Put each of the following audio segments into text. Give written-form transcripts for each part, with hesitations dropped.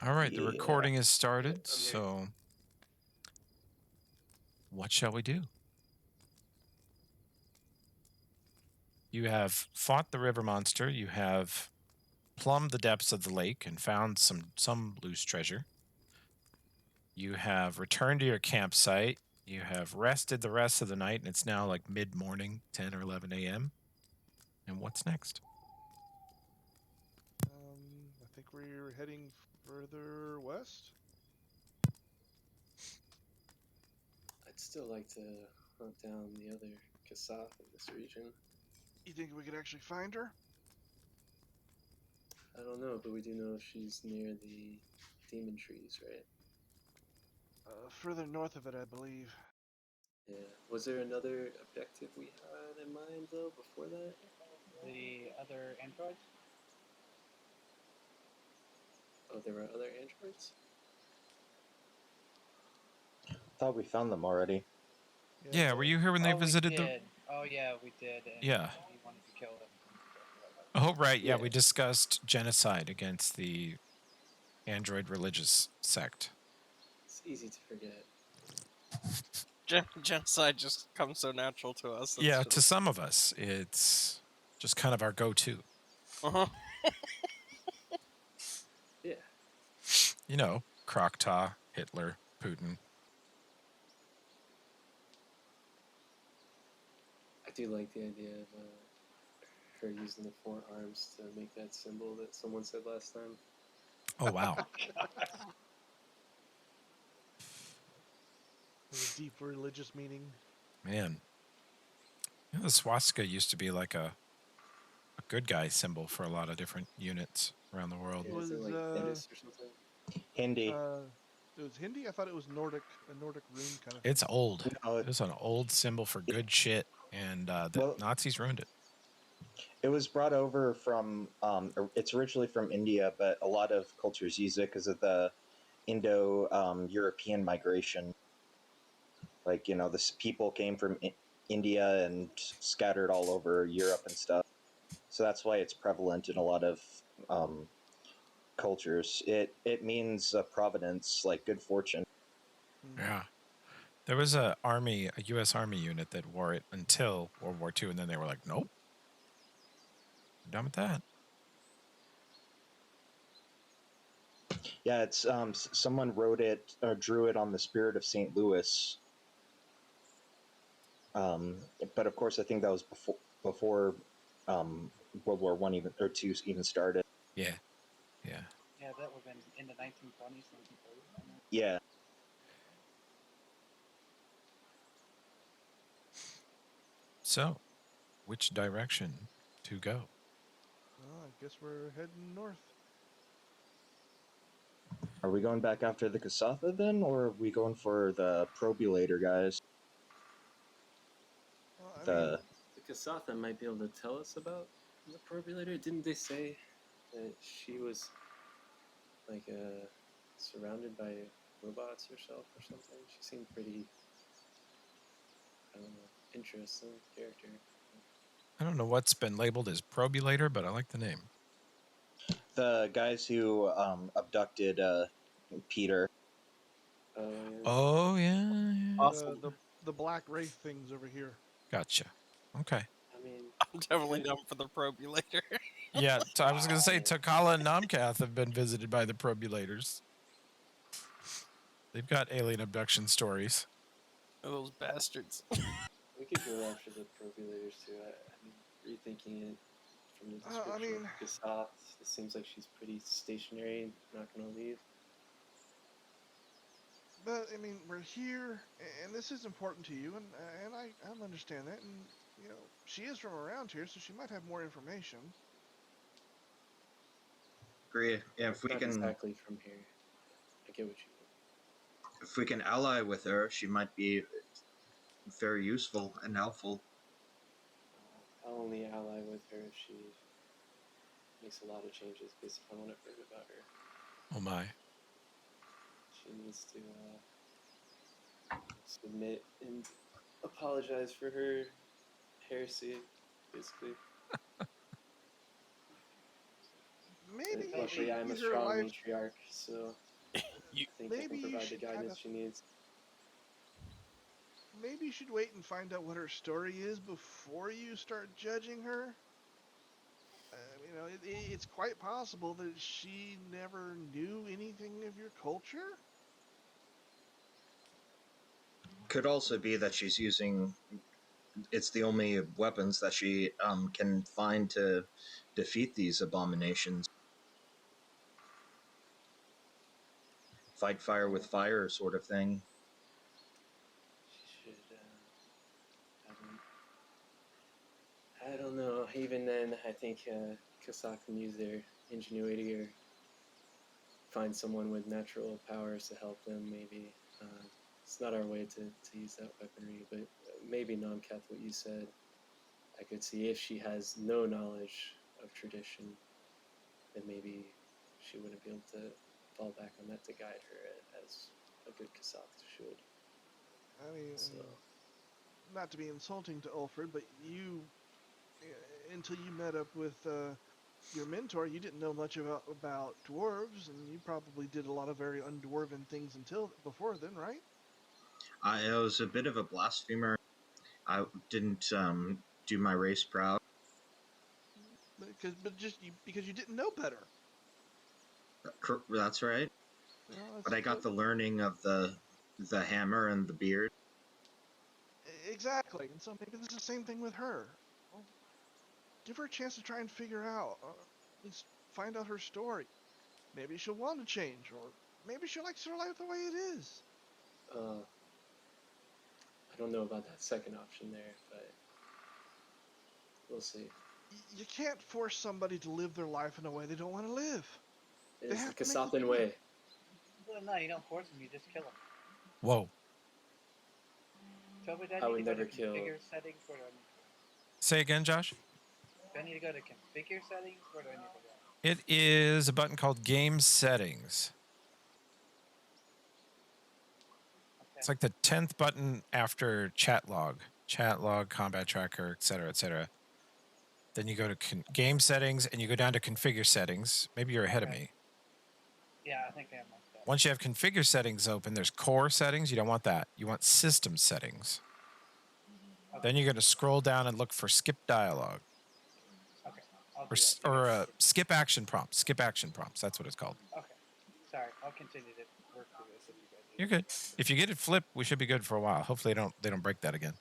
All right, the Yeah. recording is started, I'm here. so what shall we do? You have fought the river monster, you have plumbed the depths of the lake and found some loose treasure. You have returned to your campsite, you have rested the rest of the night, and it's now like mid-morning, 10 or 11 a.m. And what's next? I think we're heading further west. I'd still like to hunt down the other Kassath in this region. You think we could actually find her? I don't know, but we do know she's near the demon trees, right? Further north of it, I believe. Yeah. Was there another objective we had in mind, though, before that? The other androids? Oh, there were other androids? Thought we found them already. Yeah, were you here when they visited we the... did. Oh, yeah, we did. And Yeah. he wanted to kill them. Oh, right, yeah, Yeah. we discussed genocide against the android religious sect. It's easy to forget. Genocide just comes so natural to us. Yeah, to some of us, it's just kind of our go-to. Uh-huh. Yeah. You know, Krokta, Hitler, Putin. I do like the idea of her using the forearms to make that symbol that someone said last time. Oh, wow. There's a deep religious meaning. Man. You know, the swastika used to be like a good guy symbol for a lot of different units around the world. Yeah, is it like Venice or something? Hindi. It was Hindi? I thought it was Nordic, a Nordic rune kind of thing. It's old. No, It was an old symbol for good shit, and the Nazis ruined it. it was brought over from. It's originally from India, but a lot of cultures use it because of the Indo-European migration. Like, you know, this people came from India and scattered all over Europe and stuff. So that's why it's prevalent in a lot of cultures. It means providence, like good fortune. Yeah. There was a U.S. Army unit that wore it until World War II, and then they were like, nope. We're done with that. Yeah, it's someone wrote it or drew it on the spirit of St. Louis. But of course, I think that was before World War I even or II even started. Yeah. Yeah, that would have been in the 1920s. Yeah. So, which direction to go? Well, I guess we're heading north. Are we going back after the Kasatha then, or are we going for the Probulator guys? Well, The Kasatha might be able to tell us about the Probulator. Didn't they say that she was like surrounded by robots herself or something? She seemed pretty, I don't know, interesting character. I don't know what's been labeled as Probulator, but I like the name. The guys who abducted Peter. Oh, yeah. Awesome. The black wraith things over here. Gotcha. Okay. I mean, I'm definitely down for the Probulator. Yeah, I was going to say Takala and Namkath have been visited by the Probulators. They've got alien abduction stories. Those bastards. we could go after the Probulators too. I mean, rethinking it from the description of Kassath, it seems like she's pretty stationary, not going to leave. But I mean, we're here, and this is important to you, and I understand that, and you know, she is from around here, so she might have more information. Agree. Yeah, if we Not can exactly from here. I get what you mean. If we can ally with her, she might be very useful and helpful. I'll only ally with her if she makes a lot of changes based upon what I've heard about her. Oh my. She needs to submit and apologize for her heresy, basically. maybe you Luckily, should I'm a get her a strong life. matriarch, so You- I think I Maybe can you provide the should kind guidance of. she needs. Maybe you should wait and find out what her story is before you start judging her. It's quite possible that she never knew anything of your culture. Could also be that she's using. It's the only weapons that she can find to defeat these abominations. Fight fire with fire, sort of thing. She should. I don't know. Even then, I think Kasak can use their ingenuity or find someone with natural powers to help them. Maybe it's not our way to use that weaponry, but maybe Nomkath, what you said, I could see if she has no knowledge of tradition, then maybe she wouldn't be able to fall back on that to guide her as a good Kasak should. I mean, So not to be insulting to Ulfred, but until you met up with your mentor, you didn't know much about dwarves, and you probably did a lot of very undwarven things before then, right? I was a bit of a blasphemer. I didn't do my race proud. Because you didn't know better. That's right. But I got But the learning of the hammer and the beard. exactly, and so maybe this is the same thing with her. Well, give her a chance to try and figure out, at least find out her story. Maybe she'll want to change, or maybe she likes her life the way it is. I don't know about that second option there, but we'll see. You can't force somebody to live their life in a way they don't want to live. It They is the have to make the Kasathan choice. way. Well, no, you don't force them. You just kill them. Whoa. So, but I I need would to go never to kill. configure settings. Where do I need to Say again, Josh. go? Do I need to go to configure settings? Where do I need to go? It is a button called Game Settings. Okay. It's like the 10th button after chat log, combat tracker, etc., etc. Then you go to game settings and you go down to configure settings. Maybe you're ahead of Okay. me. Yeah, I think I am like that. Once you have configure settings open, there's core settings. You don't want that. You want system settings. Okay. Then you're going to scroll down and look for skip dialogue Okay. I'll do that. or skip action prompts. Skip action prompts. That's what it's called. Okay. Sorry, I'll continue to work through this if you guys need You're good. If you get it flipped, we should be good for a while. Hopefully they don't break that again.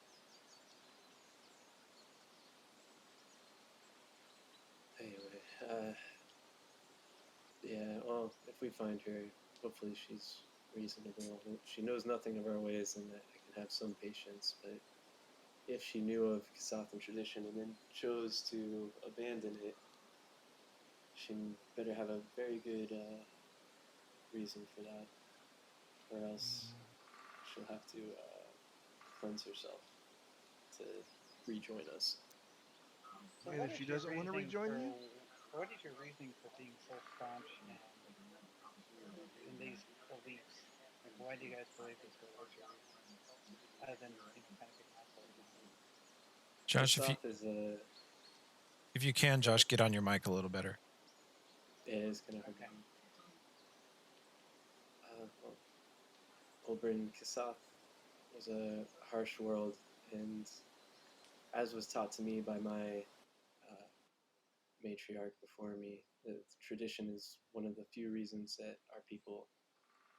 Anyway, yeah, well, if we find her, hopefully she's reasonable. If she knows nothing of our ways, then I can have some patience. But if she knew of Kasathan tradition and then chose to abandon it, she better have a very good reason for that, or else she'll have to cleanse herself to rejoin us. So And what if she is your doesn't want to reasoning rejoin you, what is your reasoning for being so staunch in these beliefs? Like, why do you guys believe this way? What's your reason? Other than kind of being assholes. Josh, if you can, Josh, get on your mic a little better. It is kind of okay. Well, Oberyn Kasath was a harsh world, and as was taught to me by my matriarch before me, the tradition is one of the few reasons that our people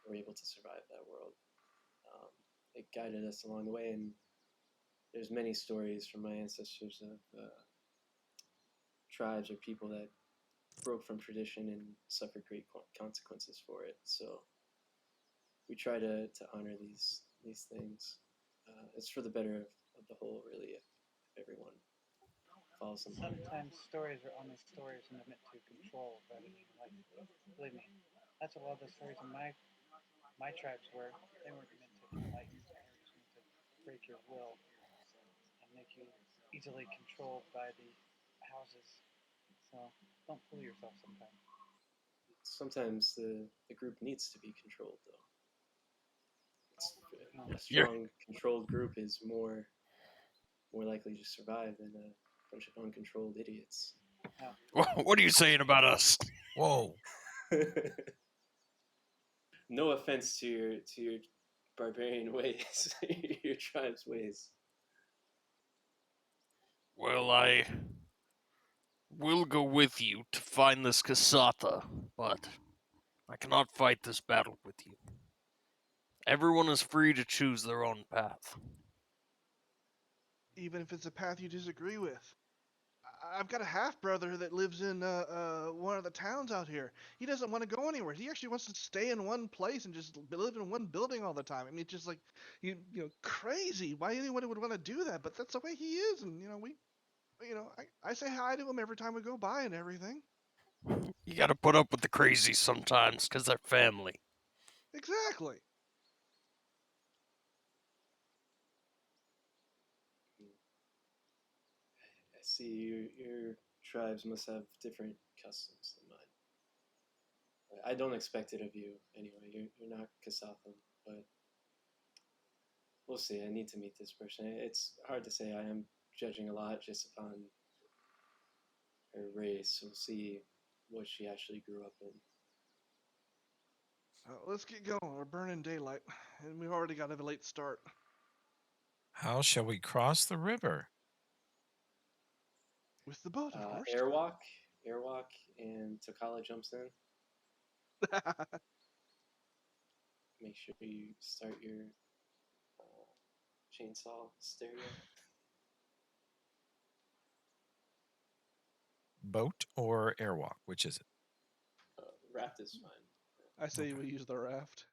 were able to survive that world. It guided us along the way, and there's many stories from my ancestors of tribes or people that broke from tradition and suffered great consequences for it. So we try to honor these things. It's for the better of the whole, really, if everyone follows them. Sometimes stories are only stories and they're meant to control rather than like. Believe me, that's a lot of the stories in my tribes were. They weren't meant to enlighten. They were just meant to break your will and make you easily controlled by the houses. So don't fool yourself sometimes. Sometimes the group needs to be controlled, though. A You're- strong, controlled group is more likely to survive than a bunch of uncontrolled idiots. What are you saying about us? Whoa. No offense to your barbarian ways, your tribe's ways. Well, I will go with you to find this Kasatha, but I cannot fight this battle with you. Everyone is free to choose their own path. Even if it's a path you disagree with. I've got a half brother that lives in one of the towns out here. He doesn't want to go anywhere. He actually wants to stay in one place and just live in one building all the time. I mean, it's just like crazy. Why anyone would want to do that? But that's the way he is, and I say hi to him every time we go by and everything. You gotta put up with the crazies sometimes, 'cause they're family. Exactly. I see your tribes must have different customs than mine. I don't expect it of you anyway. You're not Kasathan, but we'll see. I need to meet this person. It's hard to say. I am judging a lot just upon her race. We'll see what she actually grew up in. Let's get going. We're burning daylight, and we've already got a late start. How shall we cross the river? With the boat, of course. Airwalk, and Takala jumps in. Make sure you start your chainsaw stereo. Boat or airwalk? Which is it? Raft is fine. I say Okay. we use the raft.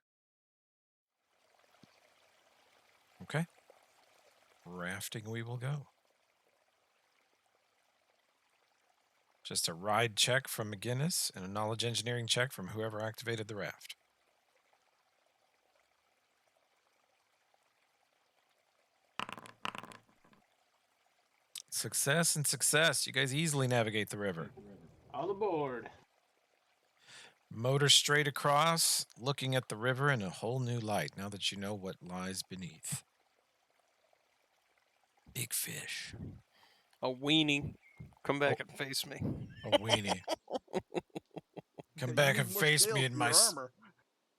Okay. Rafting we will go. Just a ride check from McGinnis and a knowledge engineering check from whoever activated the raft. Success and success. You guys easily navigate the river. All aboard. Motor straight across, looking at the river in a whole new light now that you know what lies beneath. Big fish. A weenie. Come back and face me. A weenie. Come You back need and more face me scales in for my your armor.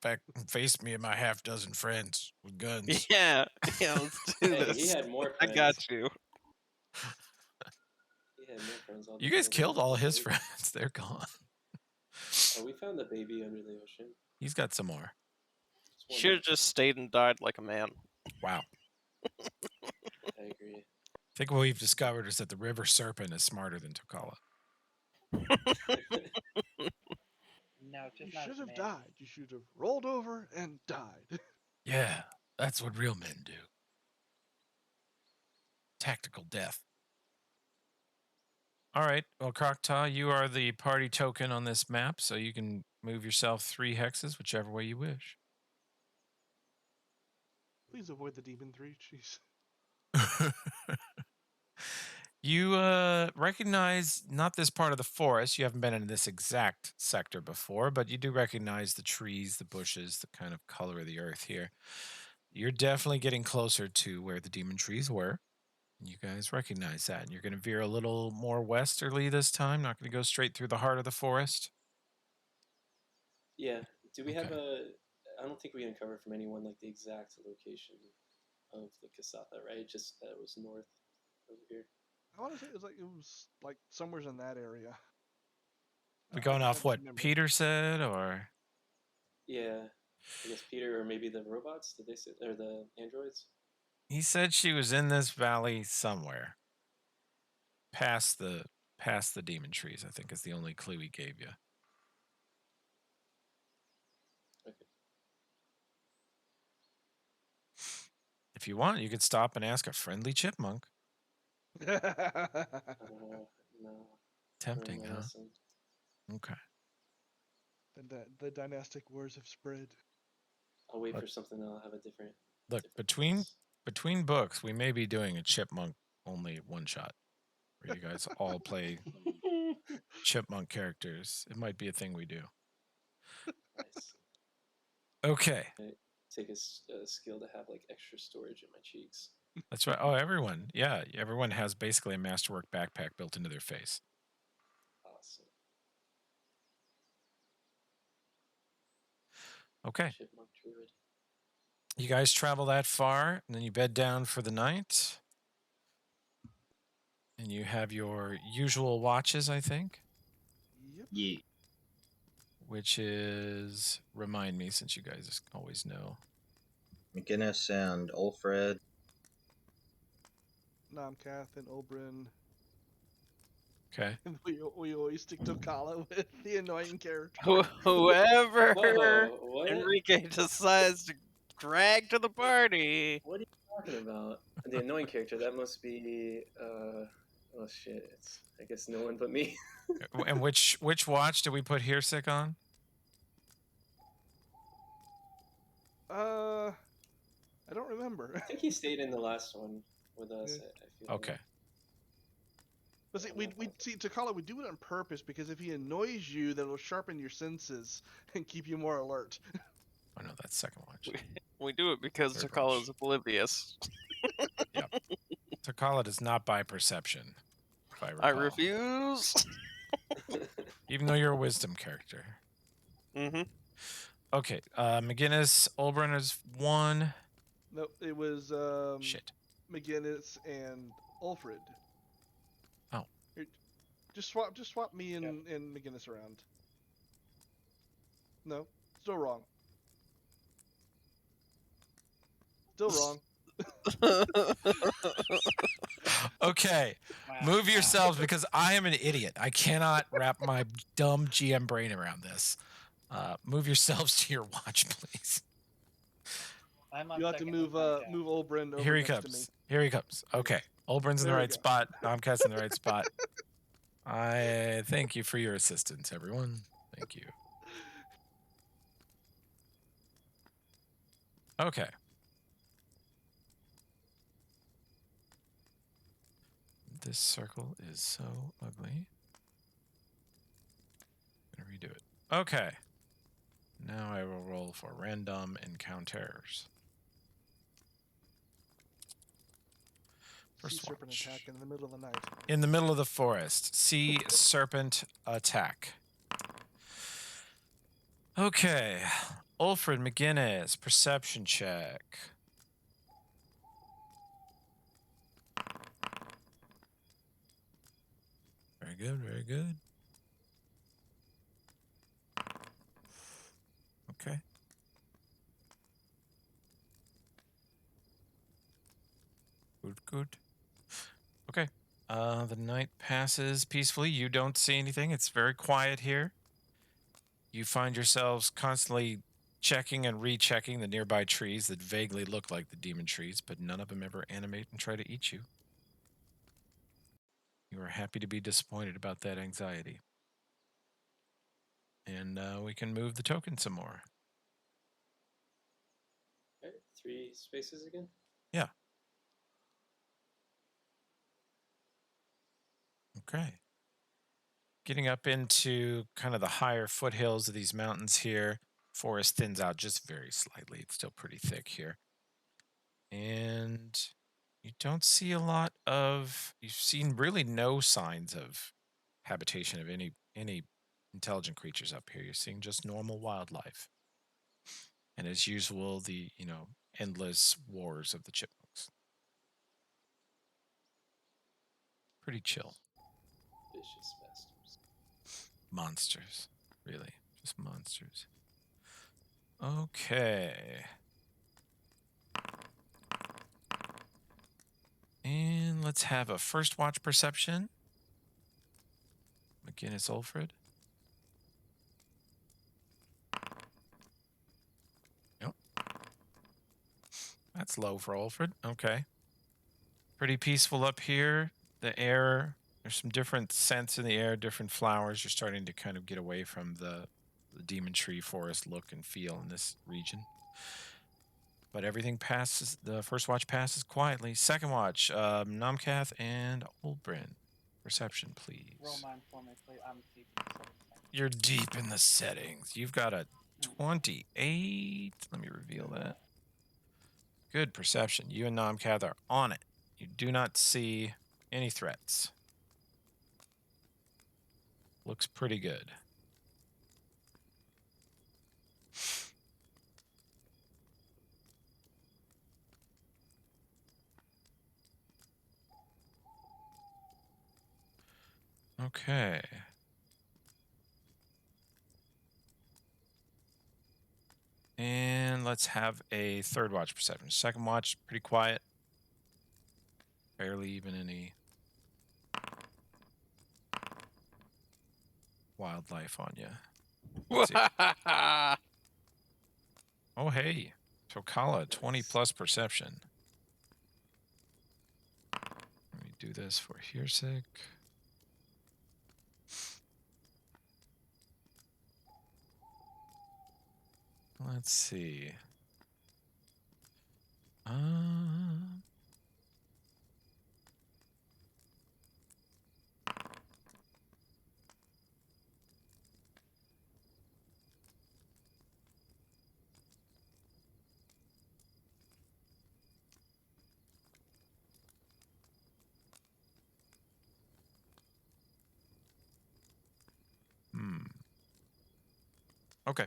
back and face me and my half dozen friends with guns. Yeah, let's do Hey, this. he had more I friends. got you. He had more friends. You guys killed all his friends. They're gone. Oh, we found the baby under the ocean. He's got some more. Should have just stayed and died like a man. Wow. I agree. I think what we've discovered is that the river serpent is smarter than Tokala. No, just You not should as have man. died. You should have rolled over and died. Yeah, that's what real men do. Tactical death. All right. Well, Croctaw, you are the party token on this map, so you can move yourself 3 hexes, whichever way you wish. Please avoid the demon 3. Jeez. You recognize not this part of the forest. You haven't been in this exact sector before, but you do recognize the trees, the bushes, the kind of color of the earth here. You're definitely getting closer to where the demon trees were. You guys recognize that. And you're going to veer a little more westerly this time, not going to go straight through the heart of the forest. Yeah. Do we have Okay. I don't think we uncovered from anyone like the exact location of the Kasatha, right? Just that it was north over here. I want to say it was like somewhere's in that area. We going I off don't what remember. Peter said, or Yeah. I guess Peter or maybe the robots, did they say, or the androids? he said she was in this valley somewhere, past the demon trees. I think is the only clue he gave you. Okay. If you want, you could stop and ask a friendly chipmunk. No. Tempting, Learn my huh? lesson. Okay. The dynastic wars have spread. I'll wait Look- for something that'll have a different. Look, different between books, we may be doing a chipmunk only one shot, where you guys all play chipmunk characters. It might be a thing we do. Nice. Okay. Take a skill to have like extra storage in my cheeks. That's right. Oh, everyone. Yeah, everyone has basically a masterwork backpack built into their face. Awesome. Okay. Chipmunk druid. You guys travel that far, and then you bed down for the night. And you have your usual watches, I think, Yep. Yeah. which is, remind me since you guys always know. McGinnis and Ulfred. Nomcath and Oberyn. Okay. And we always stick to Kala with the annoying character. Whoever Whoa, what? Enrique decides to drag to the party. What are you talking about? The annoying character, that must be, oh shit, it's, I guess no one but me. And which watch did we put Hirsick on? I don't remember. I think he stayed in the last one with us, Yeah. I feel Okay. like. But see, we see Takala, we do it on purpose because if he annoys you, that'll sharpen your senses and keep you more alert. Oh no, that's second watch. We do it because Third Takala watch. is oblivious. Takala does not buy perception, if I recall. I refuse. Even though you're a wisdom character. Mm-hmm. Okay, McGinnis, Oberyn is 1. No, it was Shit. McGinnis and Ulfred. Oh. Here, just swap me and McGinnis around. No, still wrong. Still wrong. Okay, Wow. move wow. yourselves because I am an idiot. I cannot wrap my dumb GM brain around this. Move yourselves to your watch, please. I'm on You have to second move with Nomcath. move Oberyn over Here he next to me. comes. Here he comes. Okay, Oberyn's in the There we right go. spot. Nomcat's in the right spot. I thank you for your assistance, everyone. Thank you. Okay. This circle is so ugly. I'm gonna redo it. Okay. Now I will roll for random encounters. Sea First serpent watch. attack in the middle of the night. In the middle of the forest. Sea serpent attack. Okay. Ulfred McGinnis, perception check. Very good, very good. Okay. Good, good. Okay. The night passes peacefully. You don't see anything. It's very quiet here. You find yourselves constantly checking and rechecking the nearby trees that vaguely look like the demon trees, but none of them ever animate and try to eat you. You are happy to be disappointed about that anxiety. And we can move the token some more. Okay, 3 spaces again? Yeah. Okay. Getting up into kind of the higher foothills of these mountains here. Forest thins out just very slightly. It's still pretty thick here. And you don't see a lot of, you've seen really no signs of habitation of any intelligent creatures up here. You're seeing just normal wildlife. And as usual, the, endless wars of the chipmunks. Pretty chill. Vicious bastards. Monsters, really. Just monsters. Okay. And let's have a first watch perception. McGinnis Ulfred. Yep. That's low for Ulfred. Okay. Pretty peaceful up here. The air, there's some different scents in the air, different flowers. You're starting to kind of get away from the demon tree forest look and feel in this region. But everything passes, the first watch passes quietly. Second watch, Nomcath and Oldbryn. Perception, please. Roll mine for me, please. I'm deep in the settings. You're deep in the settings. You've got a 28. Let me reveal that. Good perception. You and Nomcath are on it. You do not see any threats. Looks pretty good. Okay. And let's have a third watch perception. Second watch, pretty quiet. Barely even any wildlife on you. Let's see. Oh, hey. Tokala, 20 plus perception. Let me do this for Hearsik. Let's see. Okay.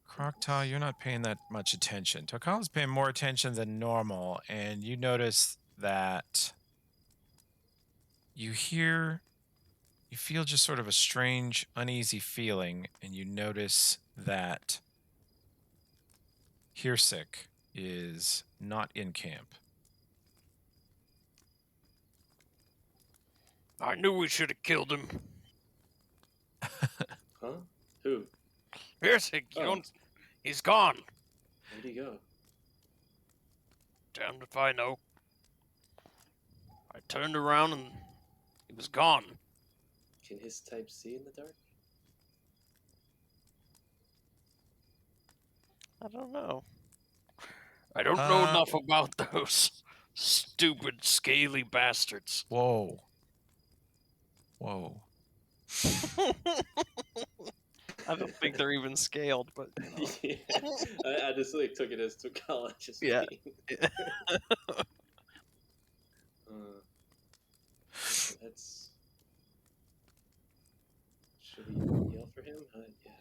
Croctaw, you're not paying that much attention. Tokala's paying more attention than normal, and you notice that you feel just sort of a strange, uneasy feeling, and you notice that Hearsik is not in camp. I knew we should have killed him. Huh? Who? Here's you Oh. don't. He's gone. Where'd he go? Damned if I know. I turned around and he was gone. Can his type see in the dark? I don't know. I don't know enough about those stupid, scaly bastards. Whoa. Whoa. I don't think they're even scaled, but Yeah. I just like took it as Tokala just Yeah. being. That's. Should we yell for him? Yeah.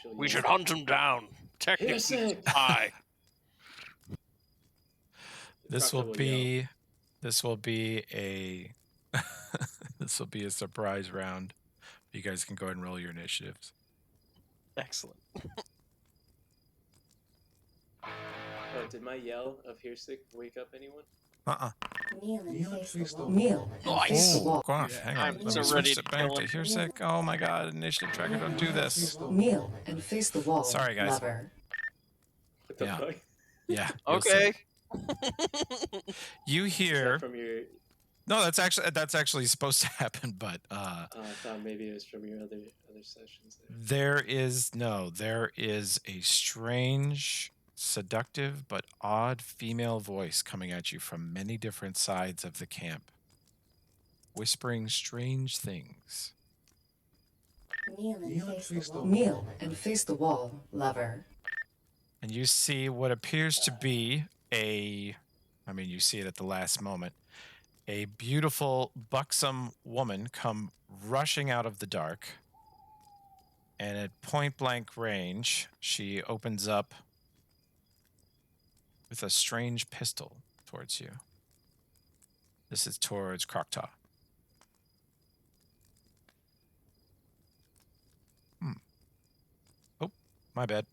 She'll We yell. should hunt him down. Technically, he's Hearsik! high. This Proctor will yell. be a this will be a surprise round. You guys can go ahead and roll your initiatives. excellent. Oh, did my yell of Hearsik wake up anyone? Kneel and face the wall. Kneel and face the Oh, wall. gosh, hang on. I'm Let me so switch ready it to back kill to him. Hearsik. Oh my god, initiative tracker, don't do this. Kneel and face the wall. Sorry, guys. Lover. What the Yeah. fuck? Yeah. you'll see. Okay. You Is hear that from your? No, that's actually supposed to happen, but I thought maybe it was from your other sessions. there is a strange, seductive, but odd female voice coming at you from many different sides of the camp, whispering strange things. Kneel and face the wall. Lover. And you see what appears to be you see it at the last moment, a beautiful, buxom woman come rushing out of the dark. And at point blank range, she opens up with a strange pistol towards you. This is towards Croctaw. Oh, my bad.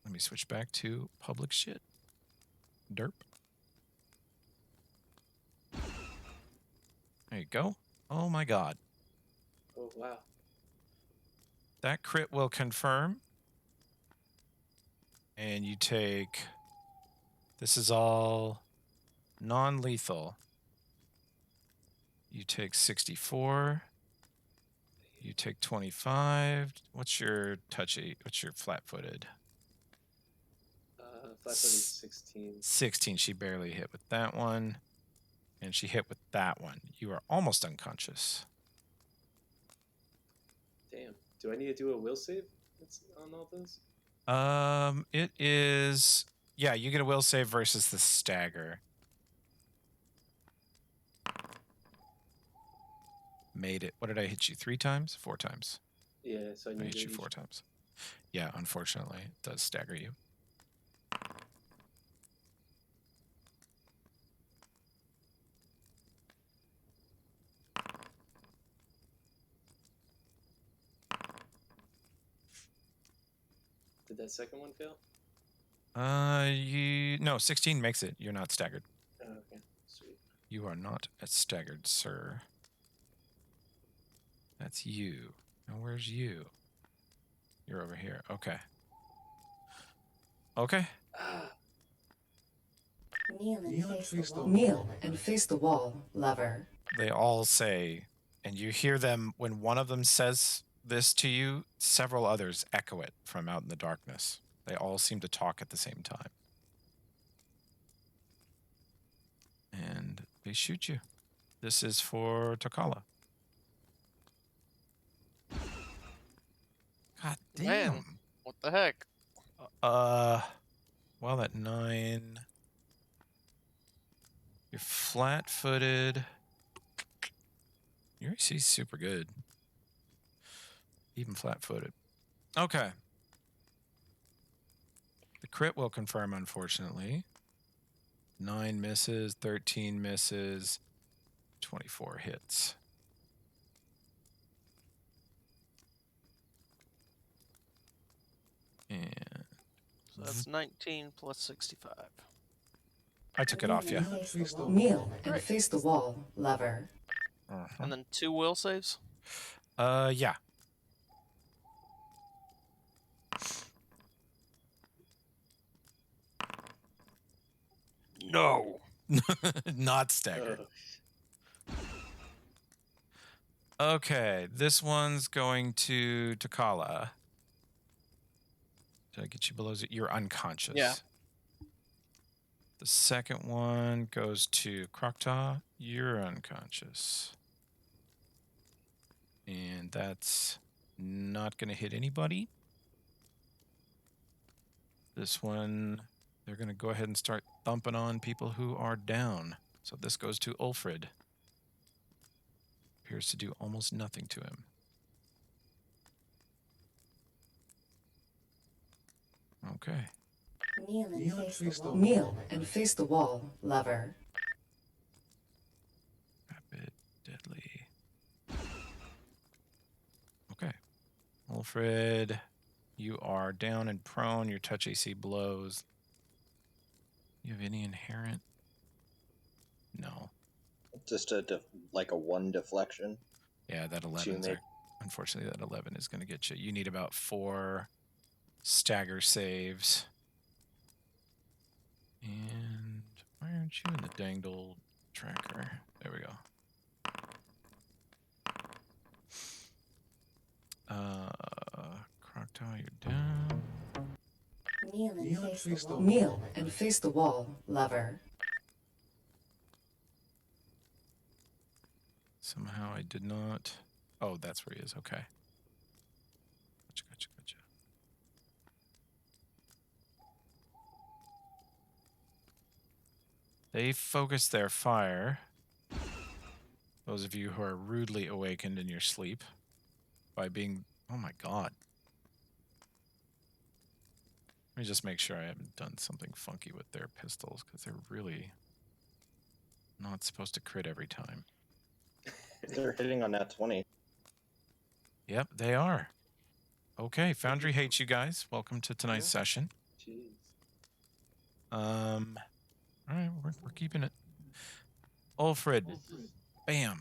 Let me switch back to public shit. Derp. There you go. Oh my god. Oh wow. That crit will confirm. And you take... This is all non-lethal. You take 64. You take 25. What's your touchy? What's your flat-footed? Flat-footed 16. 16. She barely hit with that one. And she hit with that one. You are almost unconscious. Damn. Do I need to do a will save on all those? It is... Yeah, you get a will save versus the stagger. Made it. What did I hit you? 3 times? 4 times? Yeah, so I I need hit to you 4 times. Yeah, unfortunately, it does stagger you. that second one fail? No, 16 makes it. You're not staggered. Oh, okay. Sweet. You are not staggered, sir. That's you. Now where's you? You're over here. Okay. Okay. Kneel and face the wall, lover. They all say, and you hear them when one of them says this to you, several others echo it from out in the darkness. They all seem to talk at the same time. And they shoot you. This is for Takala. God damn. Man, what the heck? Well, at 9. You're flat-footed. Your AC's super good. Even flat-footed. Okay. The crit will confirm, unfortunately. 9 misses, 13 misses, 24 hits. And So that's 19 plus 65. I took it off you. Kneel and face the wall, lover. And then 2 will saves? Yeah. No. Not staggered. Oh, Okay, this one's going to Takala. Did I get you below 0? You're unconscious. Yeah. The second one goes to Krokta. You're unconscious. And that's not going to hit anybody. This one, they're going to go ahead and start thumping on people who are down. So this goes to Ulfrid. Appears to do almost nothing to him. Okay. Kneel and face the wall, lover. Rapid, deadly. Okay. Ulfrid, you are down and prone. Your touch AC blows. You have any inherent? No. Just like a 1 deflection. Yeah, that So 11. Unfortunately, that 11 is going to get you. You need about 4 stagger saves. And why aren't you in the danged old tracker? There we go. Crocodile, you're down. Kneel and face the wall, lover. Somehow I did not. Oh, that's where he is. Okay. Gotcha. They focus their fire. Those of you who are rudely awakened in your sleep by being. Oh my god. Let me just make sure I haven't done something funky with their pistols, because they're really not supposed to crit every time. They're hitting on that 20. Yep, they are. Okay, Foundry hates you guys. Welcome to tonight's session. jeez. All right, we're keeping it. Ulfrid, bam.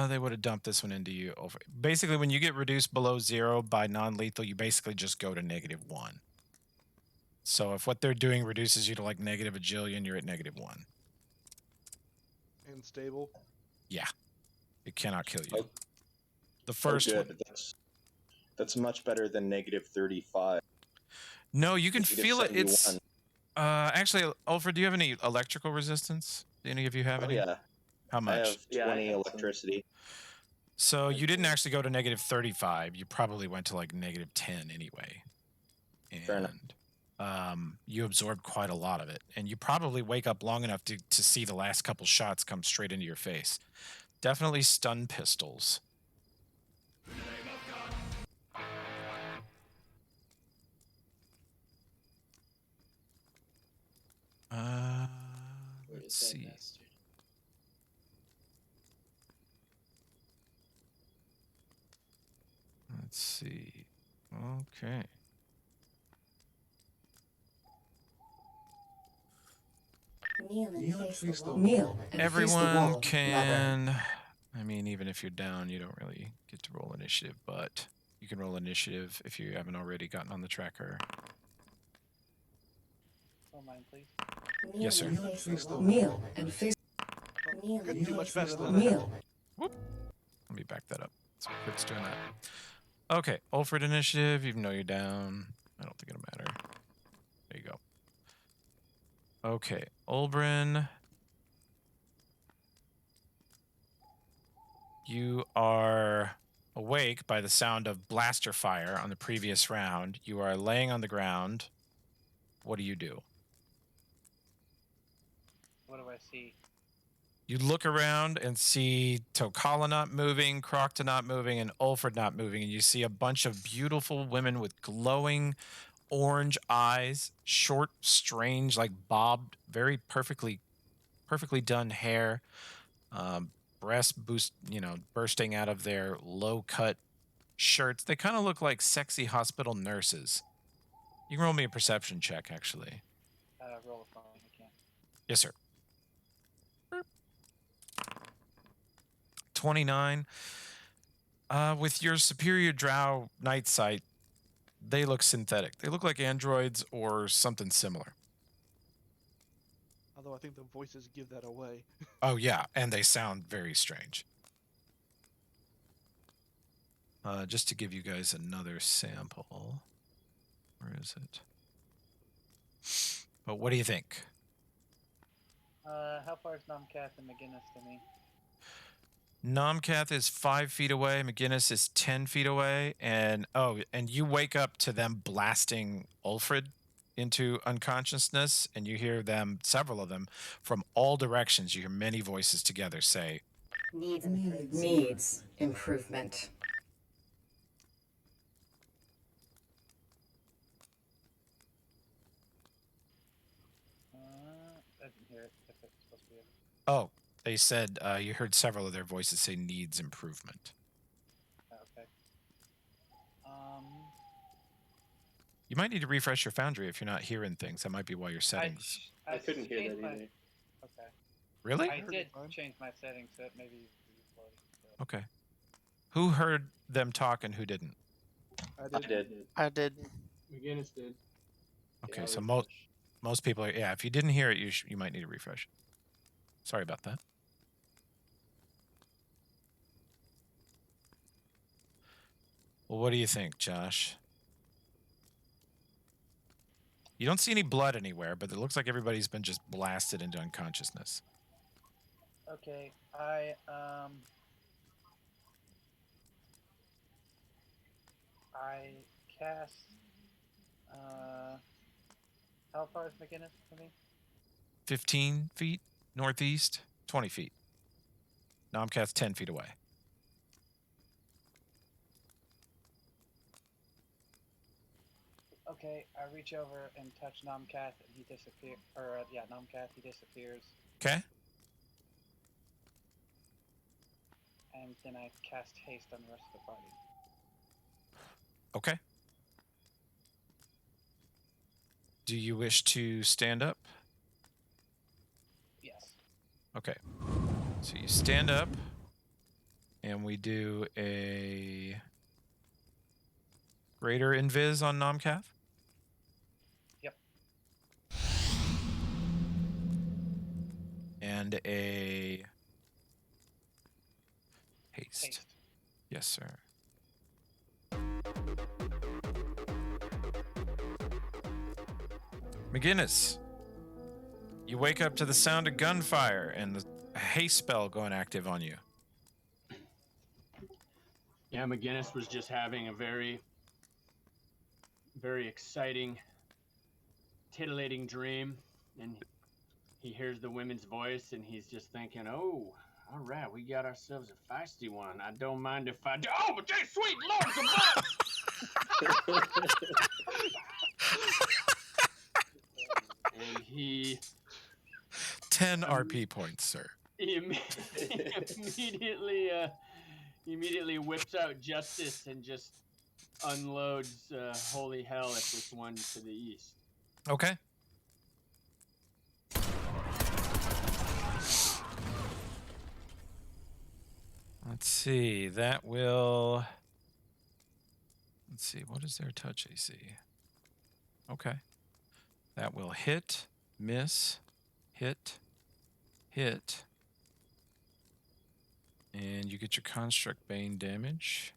They would have dumped this one into you. Basically, when you get reduced below 0 by non-lethal, you basically just go to -1. So if what they're doing reduces you to like negative a jillion, you're at -1. And stable. Yeah, it cannot kill you. Oh. The first good. one. That's much better than -35. No, you can feel it. It's 71. actually, Ulfrid, do you have any electrical resistance? Do any of you have any? Yeah. How I much? have Yeah, I 20 have some. electricity. So you didn't actually go to -35. You probably went to like -10 anyway. Fair enough. And you absorbed quite a lot of it. And you probably wake up long enough to see the last couple shots come straight into your face. Definitely stun pistols. Where Let's is that see. bastard? Let's see. Okay. Kneel and face the wall. Kneel and face the Everyone wall, mother. can. I mean, even if you're down, you don't really get to roll initiative, but you can roll initiative if you haven't already gotten on the tracker. Roll mine, please. Yes, sir. Kneel and face the wall. Kneel and face. I couldn't do much better than that. Kneel. Whoop. Let me back that up. So Crit's doing that. Okay, Ulfred initiative, even though you're down. I don't think it'll matter. There you go. Okay, Ulbrin. You are awake by the sound of blaster fire on the previous round. You are laying on the ground. What do you do? What do I see? You look around and see Tokala not moving, Crocta not moving, and Ulfred not moving, and you see a bunch of beautiful women with glowing orange eyes, short, strange, like bobbed, very perfectly done hair, breast bursting out of their low-cut shirts. They kind of look like sexy hospital nurses. You can roll me a perception check, actually. Roll a phone. I can't. Yes, sir. 29. With your superior drow night sight, they look synthetic. They look like androids or something similar. Although I think the voices give that away. Oh, yeah, and they sound very strange. Just to give you guys another sample. Where is it? But what do you think? How far is Nomcath and McGinnis to me? Nomcath is 5 feet away. McGinnis is 10 feet away. And you wake up to them blasting Ulfred into unconsciousness, and you hear them, several of them, from all directions. You hear many voices together say, Needs improvement. I didn't hear it. If it's supposed to be. oh, they said you heard several of their voices say needs improvement. Okay. You might need to refresh your Foundry if you're not hearing things. That might be why your settings. I couldn't hear that changed my- either. Okay. Really? I heard did it fine. change my settings so it maybe loading. So. Okay. Who heard them talk and who didn't? I did. I did. McGinnis did. Okay, I'll so refresh. most people are, yeah, if you didn't hear it, you might need to refresh. Sorry about that. Well, what do you think, Josh? You don't see any blood anywhere, but it looks like everybody's been just blasted into unconsciousness. Okay, I cast. How far is McGinnis for me? 15 feet northeast, 20 feet. Nomcath's 10 feet away. Okay, I reach over and touch Nomcath, and he disappears. Nomcath, he disappears, Okay? and then I cast haste on the rest of the party. Okay. Do you wish to stand up? Yes. Okay. So you stand up, and we do a greater invis on Nomcath. Yep. And a haste. Haste. Yes, sir. McGinnis, you wake up to the sound of gunfire and the haste spell going active on you. Yeah, McGinnis was just having a very, very exciting, titillating dream, and he hears the women's voice, and he's just thinking, "Oh, all right, we got ourselves a feisty one. I don't mind if I do." Oh, but they sweet lords above! And he 10 RP points, sir. he immediately whips out justice and just unloads holy hell at this one to the east. Okay. Let's see. That will. Let's see. What is their touch AC? Okay. That will hit, miss, hit, hit. And you get your construct bane damage.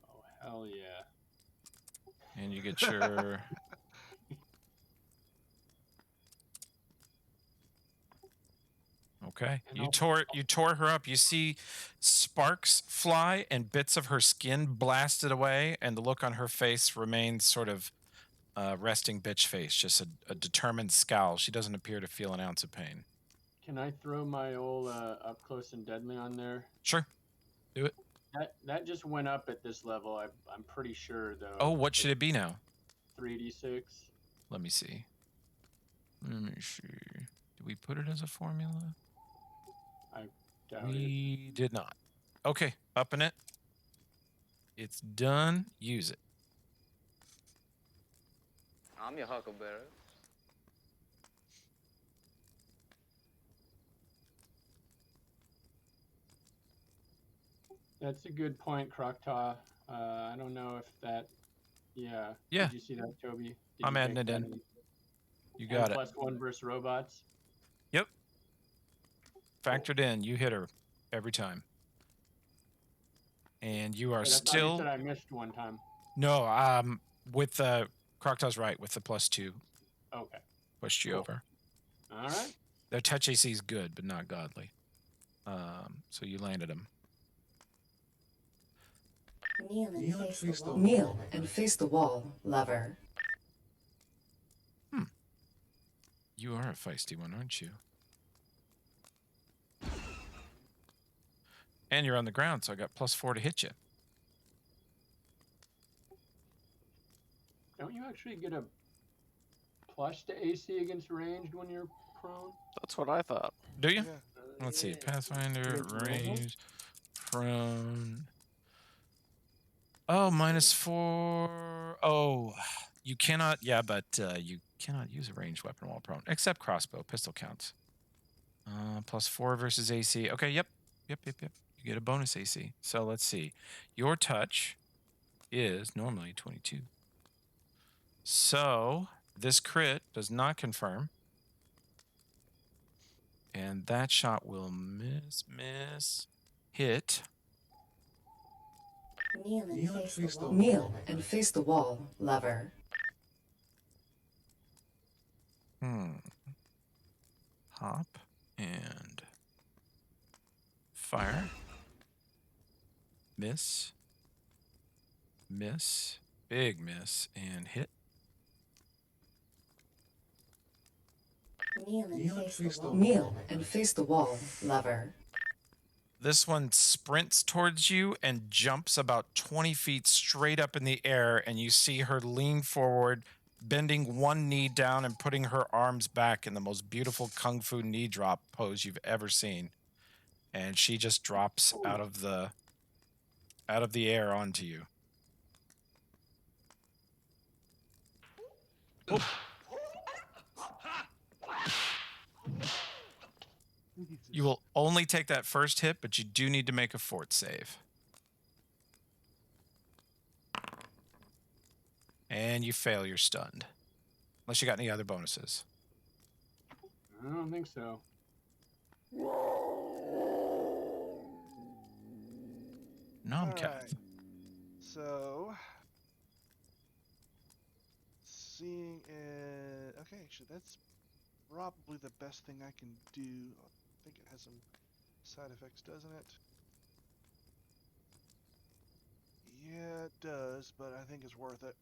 Oh hell yeah! And you get your. Okay. And You tore her up. You see sparks fly and bits of her skin blasted away, and the look on her face remains sort of resting bitch face, just a determined scowl. She doesn't appear to feel an ounce of pain. Can I throw my old up close and deadly on there? Sure. Do it. That just went up at this level. I'm pretty sure though. Oh, what should it be now? 3d6. Let me see. Let me see. Did we put it as a formula? I doubt it. We did not. Okay, upping it. It's done. Use it. I'm your huckleberry. That's a good point, Croctaw. I don't know if that. Yeah. Yeah. Did you see that, Toby? Did I'm you adding make it that in. You got it. +1 versus robots. Yep. Factored in. You hit her every time. And you are Wait, I thought still. you said I missed one time. No, with the Croctaw's right with the +2. Okay. Pushed you Cool. over. All right. Their touch AC is good, but not godly. So you landed him. Kneel and face the wall, lover. You are a feisty one, aren't you? And you're on the ground, so I got +4 to hit you. Don't you actually get a plus to AC against ranged when you're prone? That's what I thought. Do you? Yeah. Let's see. Yeah. Pathfinder, Good roll. range, prone. Oh, -4. Oh, you cannot. Yeah, but you cannot use a ranged weapon while prone, except crossbow. Pistol counts. +4 versus AC. Okay, yep. You get a bonus AC. So let's see. Your touch is normally 22. So this crit does not confirm. And that shot will miss, hit. Kneel and face the wall, lover. Hop and fire. Miss. Big miss, and hit. Kneel and face the wall, lover. This one sprints towards you and jumps about 20 feet straight up in the air, and you see her lean forward, bending one knee down and putting her arms back in the most beautiful kung fu knee drop pose you've ever seen. And she just drops out of the air onto you. Oh. You will only take that first hit, but you do need to make a fort save. And you fail, you're stunned. Unless you got any other bonuses. I don't think so. Nomcath. Alright. So, seeing it. Okay, actually, that's probably the best thing I can do. I think it has some side effects, doesn't it? Yeah, it does, but I think it's worth it.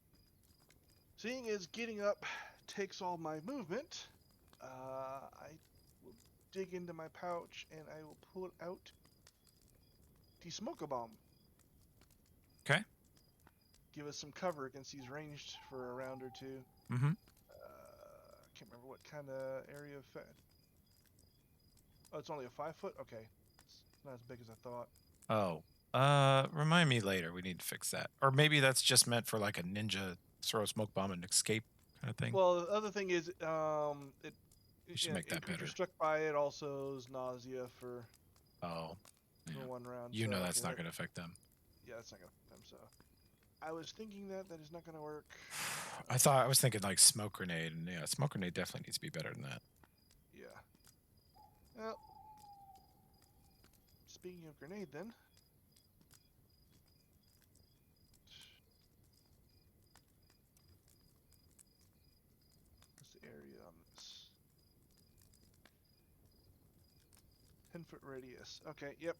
Seeing as getting up takes all my movement, I will dig into my pouch and I will pull out the smoker bomb. Okay. Give us some cover against these ranged for a round or two. Mm-hmm. I can't remember what kind of area of fed. Oh, it's only a 5 foot? Okay. It's not as big as I thought. Oh, Remind me later. We need to fix that. Or maybe that's just meant for like a ninja throw a smoke bomb and escape kind of thing. Well, the other thing is, We should make that creature better. struck by it also is nausea for Oh, yeah. 1 round. You so, know that's okay, not going to affect them. Yeah, that's not gonna affect them. So, I was thinking that is not gonna work. I was thinking like smoke grenade, and yeah, smoke grenade definitely needs to be better than that. Yeah. Well, speaking of grenade, then. What's the area on this? 10-foot radius. Okay, yep.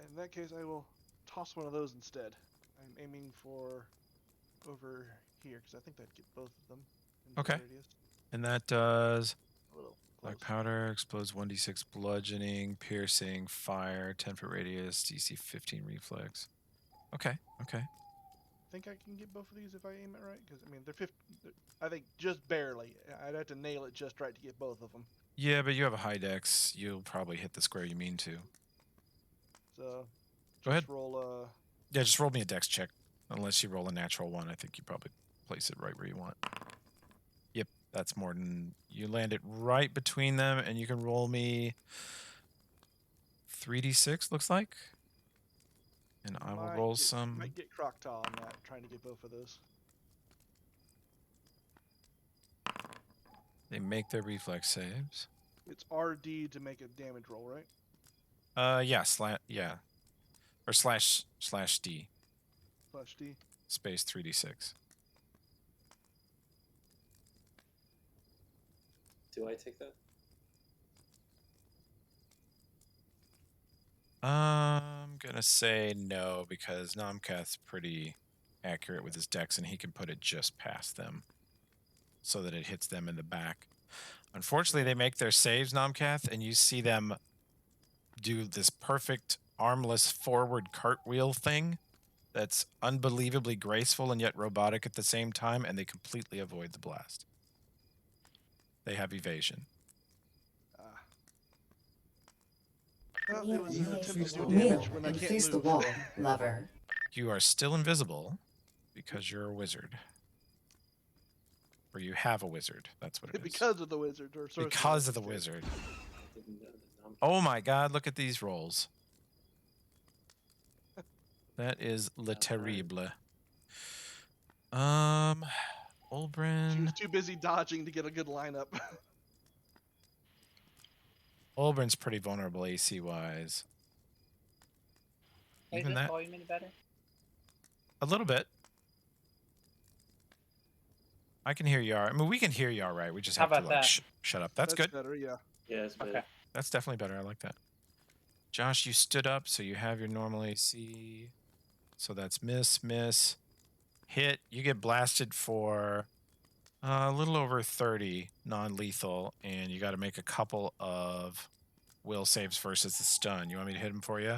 In that case, I will toss one of those instead. I'm aiming for over here, because I think that'd get both of them. In Okay. radius. And that does A little black close. powder, explodes 1d6 bludgeoning, piercing, fire, 10-foot radius, DC 15 reflex. Okay. Think I can get both of these if I aim it right? Because, I mean, they're 50. I think just barely. I'd have to nail it just right to get both of them. Yeah, but you have a high dex. You'll probably hit the square you mean to. So, Go ahead. Roll Yeah, just roll me a dex check. Unless you roll a natural one, I think you probably place it right where you want. Yep, that's more than... You land it right between them, and you can roll me 3d6, looks like. And I will roll some... Might get Croctaw on that, trying to get both of those. They make their reflex saves. It's RD to make a damage roll, right? Yeah, yeah. Or slash D. Slash D. Space 3d6. Do I take that? I'm gonna say no, because Nomkath's pretty accurate with his dex, and he can put it just past them so that it hits them in the back. Unfortunately, they make their saves, Nomkath, and you see them do this perfect armless forward cartwheel thing that's unbelievably graceful and yet robotic at the same time, and they completely avoid the blast. They have evasion. Well, it was an attempt to do Kneel damage when I and can't face the move. wall, lover. You are still invisible because you're a wizard. Or you have a wizard. That's what it is. Because of the wizard or sorcerer. Because of the wizard. Oh my god, look at these rolls. That is le terrible. Olbrin. She was too busy dodging to get a good lineup. Olbrin's pretty vulnerable AC wise. Hey, Even is this that volume any better? a little bit. I can hear you all right. I mean, we can hear you all right. We just How have to about like that? shut up. That's good. Better, yeah. Yeah, it's better. Okay. That's definitely better. I like that. Josh, you stood up, so you have your normal AC. So that's miss, hit. You get blasted for a little over 30 non-lethal, and you got to make a couple of will saves versus the stun. You want me to hit him for you?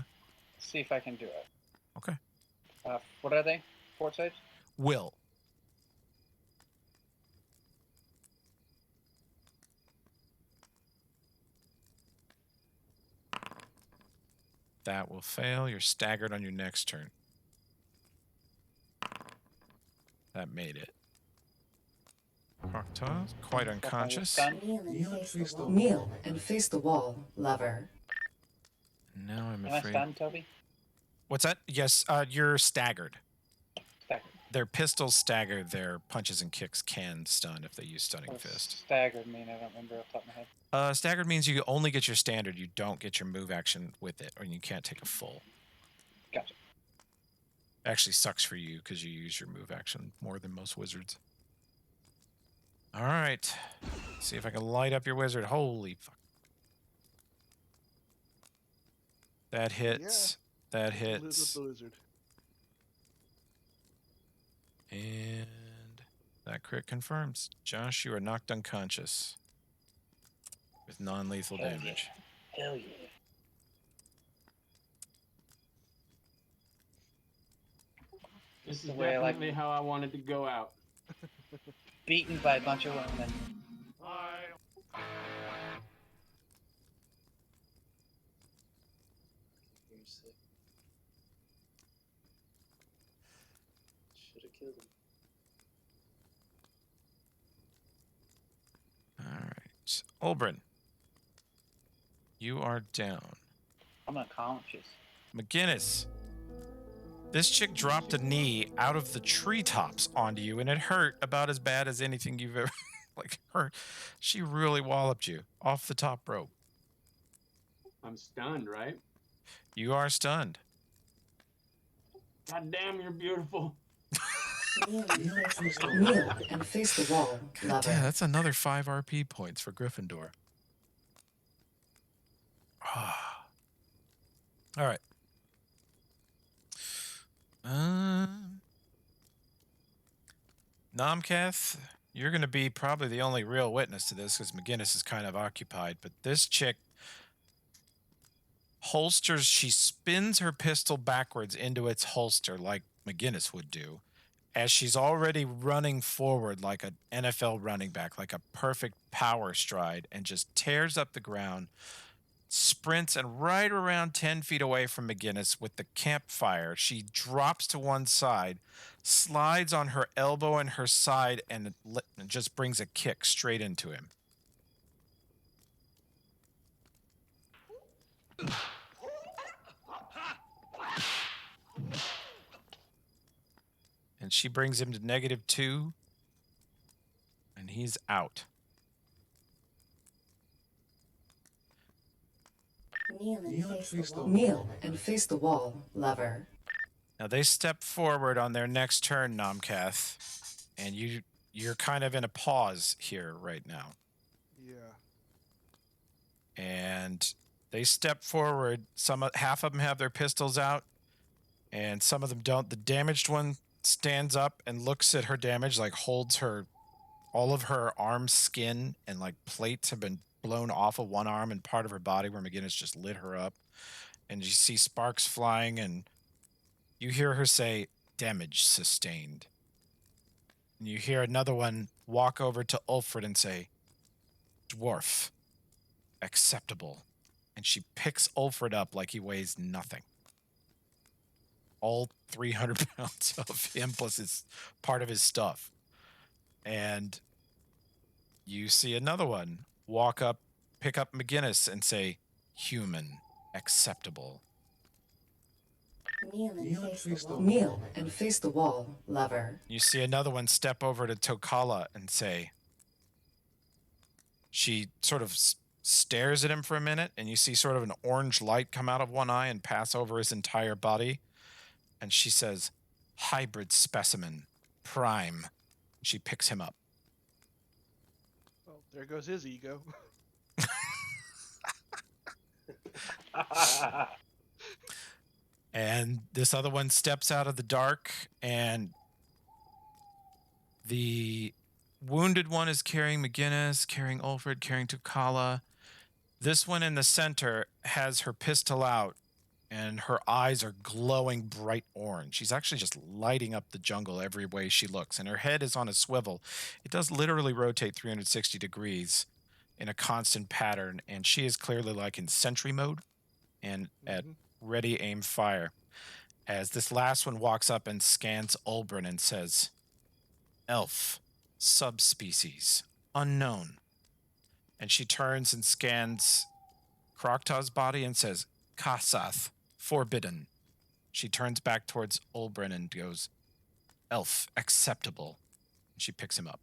See if I can do it. Okay. What are they? 4 saves? Will. That will fail. You're staggered on your next turn. That made it. Croctaw, quite unconscious. Kneel and face the wall, lover. Now I'm Am I afraid. stunned, Toby? What's that? Yes, you're staggered. Staggered. Their pistols stagger, their punches and kicks can stun if they use Stunning What does Fist. staggered mean? I don't remember off the top of my head. Staggered means you only get your standard, you don't get your move action with it, or you can't take a full. Gotcha. Actually sucks for you because you use your move action more than most wizards. All right. See if I can light up your wizard. Holy fuck. That hits. Yeah. That hits. The wizard. And that crit confirms. Josh, you are knocked unconscious with non-lethal damage. Yeah. Hell yeah. This is The way I like definitely how I wanted to go out. Beaten by a bunch of women. Should have killed him. All right. Olbrin, you are down. I'm unconscious. McGinnis, this chick dropped a knee out of the treetops onto you, and it hurt about as bad as anything you've ever hurt. She really walloped you off the top rope. I'm stunned, right? You are stunned. God damn, you're beautiful. Kneel and face the wall. God damn, that's another 5 RP points for Gryffindor. All right. Nomcath, you're going to be probably the only real witness to this because McGinnis is kind of occupied. But this chick holsters, she spins her pistol backwards into its holster like McGinnis would do, as she's already running forward like an NFL running back, like a perfect power stride, and just tears up the ground, sprints, and right around 10 feet away from McGinnis with the campfire, she drops to one side, slides on her elbow and her side, and just brings a kick straight into him. And she brings him to -2, and he's out. Kneel and face the wall, lover. Now they step forward on their next turn, Nomcath, and you're kind of in a pause here right now. Yeah. And they step forward. Half of them have their pistols out, and some of them don't. The damaged one stands up and looks at her damage, like holds all of her arm skin and like plates have been blown off of one arm and part of her body where McGinnis just lit her up. And you see sparks flying, and you hear her say, "Damage sustained." And you hear another one walk over to Ulfred and say, "Dwarf, acceptable." And she picks Ulfred up like he weighs nothing. All 300 pounds of him plus his part of his stuff. And you see another one walk up, pick up McGinnis and say, "Human, acceptable." Kneel and face the wall, lover. You see another one step over to Tokala and say, she sort of stares at him for a minute, and you see sort of an orange light come out of one eye and pass over his entire body. And she says, "Hybrid specimen, prime." And she picks him up. Well, there goes his ego. And this other one steps out of the dark, and the wounded one is carrying McGinnis, carrying Ulfred, carrying Tukala. This one in the center has her pistol out, and her eyes are glowing bright orange. She's actually just lighting up the jungle every way she looks, and her head is on a swivel. It does literally rotate 360 degrees in a constant pattern, and she is clearly like in sentry mode and at ready, aim, fire. As this last one walks up and scans Ulbrin and says, "Elf, subspecies, unknown." And she turns and scans Kroktav's body and says, "Kasath, forbidden." She turns back towards Ulbrin and goes, "Elf, acceptable." And she picks him up.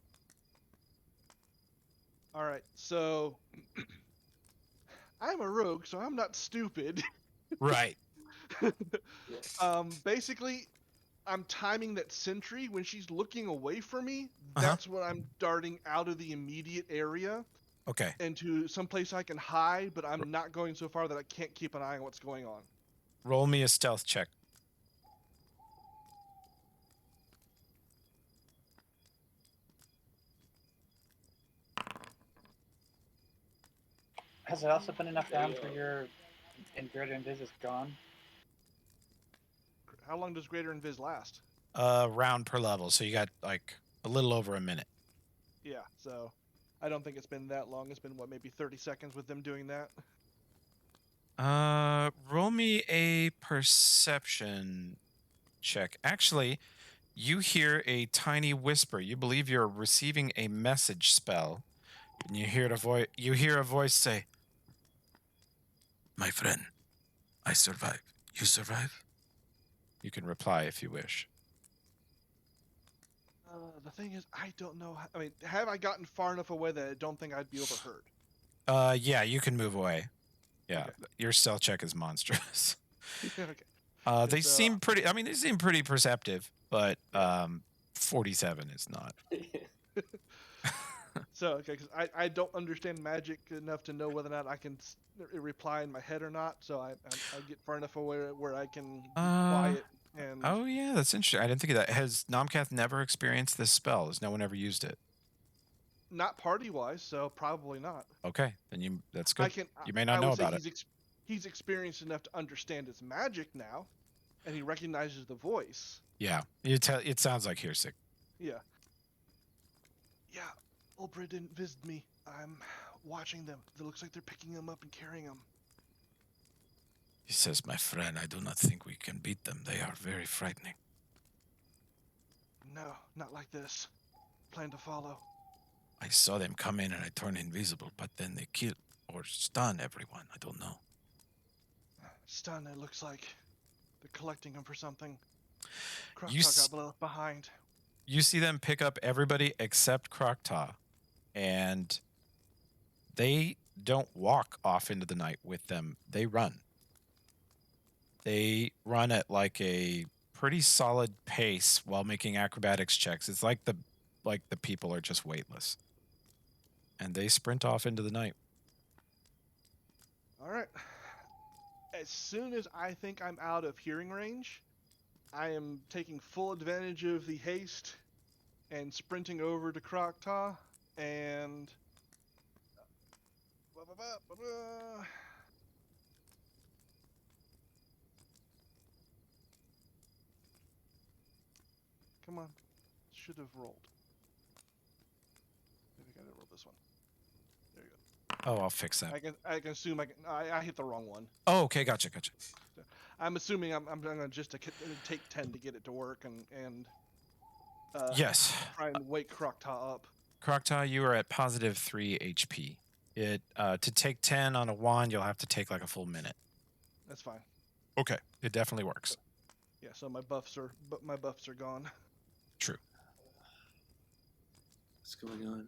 All right, so I'm a rogue, so I'm not stupid. Right. Basically, I'm timing that sentry when she's looking away from me. That's when I'm darting out of the immediate area. Okay. Into someplace I can hide, but I'm not going so far that I can't keep an eye on what's going on. Roll me a stealth check. Has it also been enough down for your Greater Invis is gone? How long does Greater Invis last? Round per level, so you got like a little over a minute. Yeah, so I don't think it's been that long. It's been, what, maybe 30 seconds with them doing that? Roll me a perception check. Actually, You hear a tiny whisper. You believe you're receiving a message spell, and you hear a voice say, "My friend, I survive. You survive?" You can reply if you wish. The thing is, I don't know. I mean, have I gotten far enough away that I don't think I'd be overheard? Yeah, you can move away. Yeah, Okay. your stealth check is monstrous. Okay. They So- seem pretty. I mean, they seem pretty perceptive, but Yeah. 47 is not. So, okay, because I don't understand magic enough to know whether or not I can reply in my head or not. So I get far enough away where I can be quiet and. Oh yeah, that's interesting. I didn't think of that. Has Nomcath never experienced this spell? Has no one ever used it? Not party wise, so probably not. Okay, then that's I good. can. You may not I know would say about it. he's experienced enough to understand its magic now, and he recognizes the voice. Yeah, it sounds like Hearsik. Yeah. Yeah, Ulbrid didn't visit me. I'm watching them. It looks like they're picking them up and carrying them. He says, "My friend, I do not think we can beat them. They are very frightening." No, not like this. Plan to follow. I saw them come in and I turned invisible, but then they kill or stun everyone. I don't know. Stun, it looks like. They're collecting them for something. You Croctaw got left behind. You see them pick up everybody except Croctaw, and they don't walk off into the night with them. They run. They run at like a pretty solid pace while making acrobatics checks. It's like the people are just weightless. And they sprint off into the night. All right. As soon as I think I'm out of hearing range, I am taking full advantage of the haste and sprinting over to Croctaw and come on. Should have rolled. Maybe I gotta roll this one. There you go. Oh, I'll fix that. I can assume I hit the wrong one. Oh, okay, gotcha. I'm assuming I'm gonna just take 10 to get it to work and yes. try and wake Croctaw up. Croctaw, you are at positive 3 HP. To take 10 on a wand, you'll have to take like a full minute. That's fine. Okay, it definitely works. Yeah, so my buffs are gone. True. What's going on?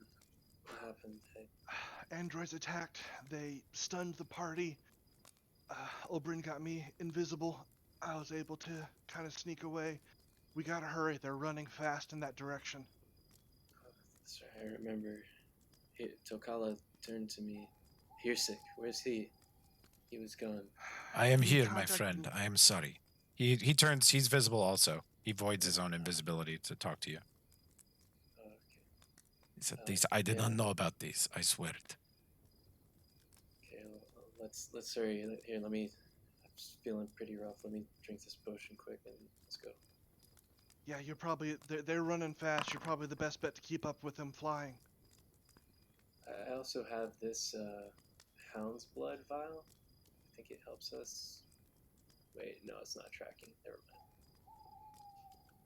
What happened? Androids attacked. They stunned the party. Oberyn got me invisible. I was able to kind of sneak away. We gotta hurry. They're running fast in that direction. That's right, I remember. Tokala turned to me. Hearsik, where's he? He was gone. I am here, my friend. I am sorry. He turns. He's visible also. He voids his own invisibility to talk to you. Oh, okay. He said, "These. I did not know about these. I swear it." Okay, let's hurry. Here, let me. I'm just feeling pretty rough. Let me drink this potion quick and let's go. Yeah, they're running fast. You're probably the best bet to keep up with them flying. I also have this hound's blood vial. I think it helps us. Wait, no, it's not tracking. Never mind.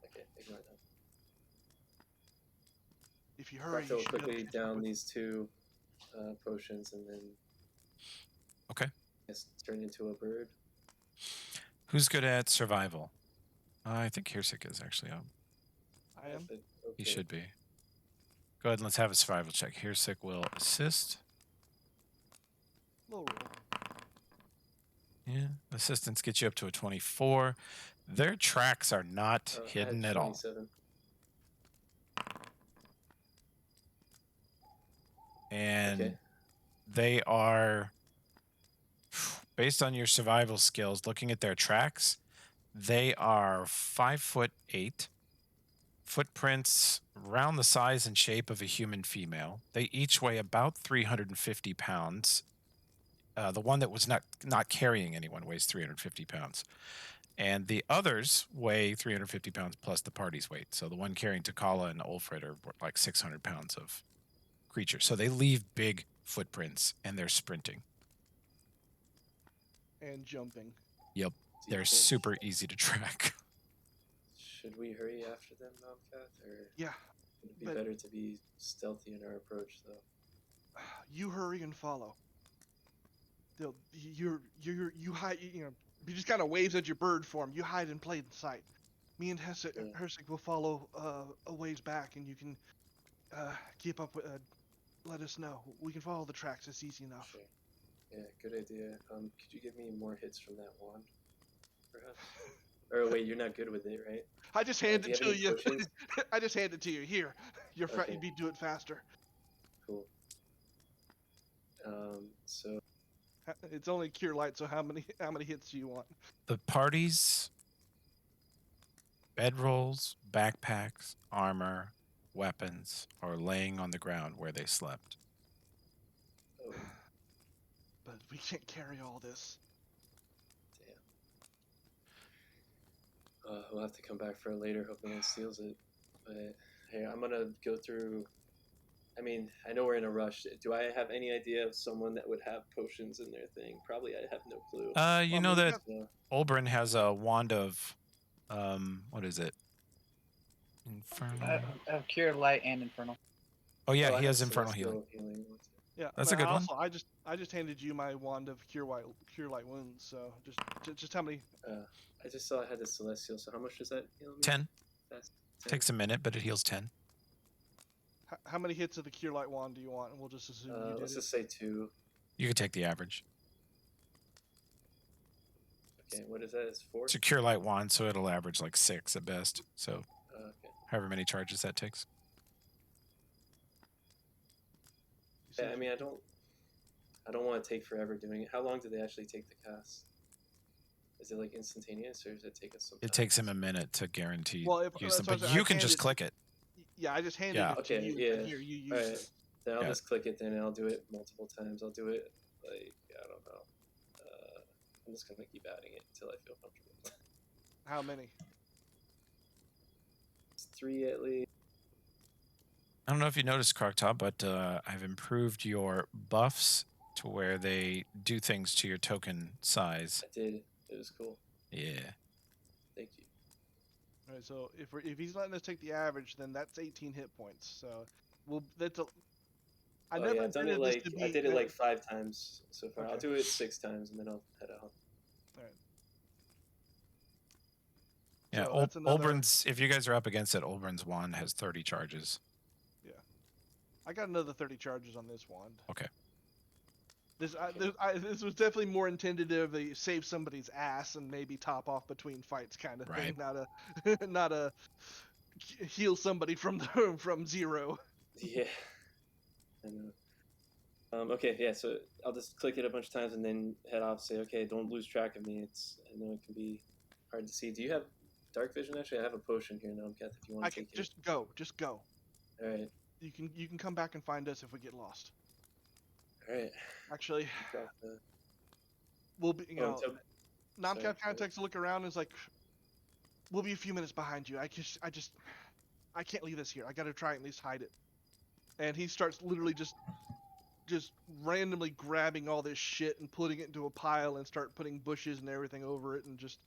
Okay, ignore that. If you hurry, I'll you should be able quickly to down these two potions and then. Okay. Yes, turn into a bird. Who's good at survival? I think Hearsik is actually up. I am. Okay. He should be. Go ahead and let's have a survival check. Hearsik will assist. Low roll. Yeah, assistance gets you up to a 24. Their tracks are not hidden at all. And they are, based on your survival skills, looking at their tracks, they are 5'8", footprints around the size and shape of a human female. They each weigh about 350 pounds. The one that was not carrying anyone weighs 350 pounds. And the others weigh 350 pounds plus the party's weight. So the one carrying Takala and Ulfred are like 600 pounds of creature. So they leave big footprints and they're sprinting. And jumping. Yep. They're super easy to track. Should we hurry after them, Nomcath, or Yeah, would it be but better to be stealthy in our approach, though? you hurry and follow. You hide. You know, he just kind of waves at your bird form. You hide in plain sight. Me and Yeah. Hersig will follow a ways back, and you can keep up with. Let us know. We can follow the tracks. It's easy enough. Sure. Yeah, good idea. Could you give me more hits from that wand, perhaps? Or wait, you're not good with it, right? I just Do hand you it have to any you. potions? I just hand it to you. Here, Okay. you'd be do it faster. Cool. So It's only cure light. So how many hits do you want? The party's bedrolls, backpacks, armor, weapons are laying on the ground where they slept. oh, But we can't carry all this. damn. We'll have to come back for it later. Hope no one steals it. But hey, I'm gonna go through. I mean, I know we're in a rush. Do I have any idea of someone that would have potions in their thing? Probably, I have no clue. You know that So, Olbrin has a wand of, what is it? Infernal. Cure light and infernal. Oh yeah, I he have has infernal celestial healing. one too. Yeah, That's but a good one. also, I just handed you my wand of cure light wounds. So just how many? I just saw I had the celestial. So how much does that heal me? 10. That's 10. Takes a minute, but it heals 10. How many hits of the cure light wand do you want? And we'll just assume you did Let's it. just say 2. You could take the average. Okay, what is that? It's 4. It's a cure light wand, so it'll average like 6 at best. So Okay. however many charges that takes. Yeah, I mean, I don't want to take forever doing it. How long do they actually take the cast? Is it like instantaneous, or does it take us some time? It takes him a minute to guarantee Well, use them, but I you can just click it. Yeah, I just handed Yeah. it Okay, to you. yeah. And here, you use All right. it. Then I'll Yeah. just click it. Then and I'll do it multiple times. I'll do it like I don't know. I'm just gonna keep adding it until I feel comfortable. How many? It's 3 at least. I don't know if you noticed, Croctop, but I've improved your buffs to where they do things to your token size. I did. It was cool. Yeah. Thank you. All right, so if he's letting us take the average, then that's 18 hit points. So that's a. I never I've done it intended this like to be. I did it like 5 times so far. Okay. I'll do it 6 times and then I'll head out. All right. Yeah, So that's another. Olbrin's, if you guys are up against it, Olbrin's wand has 30 charges. Yeah. I got another 30 charges on this wand. Okay. This was definitely more intended to save somebody's ass and maybe top off between fights kind of thing, not a heal somebody from from 0. Yeah. I know. Okay, yeah, so I'll just click it a bunch of times and then head off, say, okay, don't lose track of me. I know it can be hard to see. Do you have dark vision? Actually, I have a potion here now, Kath, if you want to take it. Just go. Alright. You can come back and find us if we get lost. Alright. Actually, we'll be, Nomcat kind of takes a look around and is like, we'll be a few minutes behind you. I can't leave this here. I got to try and at least hide it. And he starts literally just randomly grabbing all this shit and putting it into a pile and start putting bushes and everything over it, and just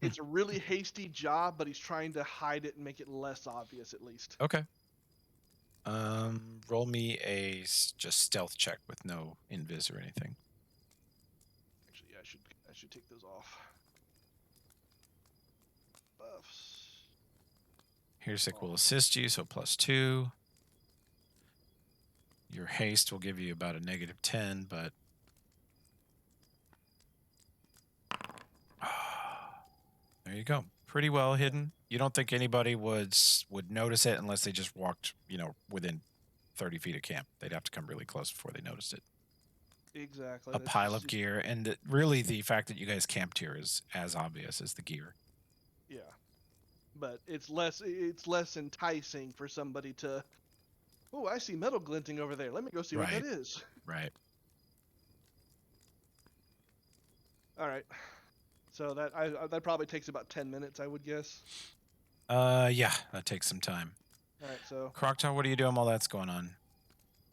it's a really hasty job, but he's trying to hide it and make it less obvious at least. Okay. Roll me a just stealth check with no invis or anything. Actually, yeah, I should take those off. Buffs. Heersick will assist you, so +2. Your haste will give you about a -10, but there you go. Pretty well hidden. You don't think anybody would notice it unless they just walked, within 30 feet of camp. They'd have to come really close before they noticed it. Exactly. A pile of gear, and really the fact that you guys camped here is as obvious as the gear. Yeah, but it's less enticing for somebody to. Oh, I see metal glinting over there. Let me go see what that is. Right. All right. So that probably takes about 10 minutes, I would guess. Yeah, that takes some time. All right, so Croctar, what are you doing while that's going on?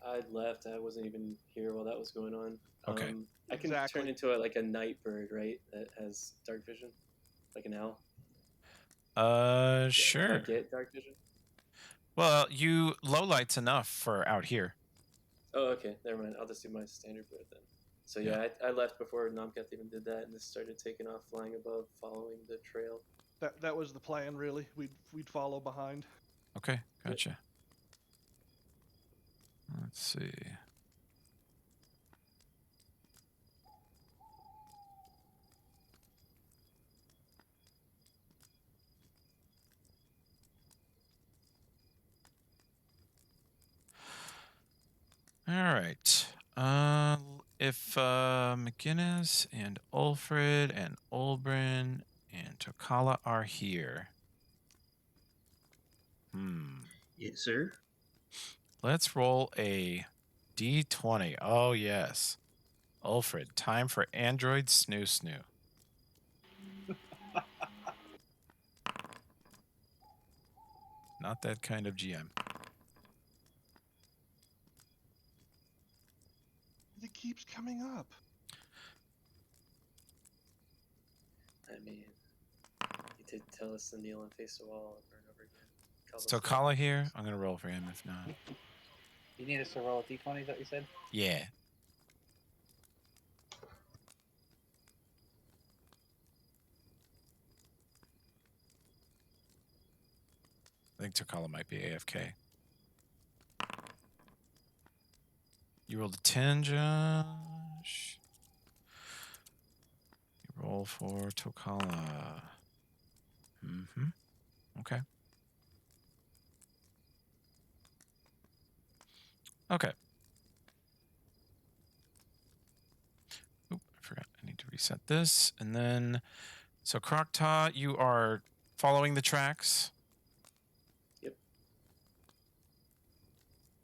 I left. I wasn't even here while that was going on. Okay. I can turn into a night bird, right? That has dark vision, like an owl. I Sure. get dark vision. Well, you low light's enough for out here. Oh, okay. Never mind. I'll just do my standard bird then. So yeah, I left before Namkath even did that, and just started taking off, flying above, following the trail. That was the plan, really. We'd follow behind. Okay, gotcha. Let's see. All right. If McGinnis and Ulfred and Olbrin and Tokala are here. Yes, sir. Let's roll a D20. Oh, yes. Ulfred, time for Android Snoo Snoo. Not that kind of GM. It keeps coming up. I mean, you did tell us to kneel and face the wall over and over again. Is Tokala here? I'm going to roll for him if not. You need us to roll a d20, is that what you said? Yeah. I think Tokala might be AFK. You rolled a 10, Josh. You roll for Tokala. Okay. Okay. Oop, I forgot. I need to reset this. And then, so Krokta, you are following the tracks. Yep.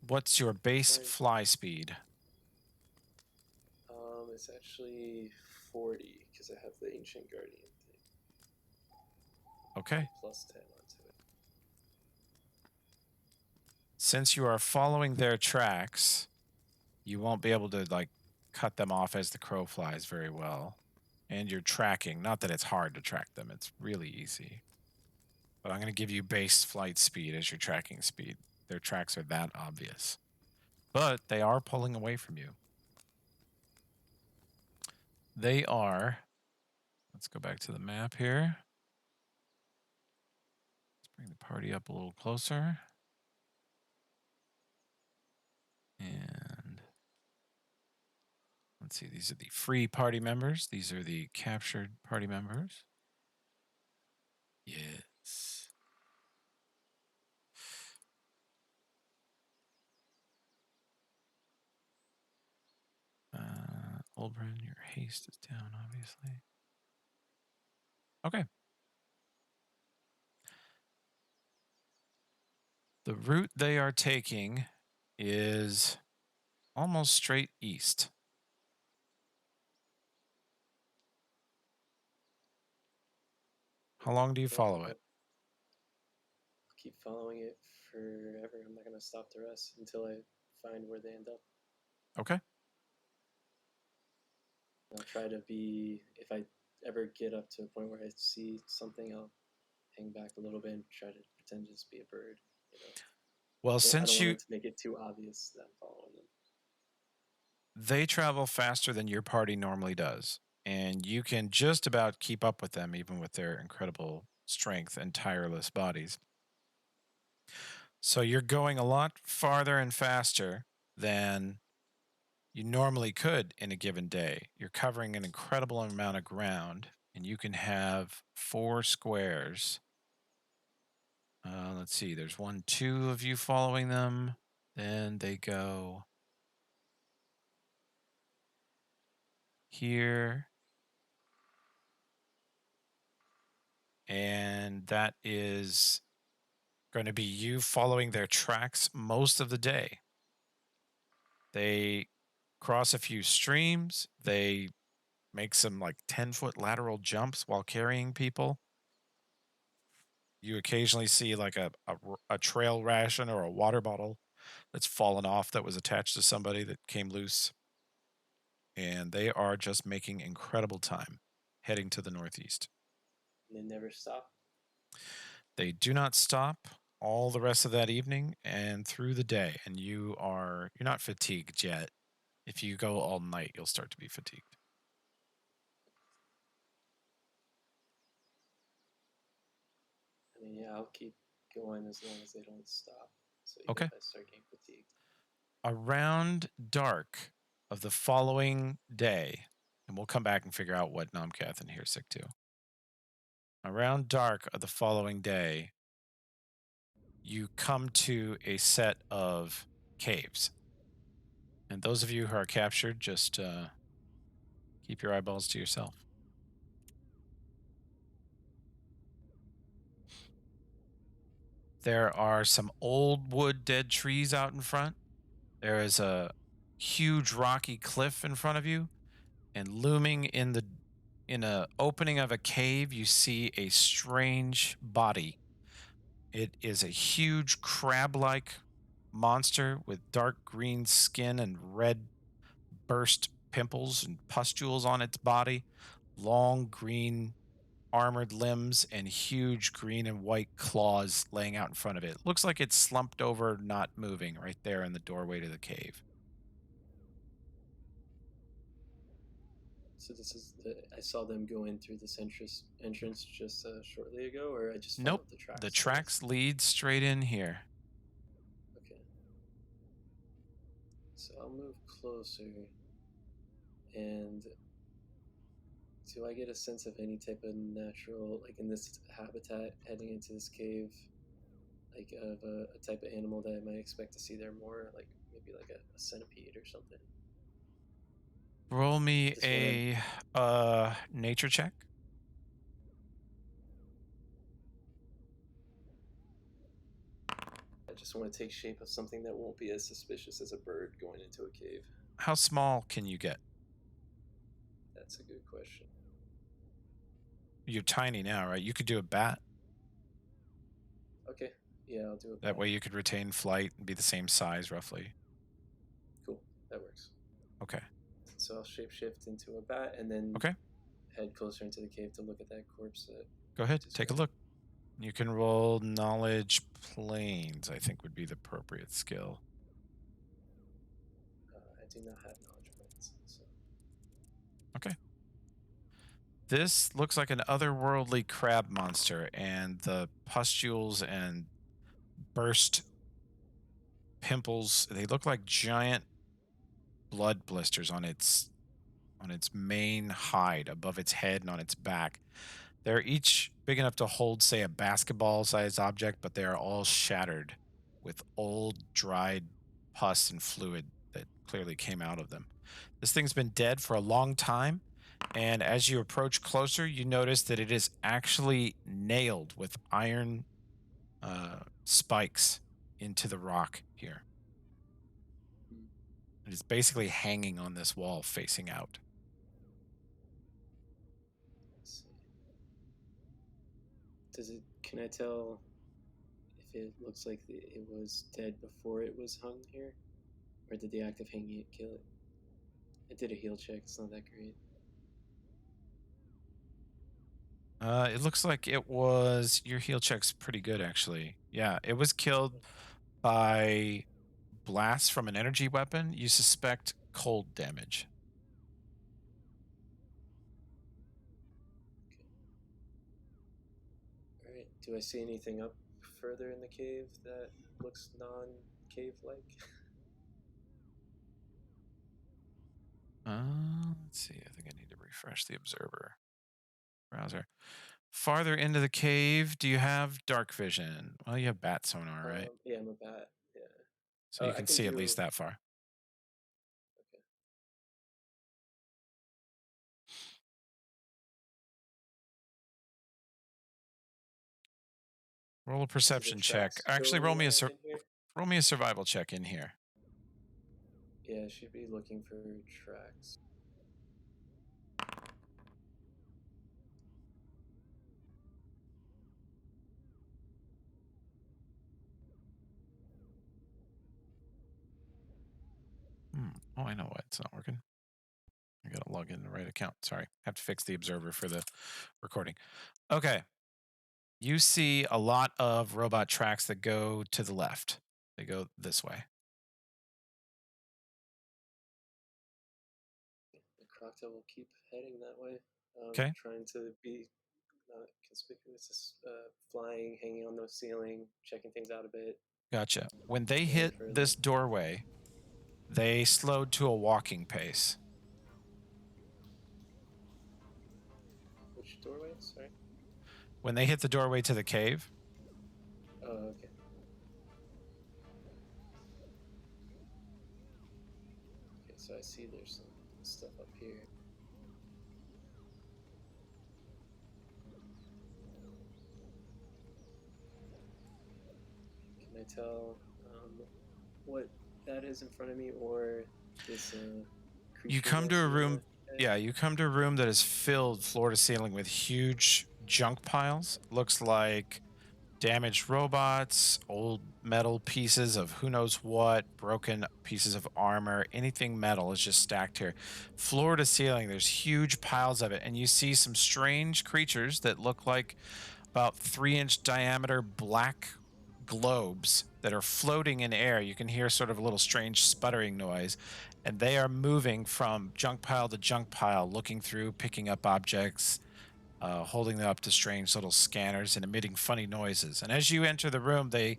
What's your base fly speed? It's actually 40 because I have the Ancient Guardian thing. Okay. Plus 10 onto it. Since you are following their tracks, you won't be able to like cut them off as the crow flies very well. And you're tracking. Not that it's hard to track them. It's really easy. But I'm going to give you base flight speed as your tracking speed. Their tracks are that obvious. But they are pulling away from you. They are. Let's go back to the map here. Let's bring the party up a little closer. And let's see, these are the free party members. These are the captured party members. Yes. Olbrin, your haste is down, obviously. Okay. The route they are taking is almost straight east. How long do you follow it? I'll keep following it forever. I'm not going to stop to rest until I find where they end up. Okay. I'll try to be, if I ever get up to a point where I see something, I'll hang back a little bit and try to pretend to just be a bird. You know? Well, I since don't you want it to make it too obvious that I'm following them. they travel faster than your party normally does, and you can just about keep up with them even with their incredible strength and tireless bodies. So you're going a lot farther and faster than you normally could in a given day. You're covering an incredible amount of ground, and you can have 4 squares. Let's see, there's 1, 2 of you following them. Then they go here. And that is going to be you following their tracks most of the day. They cross a few streams. They make some like 10-foot lateral jumps while carrying people. You occasionally see like a trail ration or a water bottle that's fallen off that was attached to somebody that came loose. And they are just making incredible time heading to the northeast. And they never stop. They do not stop all the rest of that evening and through the day, and you're not fatigued yet. If you go all night, you'll start to be fatigued. I mean, yeah, I'll keep going as long as they don't stop. So even Okay. if I start getting fatigued. Around dark of the following day, and we'll come back and figure out what Nomcath and Hirsick do. Around dark of the following day, you come to a set of caves. And those of you who are captured, just keep your eyeballs to yourself. There are some old wood dead trees out in front. There is a huge rocky cliff in front of you, and looming in a opening of a cave, you see a strange body. It is a huge crab-like monster with dark green skin and red burst pimples and pustules on its body, long green armored limbs, and huge green and white claws laying out in front of it. Looks like it's slumped over, not moving, right there in the doorway to the cave. So this is I saw them go in through this entrance just shortly ago, or I just Nope. followed the tracks. The to this? tracks lead straight in here. Okay. So I'll move closer, and do I get a sense of any type of natural, like in this habitat heading into this cave, like of a type of animal that I might expect to see there more, like maybe like a centipede or something? Roll me Just wanna- a nature check. I just want to take shape of something that won't be as suspicious as a bird going into a cave. How small can you get? That's a good question. You're tiny now, right? You could do a bat. Okay, yeah, I'll do it. That way you could retain flight and be the same size roughly. Cool, that works. Okay. So I'll shapeshift into a bat and then Okay. head closer into the cave to look at that corpse. Go ahead. Take a look. You can roll knowledge planes, I think would be the appropriate skill. I do not have knowledge points. So. Okay. This looks like an otherworldly crab monster, and the pustules and burst pimples, they look like giant blood blisters on its main hide above its head and on its back. They're each big enough to hold, say, a basketball-sized object, but they are all shattered with old, dried pus and fluid that clearly came out of them. This thing's been dead for a long time, and as you approach closer, you notice that it is actually nailed with iron spikes into the rock here. It is basically hanging on this wall facing out. Let's see. Can I tell if it looks like it was dead before it was hung here? Or did the act of hanging it kill it? I did a heal check, it's not that great. It looks like it was, your heal check's pretty good actually. Yeah, it was killed by blasts from an energy weapon. You suspect cold damage. Alright, do I see anything up further in the cave that looks non-cave like? Let's see. I think I need to refresh the observer browser. Farther into the cave, do you have dark vision? Well, you have bat sonar, right? Yeah, I'm a bat. Yeah. So you can see at least that far. Okay. Roll a perception check. Actually, roll me a survival check in here. Yeah, I should be looking for tracks. Oh, I know why it's not working. I gotta log in the right account. Sorry. Have to fix the observer for the recording. Okay. You see a lot of robot tracks that go to the left. They go this way. The Crocta will keep heading that way, Okay. trying to be not conspicuous, just flying, hanging on the ceiling, checking things out a bit. Gotcha. When they Scanning hit further. this doorway, they slowed to a walking pace. Which doorway? Sorry. When they hit the doorway to the cave, Oh, okay. Okay, so I see there's some stuff up here. Can I tell what that is in front of me, or this creature you come that I to a see on room. the edge? Yeah, you come to a room that is filled floor to ceiling with huge junk piles. Looks like damaged robots, old metal pieces of who knows what, broken pieces of armor, anything metal is just stacked here. Floor to ceiling, there's huge piles of it. And you see some strange creatures that look like about 3-inch diameter black globes that are floating in air. You can hear sort of a little strange sputtering noise. And they are moving from junk pile to junk pile, looking through, picking up objects, holding them up to strange little scanners and emitting funny noises. And as you enter the room, they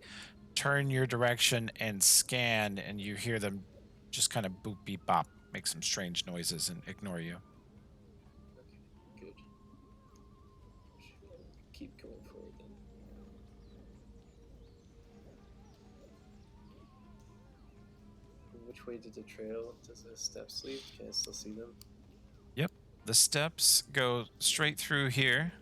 turn your direction and scan, and you hear them just kind of boop, beep, bop, make some strange noises and ignore you. Okay, good. Should keep going forward then. And which way did the trail? Does the steps lead? Can I still see them? Yep. The steps go straight through here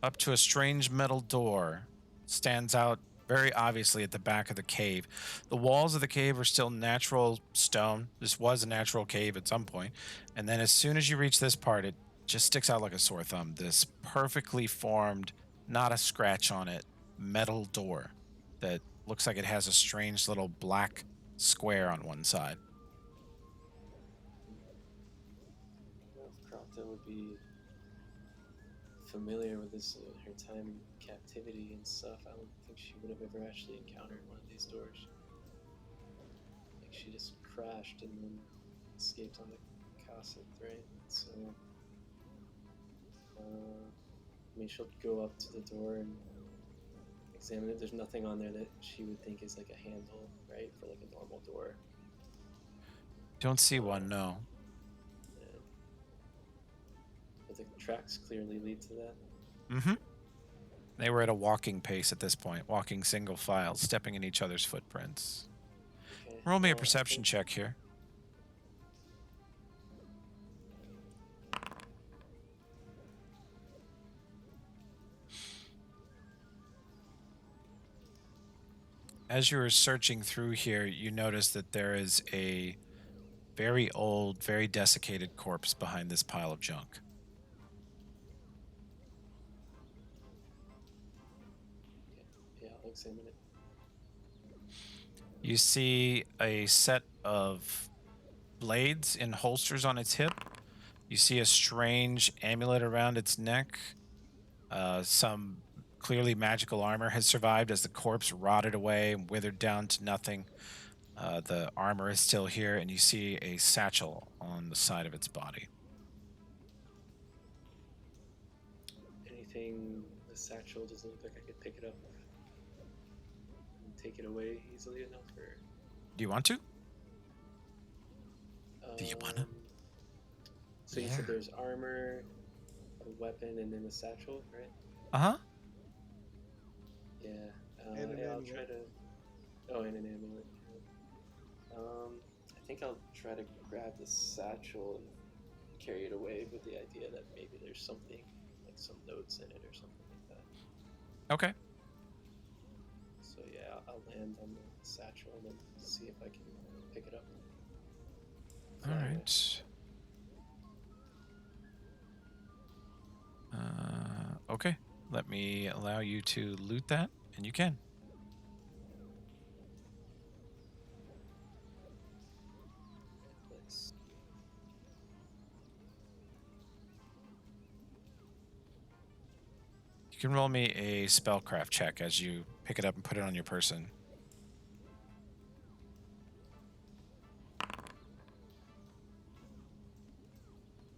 up to a strange metal door. Stands out very obviously at the back of the cave. The walls of the cave are still natural stone. This was a natural cave at some point. And then as soon as you reach this part, it just sticks out like a sore thumb. This perfectly formed, not a scratch on it, metal door that looks like it has a strange little black square on one side. Well, if Crocta would be familiar with this, her time in captivity and stuff, I don't think she would have ever actually encountered one of these doors. Like, she just crashed and then escaped on the Cossack, right? So, I mean, she'll go up to the door and examine it. There's nothing on there that she would think is like a handle, right, for like a normal door. Don't see one, no. Yeah. But the tracks clearly lead to that. Mm-hmm. They were at a walking pace at this point, walking single file, stepping in each other's footprints. Okay. Roll me a well, I perception think- check here. As you are searching through here, you notice that there is a very old, very desiccated corpse behind this pile of junk. Okay. Yeah, I'll examine it. You see a set of blades in holsters on its hip. You see a strange amulet around its neck. Some clearly magical armor has survived as the corpse rotted away and withered down to nothing. The armor is still here, and you see a satchel on the side of its body. Anything, the satchel doesn't look like I could pick it up and take it away easily enough, or Do you want to? Do you wanna? So you said there's armor, a weapon, and then a satchel, right? Uh-huh. Yeah. And an yeah, I'll amulet. try to. Oh, and an amulet. I think I'll try to grab the satchel and carry it away with the idea that maybe there's something, like some notes in it or something like that. Okay. So yeah, I'll land on the satchel and then see if I can pick it up. All Fly away. right. Okay. Let me allow you to loot that, and you can. Nice. can roll me a spellcraft check as you pick it up and put it on your person.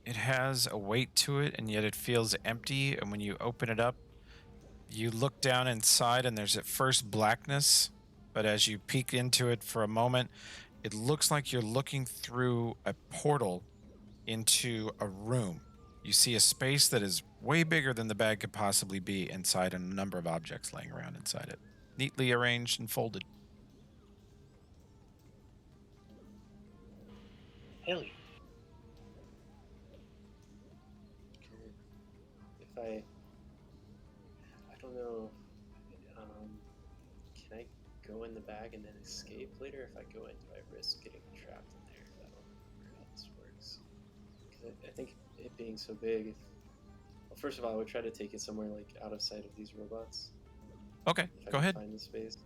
It has a weight to it, and yet it feels empty. And when you open it up, you look down inside, and there's at first blackness. But as you peek into it for a moment, it looks like you're looking through a portal into a room. You see a space that is way bigger than the bag could possibly be inside, and a number of objects laying around inside it, neatly arranged and folded. Hell yeah. Okay. If I don't know, can I go in the bag and then escape later? If I go in, do I risk getting trapped in there? I don't remember how this works. Because I think it being so big, well, first of all, I would try to take it somewhere like out of sight of these robots. Okay, If I go can ahead. find the space.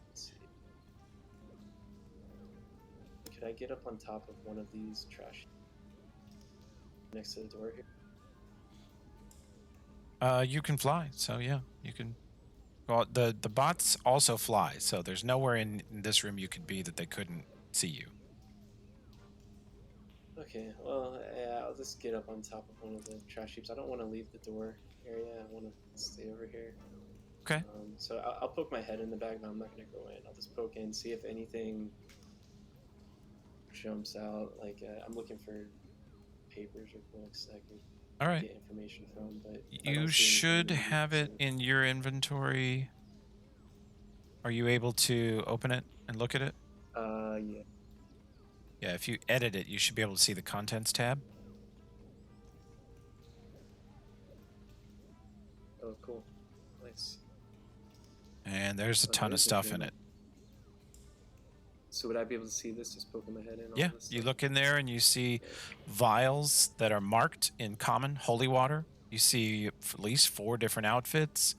Let's see. Could I get up on top of one of these trash next to the door here? You can fly, so yeah, you can. Well, the bots also fly, so there's nowhere in this room you could be that they couldn't see you. Okay, well, yeah, I'll just get up on top of one of the trash heaps. I don't want to leave the door area. I want to stay over here. Okay. So I'll poke my head in the bag, but I'm not going to go in. I'll just poke in, see if anything jumps out. Like, I'm looking for papers or books I could All right. get information from, but if I You don't see should anything, have it in your inventory. Are you able to open it and look at it? Yeah. Yeah, if you edit it, you should be able to see the contents tab. Oh, cool. Nice. And there's a ton of There's a stuff in journal. it. So would I be able to see this just poking my head in? Yeah, All this you stuff? look in there and you see Okay. vials that are marked in common holy water. You see at least 4 different outfits,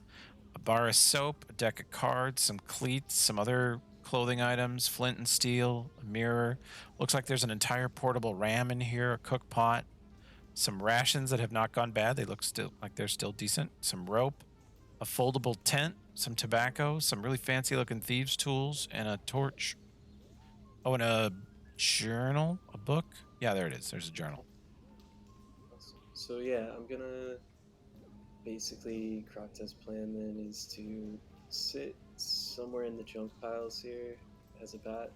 a bar of soap, a deck of cards, some cleats, some other clothing items, flint and steel, a mirror. Looks like there's an entire portable ram in here, a cook pot, some rations that have not gone bad. They look still like they're still decent. Some rope, a foldable tent, some tobacco, some really fancy looking thieves' tools, and a torch. Oh, and a journal, a book. Yeah, there it is. There's a journal. Awesome. So yeah, I'm gonna basically Crocta's plan then is to sit somewhere in the junk piles here as a bat,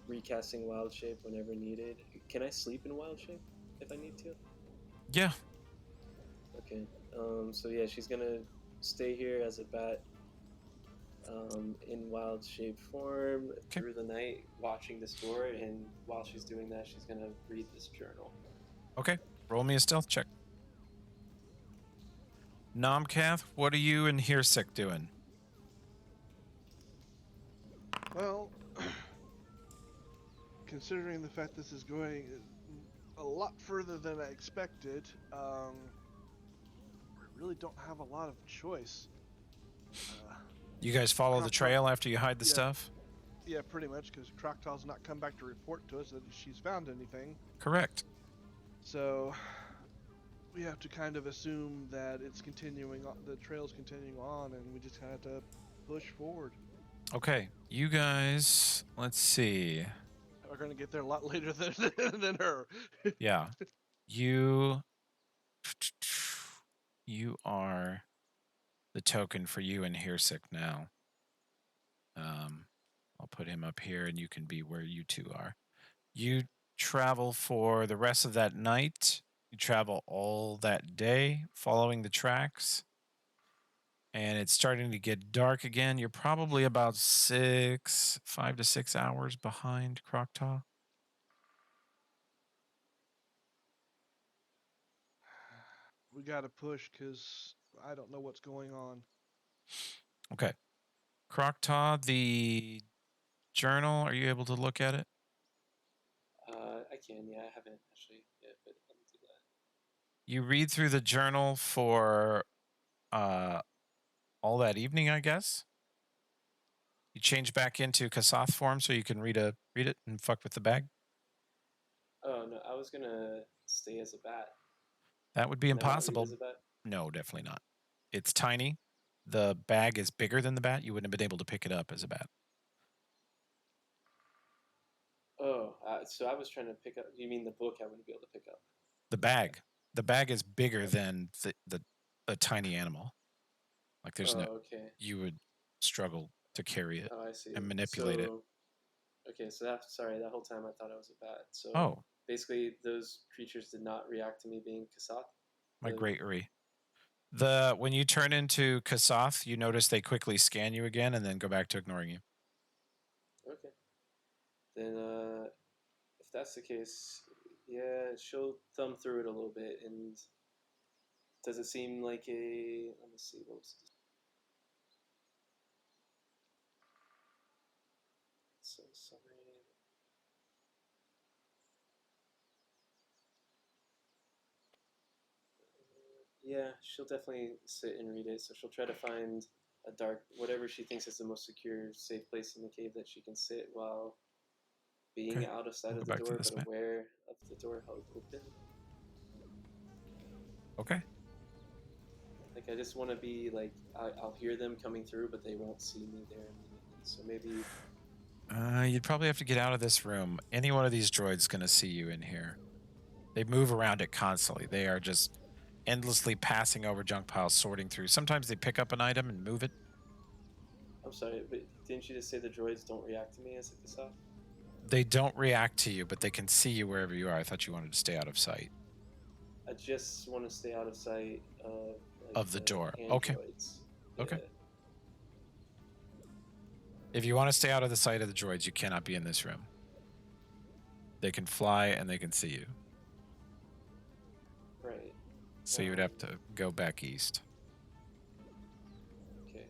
recasting wild shape whenever needed. Can I sleep in wild shape if I need to? Yeah. Okay. So yeah, she's gonna stay here as a bat, in wild shape form through the night, watching this door. And while she's doing that, she's gonna read this journal. Okay. Roll me a stealth check. Nomcath, what are you and Heersick doing? Well, considering the fact this is going a lot further than I expected, we really don't have a lot of choice. You guys follow the Croctaw- trail after you hide the yeah. stuff? Yeah, pretty much, because Croctaw's not come back to report to us that she's found anything. Correct. So we have to kind of assume that it's continuing on, the trail's continuing on, and we just have to push forward. Okay, you guys, let's see. We're going to get there a lot later than her. Yeah. You are the token for you and Heersick now. I'll put him up here and you can be where you two are. You travel for the rest of that night. You travel all that day following the tracks. And it's starting to get dark again. You're probably about 5 to 6 hours behind Croctaw. We got to push because I don't know what's going on. Okay. Croctaw, the journal, are you able to look at it? I can, yeah, I haven't actually yet, but let me do that. You read through the journal for all that evening, I guess. You change back into Kasath form so you can read it and fuck with the bag? Oh no, I was gonna stay as a bat. That would be Can I not read impossible. as a bat? No, definitely not. It's tiny. The bag is bigger than the bat. You wouldn't have been able to pick it up as a bat. Oh, so I was trying to pick up. You mean the book? I wouldn't be able to pick up. The bag. The bag is bigger than a tiny animal. Like there's no. Okay. You would struggle to carry it Oh, I see. and manipulate it. Okay, so that whole time I thought I was a bat. So Oh, basically, those creatures did not react to me being Kasath. my great Uri. When you turn into Kasath, you notice they quickly scan you again and then go back to ignoring you. Okay. Then, if that's the case, yeah, she'll thumb through it a little bit. And does it seem like a? Let me see. What was this? So sorry. Yeah, she'll definitely sit and read it. So she'll try to find a dark, whatever she thinks is the most secure, safe place in the cave that she can sit while being out of sight We'll of go the back to door, this but map. aware of the door held open. Okay. Like I just want to be like I'll hear them coming through, but they won't see me there immediately. So maybe. You'd probably have to get out of this room. Any one of these droids going to see you in here. They move around it constantly. They are just endlessly passing over junk piles, sorting through. Sometimes they pick up an item and move it. I'm sorry, but didn't you just say the droids don't react to me as a Kasath? They don't react to you, but they can see you wherever you are. I thought you wanted to stay out of sight. I just want to stay out of sight of Of the door. androids. Okay. Yeah. If you want to stay out of the sight of the droids, you cannot be in this room. They can fly and they can see you. Right. So you would have to go back east. Okay.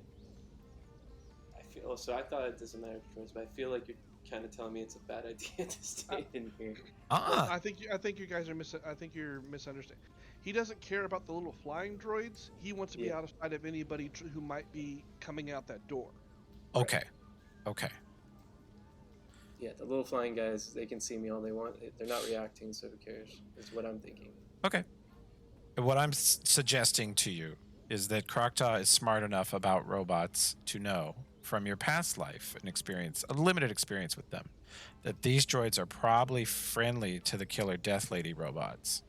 So I thought it doesn't matter for droids, but I feel like you're kind of telling me it's a bad idea to stay in here. Well, I think you guys are I think you're misunderstanding. He doesn't care about the little flying droids. He wants to be out of sight of anybody who might be coming out that door. Okay. Okay. Yeah, the little flying guys, they can see me all they want. They're not reacting, so who cares? Is what I'm thinking. Okay. What I'm suggesting to you is that Krokta is smart enough about robots to know from your past life and experience, a limited experience with them, that these droids are probably friendly to the killer Death Lady robots.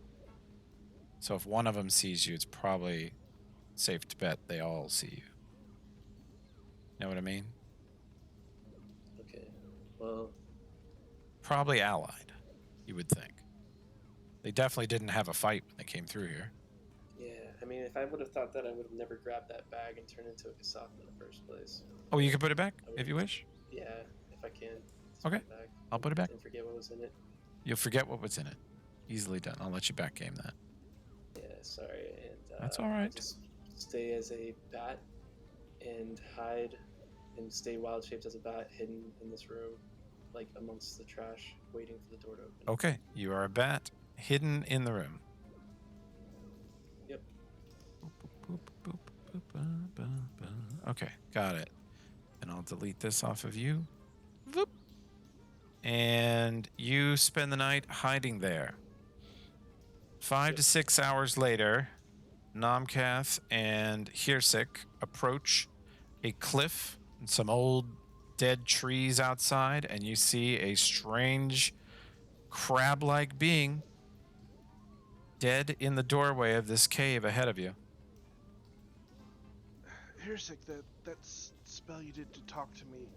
So if one of them sees you, it's probably safe to bet they all see you. Know what I mean? Okay. Well, probably allied, you would think. They definitely didn't have a fight when they came through here. yeah, I mean, if I would have thought that, I would have never grabbed that bag and turned it into a Kasath in the first place. Oh, you can put it back if you wish? Yeah, if I can. Okay, I'll put it back. And forget what was in it. You'll forget what was in it. Easily done. I'll let you back game that. Yeah, sorry. And that's all right. I'll just stay as a bat and hide and stay wild shaped as a bat, hidden in this room, like amongst the trash, waiting for the door to open. Okay, you are a bat hidden in the room. Yep. Okay, got it. And I'll delete this off of you. Voop. And you spend the night hiding there. 5 to 6 hours later, Nomkath and Hirsik approach a cliff and some old dead trees outside, and you see a strange crab-like being dead in the doorway of this cave ahead of you. Hirsik, that spell you did to talk to me,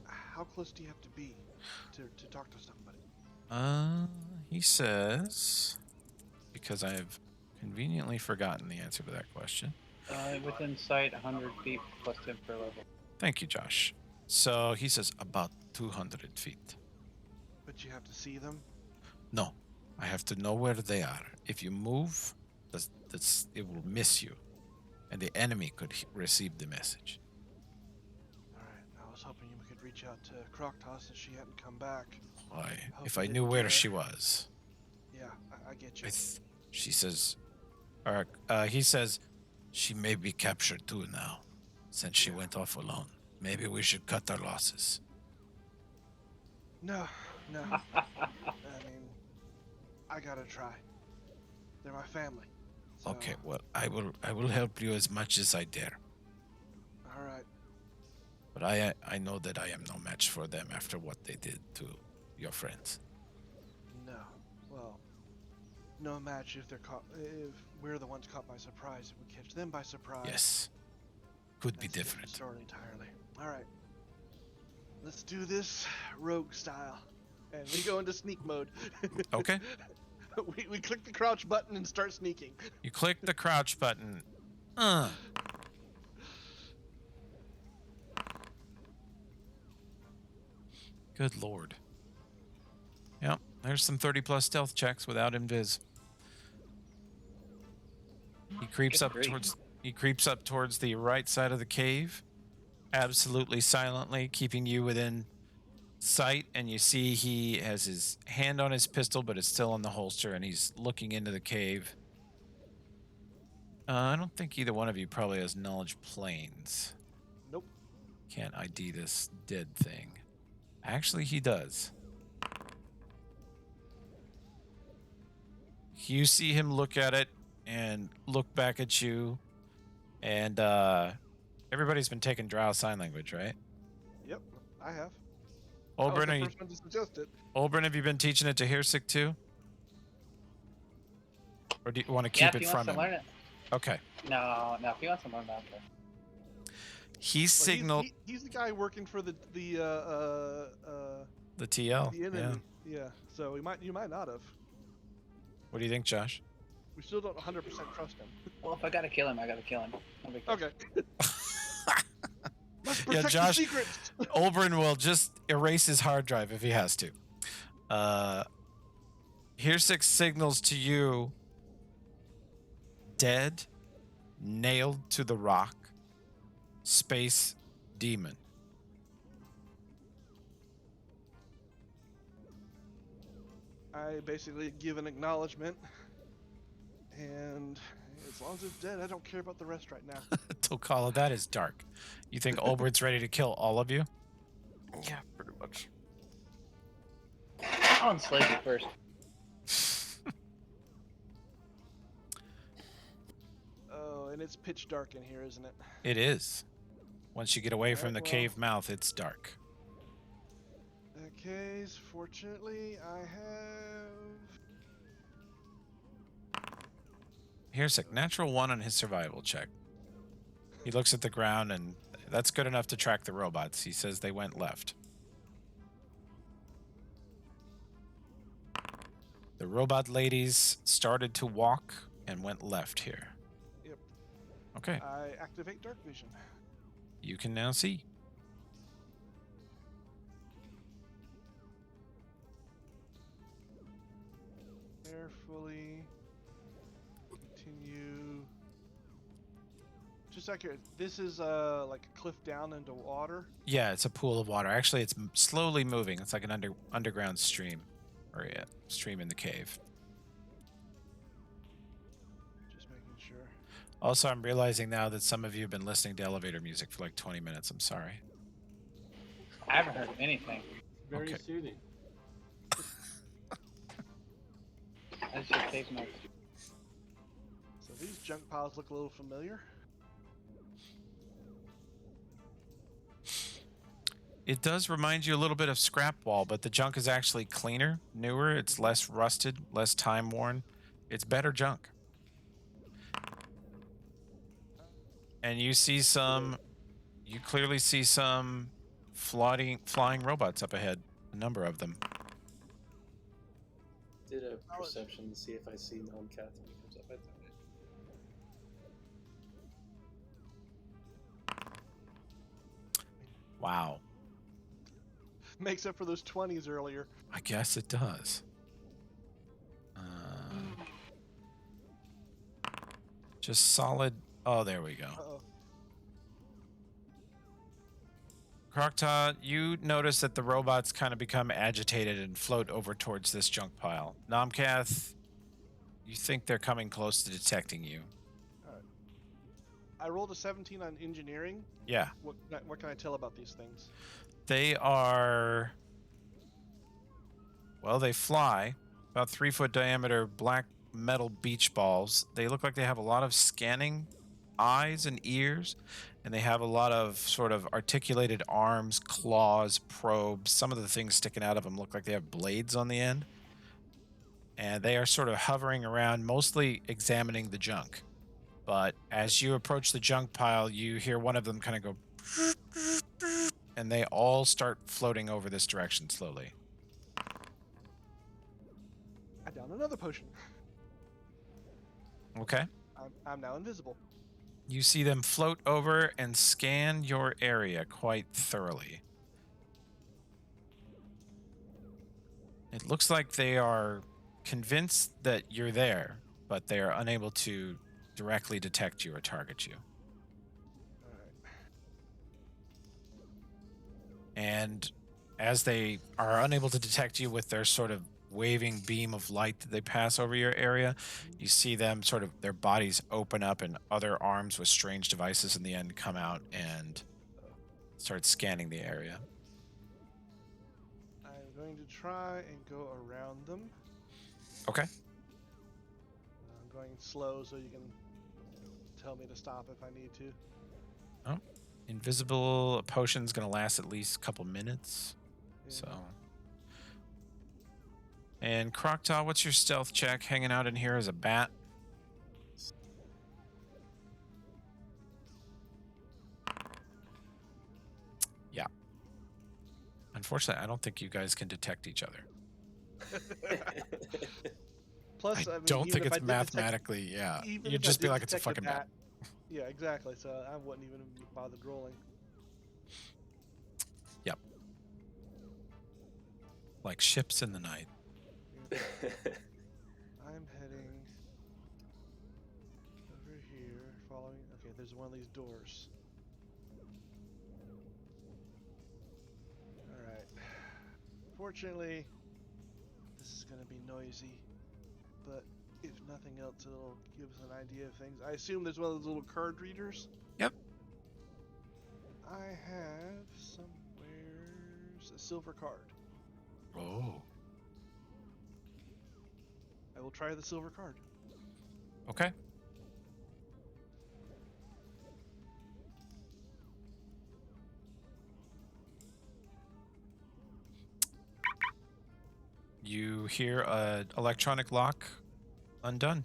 how close do you have to be to talk to somebody? He says, because I have conveniently forgotten the answer to that question. Within sight, 100 feet plus 10 per level. Thank you, Josh. So he says about 200 feet. But you have to see them? No, I have to know where they are. If you move, it will miss you, and the enemy could receive the message. Alright, I was hoping you could reach out to Krokta since she hadn't come back. Why? If I knew where she was. Yeah, I get you. She says, or he says, she may be captured too now, since she went off alone. Maybe we should cut our losses. No. I mean, I gotta try. They're my family. So, Okay, well, I will help you as much as I dare. all right. But I know that I am no match for them after what they did to your friends. No. Well, no match if they're caught. If we're the ones caught by surprise, if we catch them by surprise. Yes. Could be That's a different different. story entirely. All right. Let's do this rogue style. And we go into sneak mode. Okay. we click the crouch button and start sneaking. You click the crouch button. Good lord. Yep, there's some 30+ stealth checks without invis. He creeps up towards the right side of the cave, absolutely silently, keeping you within sight, and you see he has his hand on his pistol, but it's still in the holster, and he's looking into the cave. I don't think either one of you probably has knowledge planes. Nope. Can't ID this dead thing. Actually, he does. You see him look at it and look back at you, and everybody's been taking Drow sign language, right? Yep, I have. I was Oberon, the first one to suggest it. Oberon, have you been teaching it to Hirsik too? Or do you want to keep it from him? Learn it. Okay. No, if he wants to learn that, okay. He signaled He's the guy working for the TL. the enemy. Yeah. Yeah. So you might not have. What do you think, Josh? We still don't 100% trust him. Well, if I gotta kill him, I gotta kill him. No big deal. Okay. Let's Yeah, protect Josh. the secrets. Oberon will just erase his hard drive if he has to. Hirsik signals to you. Dead, nailed to the rock, space demon. I basically give an acknowledgement, and as long as it's dead, I don't care about the rest right now. Tokala, that is dark. You think Oberon's ready to kill all of you? Yeah, pretty much. I'll enslave you first. Oh, and it's pitch dark in here, isn't it? It is. Once you get away Alright, from the well. cave mouth, it's dark. In that case, fortunately, I have. Hirsik, natural 1 on his survival check. He looks at the ground, and that's good enough to track the robots. He says they went left. The robot ladies started to walk and went left here. Yep. Okay. I activate dark vision. You can now see. Carefully continue. Just accurate. This is like a cliff down into water. Yeah, it's a pool of water. Actually, it's slowly moving. It's like an underground stream, or yeah, stream in the cave. Just making sure. Also, I'm realizing now that some of you have been listening to elevator music for like 20 minutes. I'm sorry. I haven't heard anything. Very Okay. soothing. I just heard cave notes. So these junk piles look a little familiar. It does remind you a little bit of Scrap Wall, but the junk is actually cleaner, newer. It's less rusted, less time worn. It's better junk. And you see you clearly see some flying robots up ahead. A number of them. Did a perception to see if I see non-Cath when he comes up. I thought it. Wow. Makes up for those 20s earlier. I guess it does. Just solid. Oh, there we go. Uh-oh. Krokta, you notice that the robots kind of become agitated and float over towards this junk pile. Nomcath, you think they're coming close to detecting you. I rolled a 17 on engineering. Yeah. What can I tell about these things? They are... Well, they fly. About 3-foot diameter black metal beach balls. They look like they have a lot of scanning eyes and ears, and they have a lot of sort of articulated arms, claws, probes. Some of the things sticking out of them look like they have blades on the end. And they are sort of hovering around, mostly examining the junk. But as you approach the junk pile, you hear one of them kind of go, and they all start floating over this direction slowly. I down another potion. Okay. I'm now invisible. You see them float over and scan your area quite thoroughly. It looks like they are convinced that you're there, but they are unable to directly detect you or target you. All right. And as they are unable to detect you with their sort of waving beam of light that they pass over your area, you see them sort of, their bodies open up and other arms with strange devices in the end come out and start scanning the area. I'm going to try and go around them. Okay. I'm going slow so you can tell me to stop if I need to. Oh, invisible potion's going to last at least a couple minutes. Yeah. So. And Croctaw, what's your stealth check? Hanging out in here as a bat. Yeah. Unfortunately, I don't think you guys can detect each other. Plus, I mean, don't think even if it's I did mathematically, yeah. even You'd if I just be did like, it's a detect fucking bat. Yeah, exactly. So I wouldn't even bothered rolling. Yep. Like ships in the night. I'm heading over here, following. Okay, there's one of these doors. All right. Fortunately, this is gonna be noisy, but if nothing else, it'll give us an idea of things. I assume there's one of those little card readers. Yep. I have somewhere's a silver card. Oh. I will try the silver card. Okay. You hear an electronic lock undone.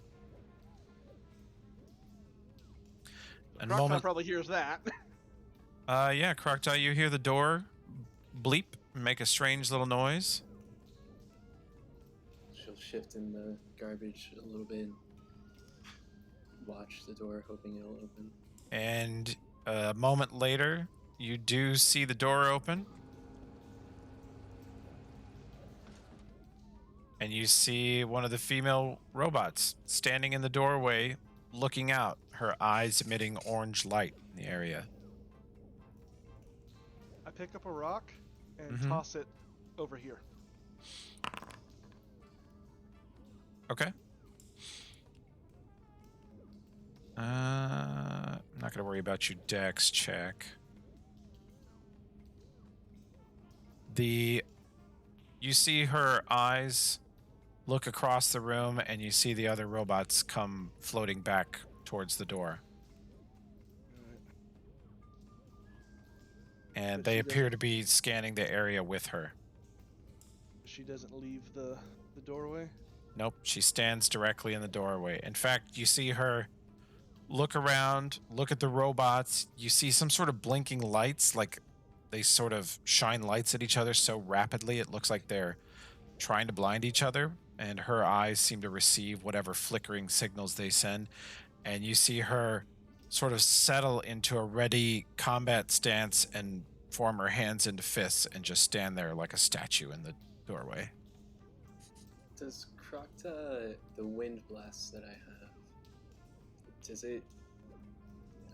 And Crocodile moment. probably hears that. Yeah, Crocodile, you hear the door bleep, make a strange little noise. She'll shift in the garbage a little bit. Watch the door, hoping it'll open. And a moment later, you do see the door open. And you see one of the female robots standing in the doorway, looking out, her eyes emitting orange light in the area. I pick up a rock and Mhm. toss it over here. Okay. I'm not going to worry about your dex check. You see her eyes look across the room, and you see the other robots come floating back towards the door. And But they she appear doesn't- to be scanning the area with her. She doesn't leave the doorway. Nope, she stands directly in the doorway. In fact, you see her look around, look at the robots. You see some sort of blinking lights, like they sort of shine lights at each other so rapidly it looks like they're trying to blind each other, and her eyes seem to receive whatever flickering signals they send. And you see her sort of settle into a ready combat stance and form her hands into fists and just stand there like a statue in the doorway. Does Crocta, the wind blast that I have, does it...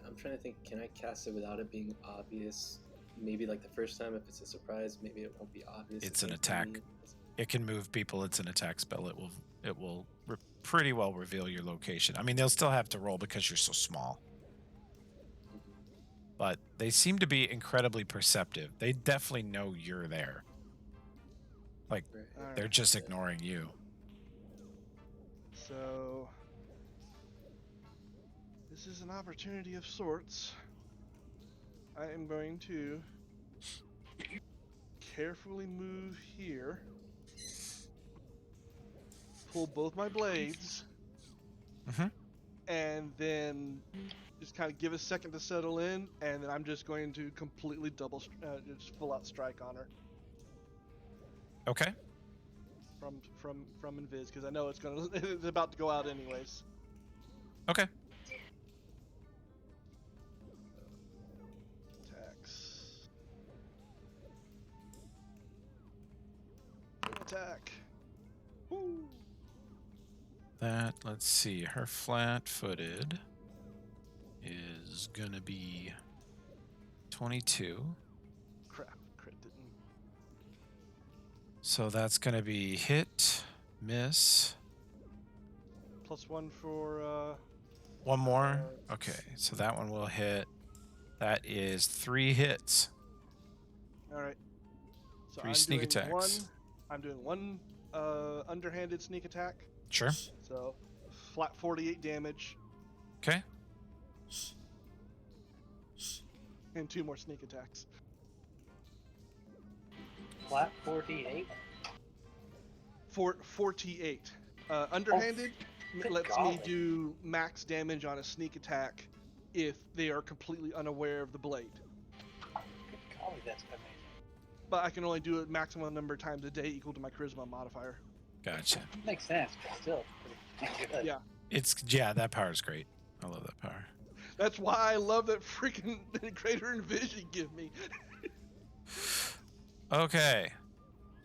I'm trying to think, can I cast it without it being obvious? Maybe like the first time if it's a surprise, maybe it won't be obvious. It's an attack. It can move people. It's an attack spell. It will pretty well reveal your location. I mean, they'll still have to roll because you're so small. but they seem to be incredibly perceptive. They definitely know you're there. Like, Right. they're just ignoring you. So this is an opportunity of sorts. I am going to carefully move here, pull both my blades, Mhm. and then just kind of give a second to settle in, and then I'm just going to completely just full out strike on her Okay. from invis, because I know it's it's about to go out anyways. Okay. Attacks. Attack. Woo. That, let's see, her flat-footed is gonna be 22. Crap, crit didn't. So that's gonna be hit, miss. +1 for One more. Okay, so that one will hit. That is 3 hits. all right. So 3 I'm sneak doing attacks. one underhanded sneak attack. Sure. So flat 48 damage Okay. and 2 more sneak attacks. Flat 48. 48. Underhanded good lets golly. me do max damage on a sneak attack if they are completely unaware of the blade. Good golly, that's amazing. But I can only do it maximum number of times a day equal to my charisma modifier. Gotcha. Makes sense, but still pretty good. Yeah. That power is great. I love that power. That's why I love that freaking greater envision give me. Okay.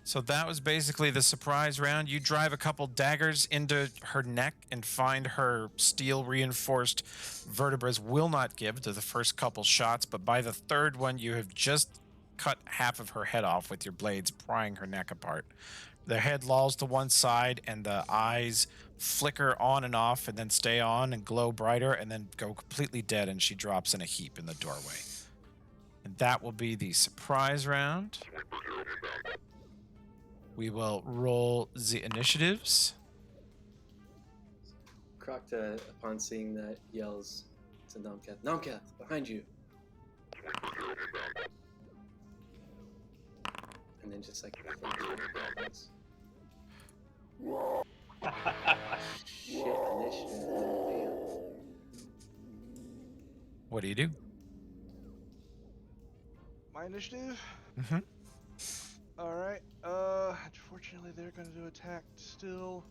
So that was basically the surprise round. You drive a couple daggers into her neck and find her steel reinforced vertebrae will not give to the first couple shots, but by the third one, you have just cut half of her head off with your blades, prying her neck apart. The head lolls to one side and the eyes flicker on and off and then stay on and glow brighter and then go completely dead, and she drops in a heap in the doorway. And that will be the surprise round. We will roll the initiatives. Krokta, upon seeing that, yells to Nomkath, "Nomkath, behind you!" And then just like happens. Shit, initiative. Damn. What do you do? My initiative? Mm-hmm. All right. Unfortunately, they're going to do attack still.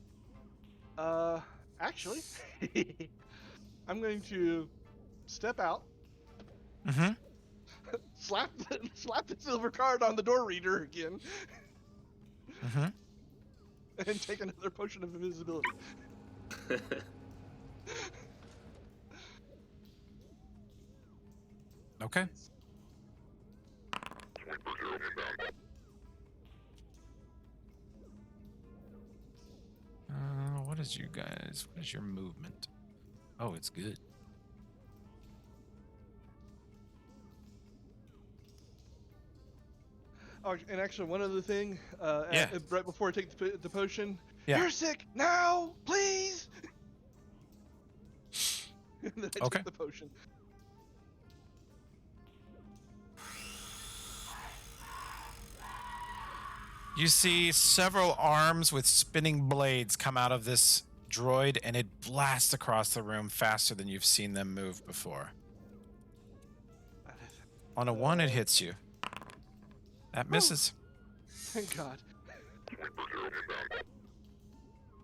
Actually, I'm going to step out, Mm-hmm. slap the silver card on the door reader again, Mm-hmm. and take another potion of invisibility. Okay. What is you guys? What is your movement? Oh, it's good. Oh, and actually, one other thing. Yeah. Right before I take the potion. Yeah. You're sick now, please. And then I Okay. take the potion. You see several arms with spinning blades come out of this droid, and it blasts across the room faster than you've seen them move before. On a 1, it hits you. That misses. Thank God.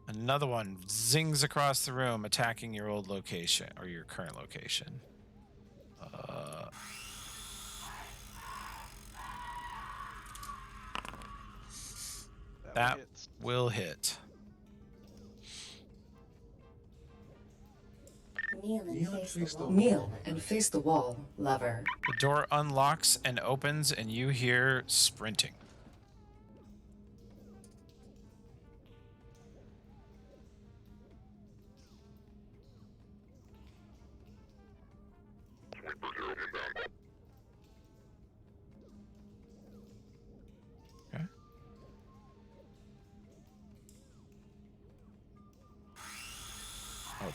Another one zings across the room, attacking your old location, or your current location. That will hit. Kneel and face the wall, lover. The door unlocks and opens, and you hear sprinting.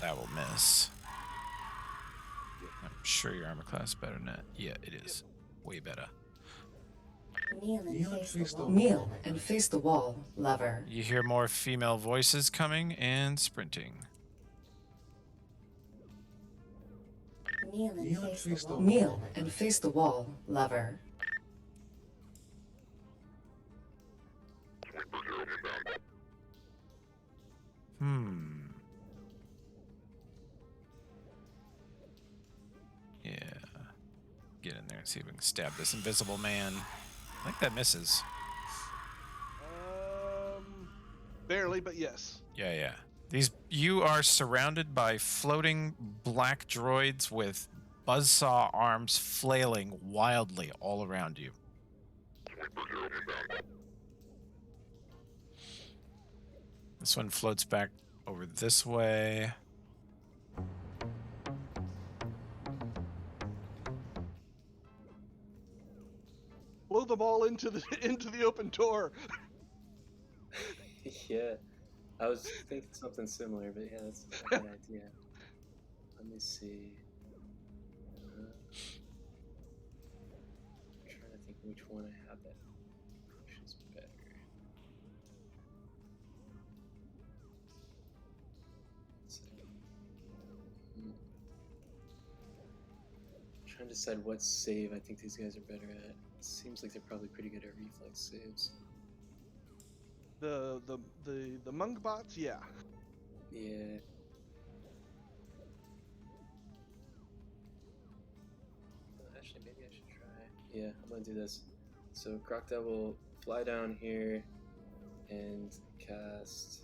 That will miss. I'm sure your armor class is better than that. Yeah, it is. Way better. Kneel and face the wall, lover. You hear more female voices coming and sprinting. Kneel and face the wall, lover. Yeah. Get in there and see if we can stab this invisible man. I think that misses. Barely, but yes. Yeah. You are surrounded by floating black droids with buzzsaw arms flailing wildly all around you. This one floats back over this way. Blow them all into the open door. Yeah, I was thinking something similar, but yeah, that's a good idea. Let me see. I'm trying to think which one I have that pushes better. Let's see. Trying to decide what save I think these guys are better at. Seems like they're probably pretty good at reflex saves. The monk bots, yeah. Yeah. Actually, maybe I should try. Yeah, I'm gonna do this. So Crocodile will fly down here and cast.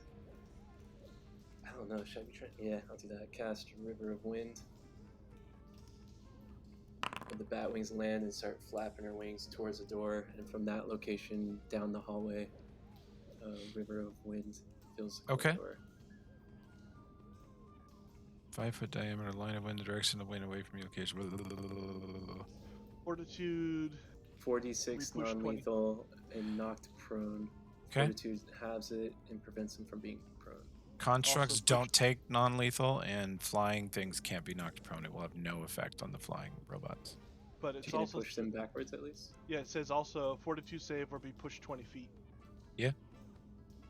I don't know. Should I be trying? Yeah, I'll do that. Cast River of Wind. And the bat wings land and start flapping her wings towards the door, and from that location down the hallway, River of Wind fills the corridor. 5-foot diameter line of wind, the direction of wind away from you. Location. Fortitude. 4d6 non-lethal and knocked prone. Okay. Fortitude halves it and prevents him from being prone. Constructs don't take non-lethal, and flying things can't be knocked prone. It will have no effect on the flying robots. But it's Can also it push them backwards at least? Yeah, it says also fortitude save or be pushed 20 feet. Yeah.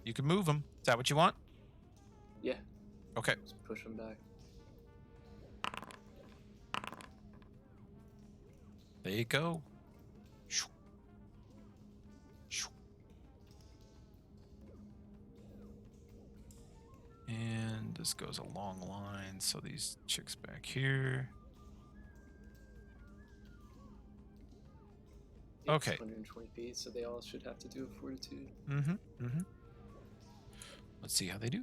You can move them. Is that what you want? Yeah. Okay. Just push them back. There you go. And this goes a long line, so these chicks back here. Yeah, okay. 120 feet, so they all should have to do a fortitude. Let's see how they do.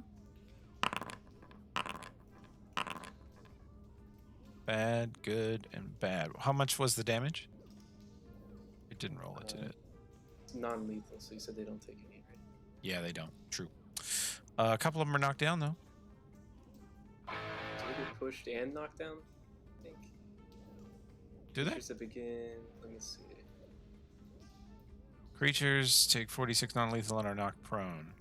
Bad, good, and bad. How much was the damage? It didn't roll it, did it? It's non-lethal, so you said they don't take any, right? Yeah, they don't. True. A couple of them are knocked down, though. Do they get pushed and knocked down? I think. Do they? Creatures that begin. Let me see. Creatures take 46 non-lethal and are knocked prone.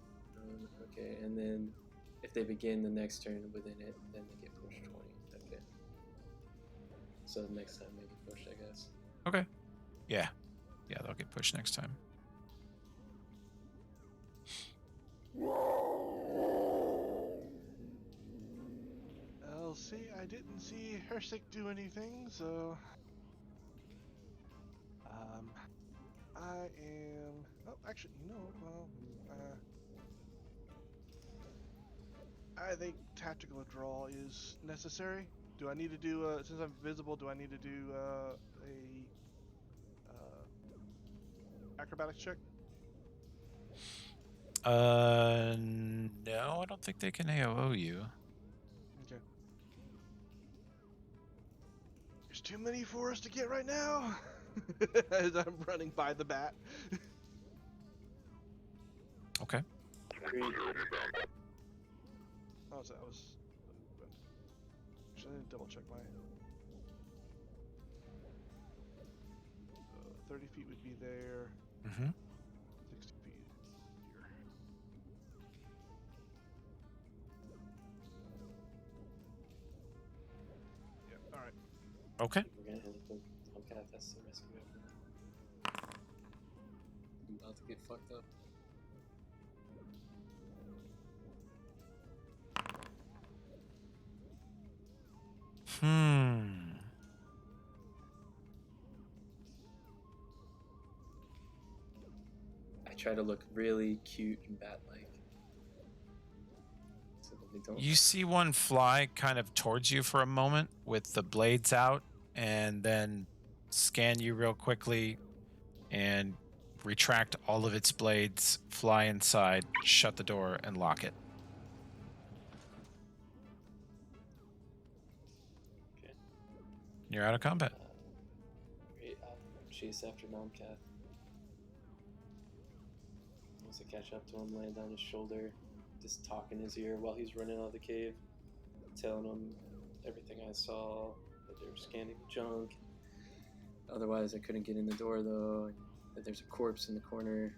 Okay, and then if they begin the next turn within it, then they get pushed 20. Okay. So next time they get pushed, I guess. Okay. Yeah. Yeah, they'll get pushed next time. I'll see. I didn't see Hersik do anything, so I am. Oh, actually, I think tactical draw is necessary. Do I need to do since I'm visible? Do I need to do a acrobatics check? No, I don't think they can AOO you. Okay. There's too many for us to get right now. As I'm running by the bat. Okay. Oh, so that was. Actually, I didn't double check my. 30 feet would be there. 60 feet here. Okay. We're gonna end up with Tomcat has to rescue everyone. I'm about to get fucked up. I try to look really cute and bat-like. So that they don't. You see one fly kind of towards you for a moment with the blades out, and then scan you real quickly and retract all of its blades, fly inside, shut the door, and lock it. Okay. You're out of combat. Great. I'll chase after Nomcath. Once I catch up to him, land on his shoulder, just talk in his ear while he's running out of the cave, telling him everything I saw, that they were scanning junk. Otherwise, I couldn't get in the door though, and that there's a corpse in the corner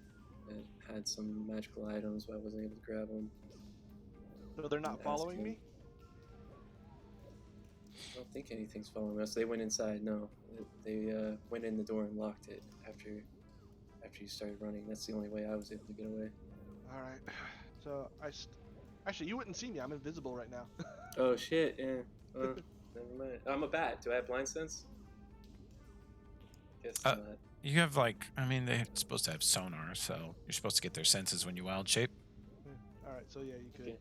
that had some magical items, but I wasn't able to grab them. So they're not following me? I don't think anything's following us. They went inside. No, they went in the door and locked it after you started running. That's the only way I was able to get away. All right. So actually, you wouldn't see me. I'm invisible right now. Oh shit! Yeah. Oh, never mind. I'm a bat. Do I have blind sense? Guess not. You have they're supposed to have sonar, so you're supposed to get their senses when you wild shape. All right. So yeah, you could. Okay.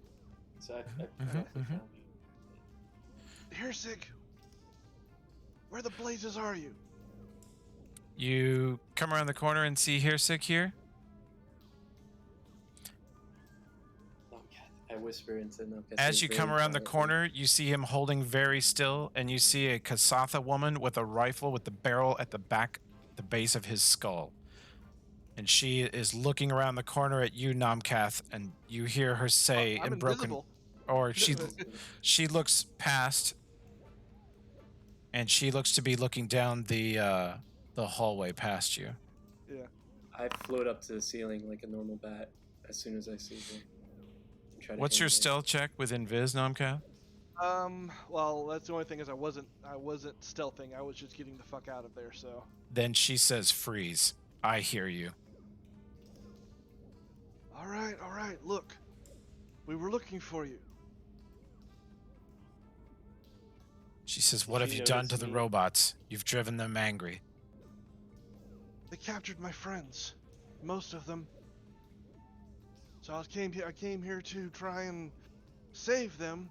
So I roughly found you. Hirsig, where the blazes are you? You come around the corner and see Hirsig here. I whisper into Nomcath. As you come around the corner, you see him holding very still, and you see a Kasatha woman with a rifle with the barrel at the back, the base of his skull. And she is looking around the corner at you, Nomcath, and you hear her say I'm in broken, invisible. or she looks past, and she looks to be looking down the hallway past you. Yeah. I float up to the ceiling like a normal bat as soon as I see her. What's your stealth check with Invis, Nomcath? Well, that's the only thing is I wasn't stealthing. I was just getting the fuck out of there. So. Then she says, "Freeze! I hear you." All right. Look, we were looking for you. She says, "What have you done to the robots? You've driven them angry." They captured my friends, most of them. So I came here to try and save them,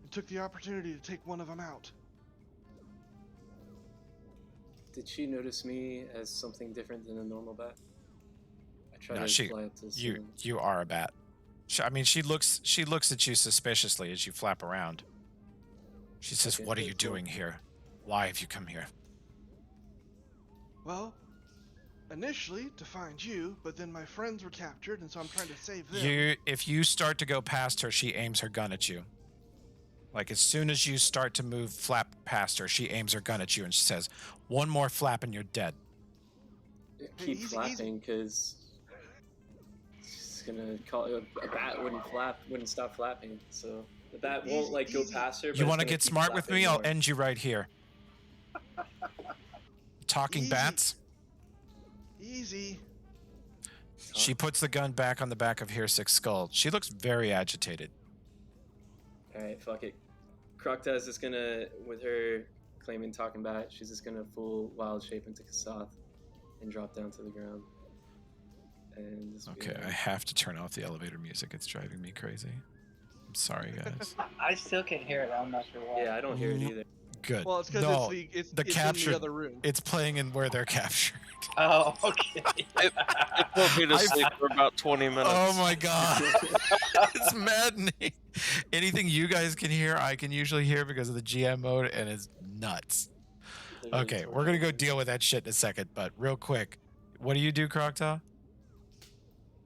and took the opportunity to take one of them out. Did she notice me as something different than a normal bat? I try to fly up to the ceiling. You are a bat. She looks at you suspiciously as you flap around. She says, Okay, "What are you doing here? Why have you come here?" Well, initially to find you, but then my friends were captured, and so I'm trying to save them. If you start to go past her, she aims her gun at you. Like as soon as you start to move, flap past her, she aims her gun at you and she says, "One more flap and you're dead." Keep flapping, because she's gonna call a bat wouldn't stop flapping, so the bat won't go past her. You want to get smart with me? I'll end you right here. Talking bats. Easy. She puts the gun back on the back of Hirsik's skull. She looks very agitated. Alright, fuck it. Krokta is just gonna, with her claiming talking bat, she's just gonna full wild shape into Kasath and drop down to the ground. And just okay, I have to turn off the elevator music. It's driving me crazy. I'm sorry, guys. I still can hear it. I'm not sure why. Yeah, I don't hear it either. Good. Well, it's because it's capture, in the other room. It's playing in where they're captured. Oh, okay. It put me to sleep for about 20 minutes. Oh my god. It's maddening. Anything you guys can hear, I can usually hear because of the GM mode, and it's nuts. Okay, we're gonna go deal with that shit in a second, but real quick, what do you do, Krokta?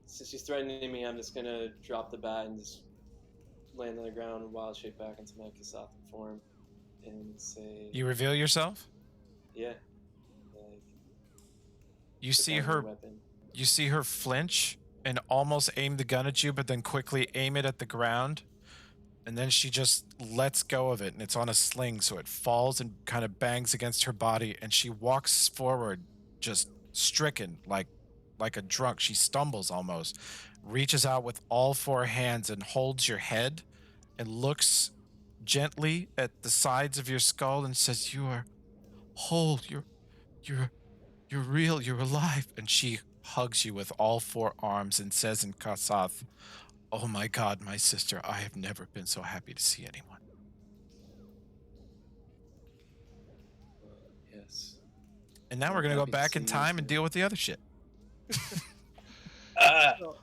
Since she's threatening me, I'm just gonna drop the bat and just land on the ground and wild shape back into my Kasathan form and say... You reveal yourself? Yeah. You see her flinch and almost aim the gun at you, but then quickly aim it at the ground and then she just lets go of it, and it's on a sling, so it falls and kind of bangs against her body, and she walks forward, just stricken, like a drunk. She stumbles almost, reaches out with all four hands and holds your head and looks gently at the sides of your skull and says, "You are whole. You're you're real. You're alive." And she hugs you with all four arms and says in Kasath, "Oh my God, my sister, I have never been so happy to see anyone." Yes. And now I'm we're going to go happy to back in see you time and too. deal with the other shit. So,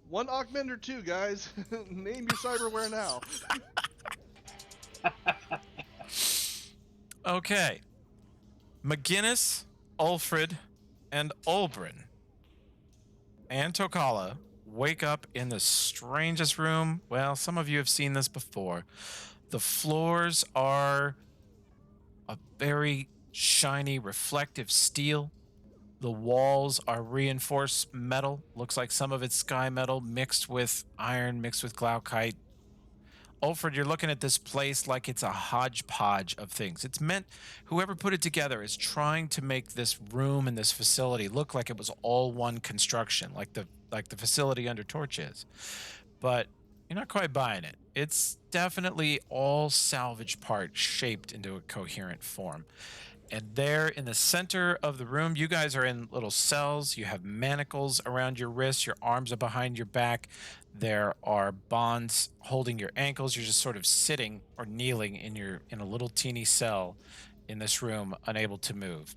one augmenter too, guys. Name your cyberware now. Okay. McGinnis, Ulfred, and Olbrin and Tokala wake up in the strangest room. Well, some of you have seen this before. The floors are a very shiny, reflective steel. The walls are reinforced metal. Looks like some of it's sky metal mixed with iron, mixed with glaucite. Ulfred, you're looking at this place like it's a hodgepodge of things. It's meant, whoever put it together is trying to make this room and this facility look like it was all one construction, like the facility under Torch is. But you're not quite buying it. It's definitely all salvage parts shaped into a coherent form. And there in the center of the room, you guys are in little cells. You have manacles around your wrists. Your arms are behind your back. There are bonds holding your ankles. You're just sort of sitting or kneeling in a little teeny cell in this room, unable to move.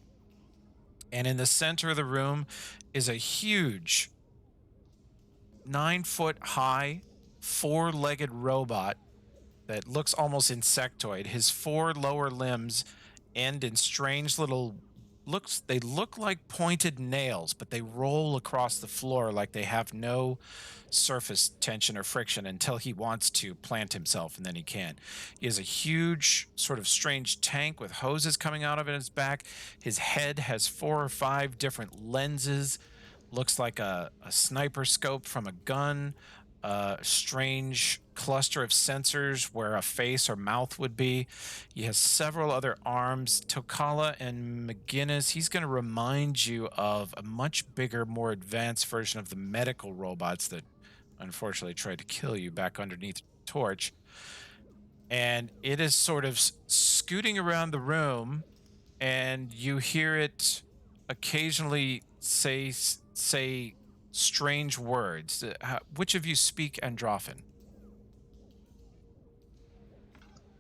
And in the center of the room is a huge 9-foot high, four-legged robot that looks almost insectoid. His four lower limbs end in strange little they look like pointed nails, but they roll across the floor like they have no surface tension or friction until he wants to plant himself, and then he can. He has a huge sort of strange tank with hoses coming out of it in his back. His head has 4 or 5 different lenses. Looks like a sniper scope from a gun. A strange cluster of sensors where a face or mouth would be. He has several other arms. Tokala and McGinnis, he's going to remind you of a much bigger, more advanced version of the medical robots that unfortunately tried to kill you back underneath Torch. And it is sort of scooting around the room, and you hear it occasionally say strange words. Which of you speak Androphan?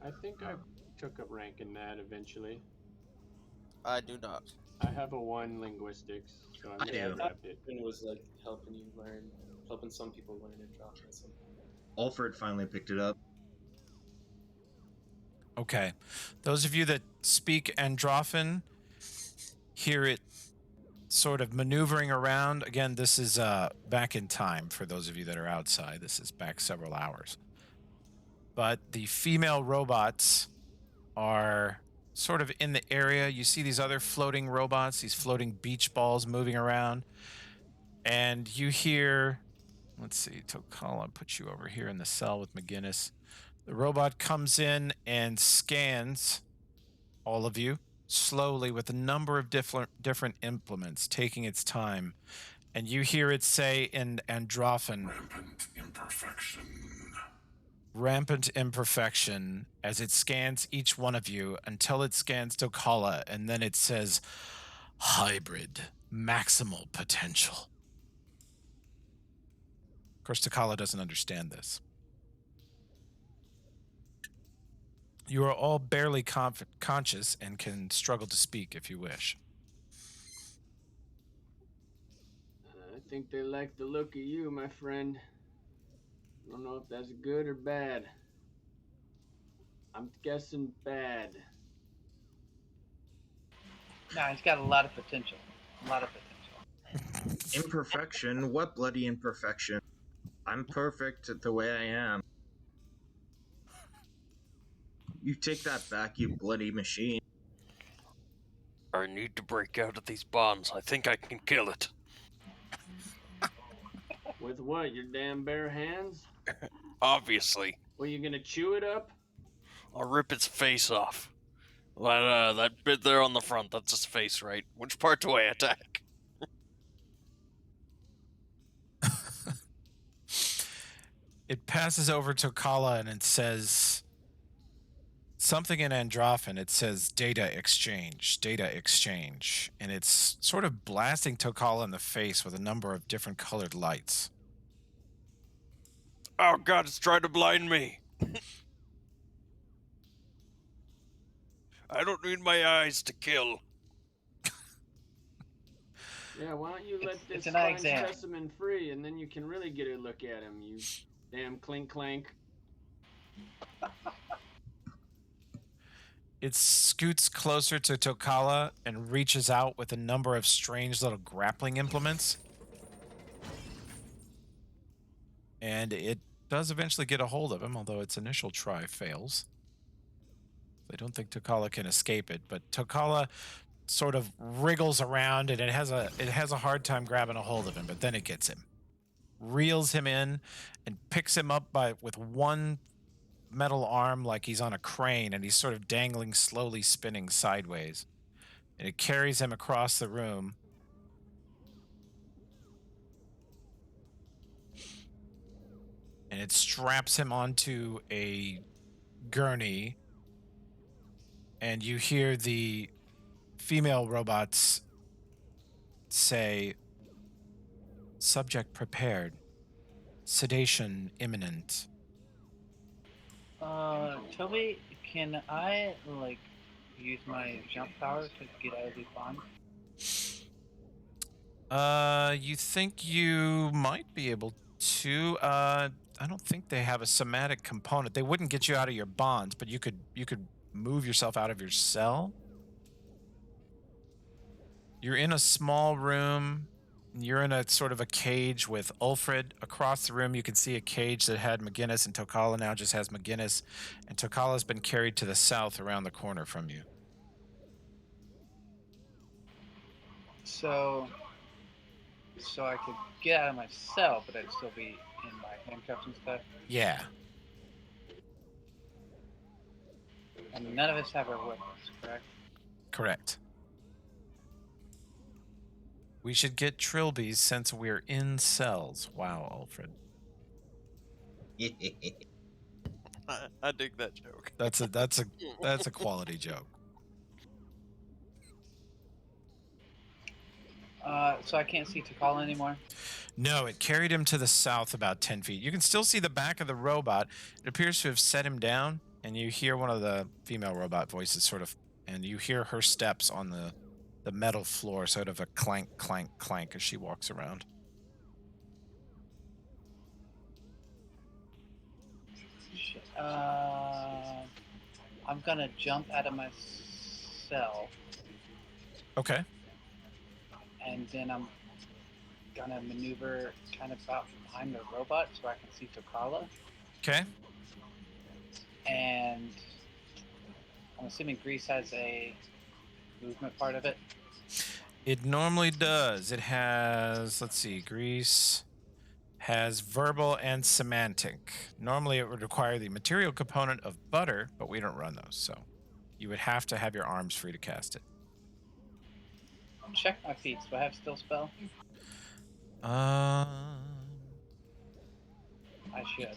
I think I took up rank in that eventually. I do not. I have a 1 linguistics, so I I may do. have grabbed it. It was like helping some people learn and dropping at some point. Alfred finally picked it up. Okay. Those of you that speak Androphan hear it sort of maneuvering around. Again, this is back in time for those of you that are outside. This is back several hours. But the female robots are sort of in the area. You see these other floating robots, these floating beach balls moving around. And you hear, let's see, Tokala, put you over here in the cell with McGinnis. The robot comes in and scans all of you slowly with a number of different implements, taking its time. And you hear it say in Androphan, "Rampant imperfection." Rampant imperfection, as it scans each one of you until it scans Tokala, and then it says, "Hybrid, maximal potential." Of course, Tokala doesn't understand this. You are all barely conscious and can struggle to speak if you wish. I think they like the look of you, my friend. I don't know if that's good or bad. I'm guessing bad. No, he's got a lot of potential. A lot of potential. Imperfection? What bloody imperfection? I'm perfect the way I am. You take that back, you bloody machine. I need to break out of these bonds. I think I can kill it. With what? Your damn bare hands? Obviously. Were you gonna chew it up? I'll rip its face off. That bit there on the front, that's its face, right? Which part do I attack? It passes over to Kala and it says something in Androphen. It says data exchange, and it's sort of blasting Tokala in the face with a number of different colored lights. Oh god, it's trying to blind me. I don't need my eyes to kill. Yeah, why don't you let It's this an eye fine exam. specimen free, and then you can really get a look at him, you damn clink clank. It scoots closer to Tokala and reaches out with a number of strange little grappling implements. And it does eventually get a hold of him, although its initial try fails. I don't think Tokala can escape it, but Tokala sort of wriggles around and it has a hard time grabbing a hold of him, but then it gets him. Reels him in and picks him up with one metal arm like he's on a crane, and he's sort of dangling, slowly spinning sideways. And it carries him across the room. And it straps him onto a gurney. And you hear the female robots say, "Subject prepared. Sedation imminent." Toby, can I, like, use my jump power to get out of these bonds? You think you might be able to. I don't think they have a somatic component. They wouldn't get you out of your bonds, but you could move yourself out of your cell. You're in a small room. You're in a sort of a cage with Ulfred. Across the room, you can see a cage that had McGinnis, and Tokala now just has McGinnis. And Tokala's been carried to the south around the corner from you. So I could get out of my cell, but I'd still be in my handcuffs and stuff. Yeah. And none of us have our weapons, correct? Correct. We should get trilbies since we're in cells. Wow, Alfred. I dig that joke. That's a quality joke. So I can't see Takala anymore? No, it carried him to the south about 10 feet. You can still see the back of the robot. It appears to have set him down, and you hear one of the female robot voices sort of, and you hear her steps on the metal floor, sort of a clank, clank, clank as she walks around. Shit. I'm gonna jump out of my cell. Okay. And then I'm gonna maneuver kind of out behind the robot so I can see Tokala. Okay. And I'm assuming Grease has a movement part of it. It normally does. It has, let's see, Grease has verbal and semantic. Normally it would require the material component of butter, but we don't run those, so you would have to have your arms free to cast it. Check my feats. Do I have still spell? I should.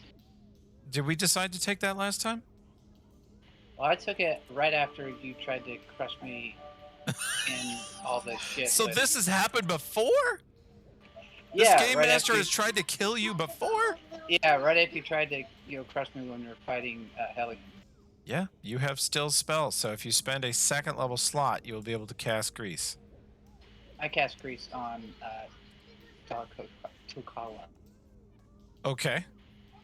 Did we decide to take that last time? Well, I took it right after you tried to crush me in all this shit. So but... this has happened before? Yeah, this game right master after has tried to kill you before? Yeah, right after you tried to crush me when we were fighting Hellion. Yeah, you have still spells, so if you spend a second level slot, you will be able to cast Grease. I cast Grease on Tokala. Okay.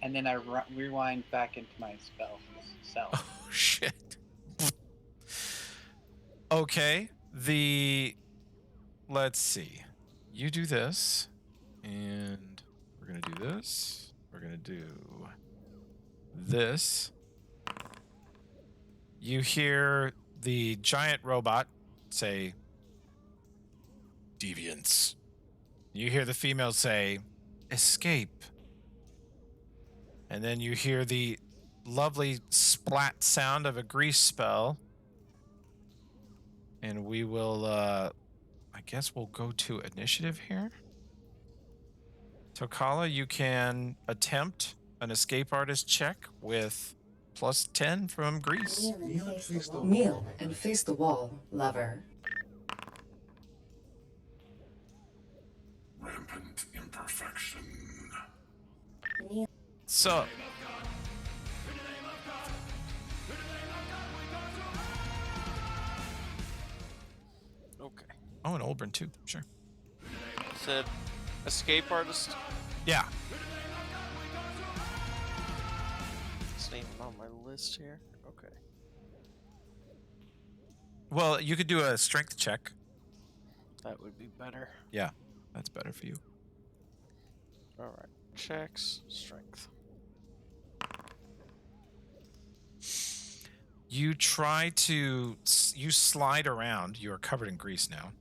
And then I rewind back into my cell. Oh, shit. Okay, let's see. You do this, and we're going to do this. We're going to do this. You hear the giant robot say, "Deviants." You hear the female say, "Escape." And then you hear the lovely splat sound of a grease spell. And we will, I guess we'll go to initiative here. Tokala, you can attempt an escape artist check with +10 from grease. Kneel and face the wall, lover. Rampant imperfection. So, Okay. oh, and Olbrin too, sure. Said escape artist. Yeah. It's not even on my list here. Okay. Well, you could do a strength check. That would be better. Yeah, that's better for you. All right. Checks strength. You try to, you slide around. You are covered in grease now.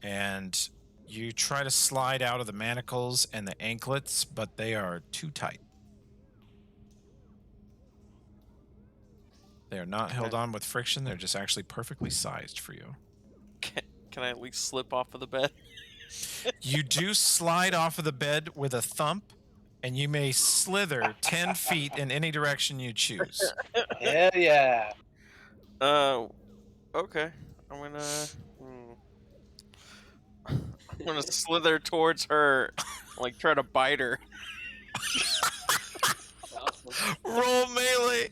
And you try to slide out of the manacles and the anklets, but they are too tight. They are not held on with friction. They're just actually perfectly sized for you. Can I at least slip off of the bed? You do slide off of the bed with a thump, and you may slither 10 feet in any direction you choose. Hell yeah. Okay. I'm gonna slither towards her, like try to bite her. Awesome. Roll melee.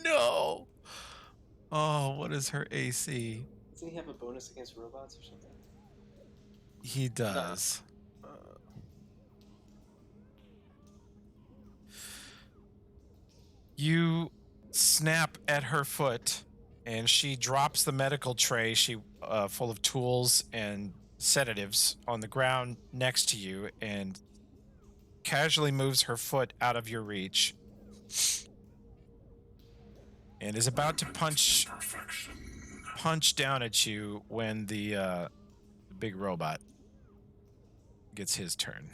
No. Oh, what is her AC? Doesn't he have a bonus against robots or something? He does. You snap at her foot, and she drops the medical tray full of tools and sedatives on the ground next to you and casually moves her foot out of your reach and is about to punch down at you when the big robot gets his turn.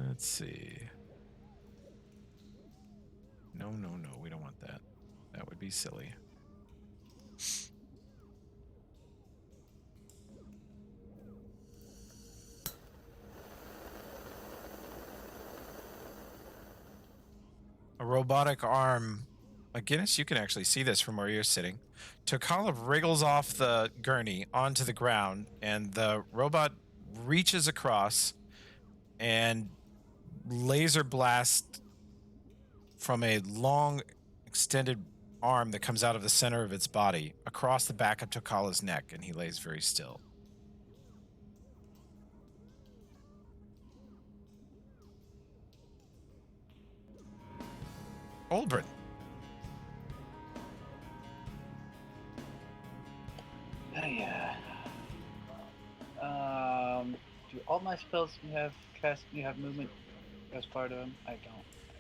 Let's see. No, we don't want that. That would be silly. A robotic arm. Guinness, you can actually see this from where you're sitting. Tokala wriggles off the gurney onto the ground, and the robot reaches across and laser blast from a long, extended arm that comes out of the center of its body across the back of Tokala's neck, and he lays very still. Olbrin. Oh, yeah. Do all my spells you have movement as part of them? I don't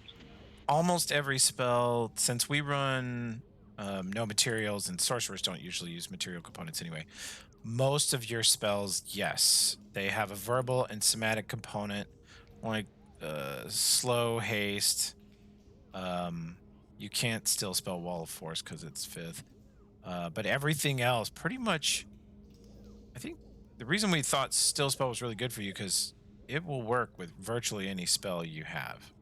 actually know. Almost every spell, since we run no materials and sorcerers don't usually use material components anyway, most of your spells, yes, they have a verbal and somatic component, like slow haste. You can't still spell Wall of Force because it's 5th. But everything else, pretty much, I think the reason we thought Still Spell was really good for you because it will work with virtually any spell you have.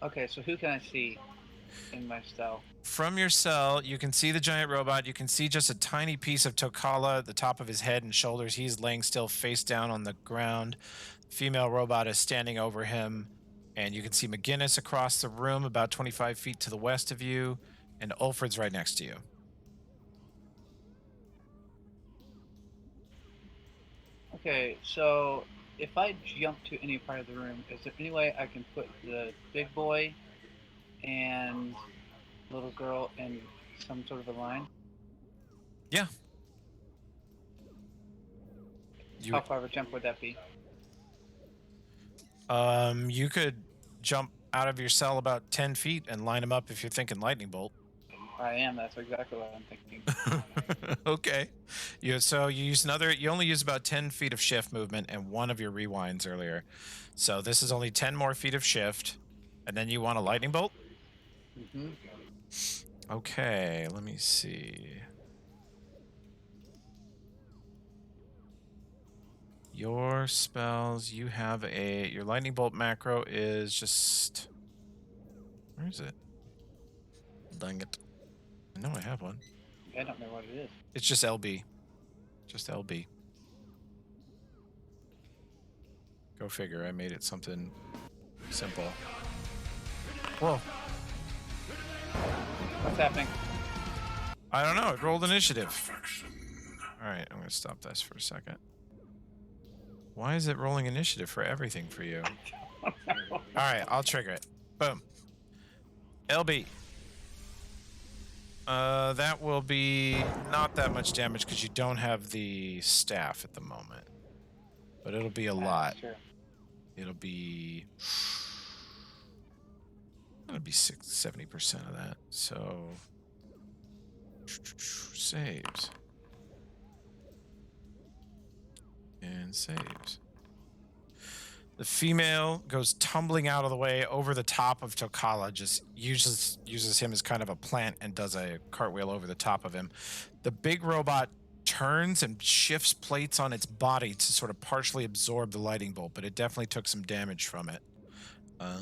Okay, so who can I see in my cell? From your cell, you can see the giant robot. You can see just a tiny piece of Tokala at the top of his head and shoulders. He's laying still face down on the ground. Female robot is standing over him. And you can see McGinnis across the room about 25 feet to the west of you. And Ulfred's right next to you. Okay, so if I jump to any part of the room, is there any way I can put the big boy and little girl in some sort of a line? Yeah. How far of a jump would that be? You could jump out of your cell about 10 feet and line them up if you're thinking lightning bolt. I am. That's exactly what I'm thinking. Okay. You use another. You only use about 10 feet of shift movement and one of your rewinds earlier. So this is only 10 more feet of shift, and then you want a lightning bolt. Mm-hmm. Okay. Let me see. Your spells. You have your lightning bolt macro is just. Where is it? Dang it. I know I have one. I don't know what it is. It's just LB. Just LB. Go figure. I made it something simple. Whoa. What's happening? I don't know. It rolled initiative. All right. I'm going to stop this for a second. Why is it rolling initiative for everything for you? All right. I'll trigger it. Boom. LB. That will be not that much damage because you don't have the staff at the moment. But it'll be a lot. Sure. It'll be 70% of that. So saves. And saves. The female goes tumbling out of the way over the top of Tokala, just uses him as kind of a plant and does a cartwheel over the top of him. The big robot turns and shifts plates on its body to sort of partially absorb the lightning bolt, but it definitely took some damage from it. How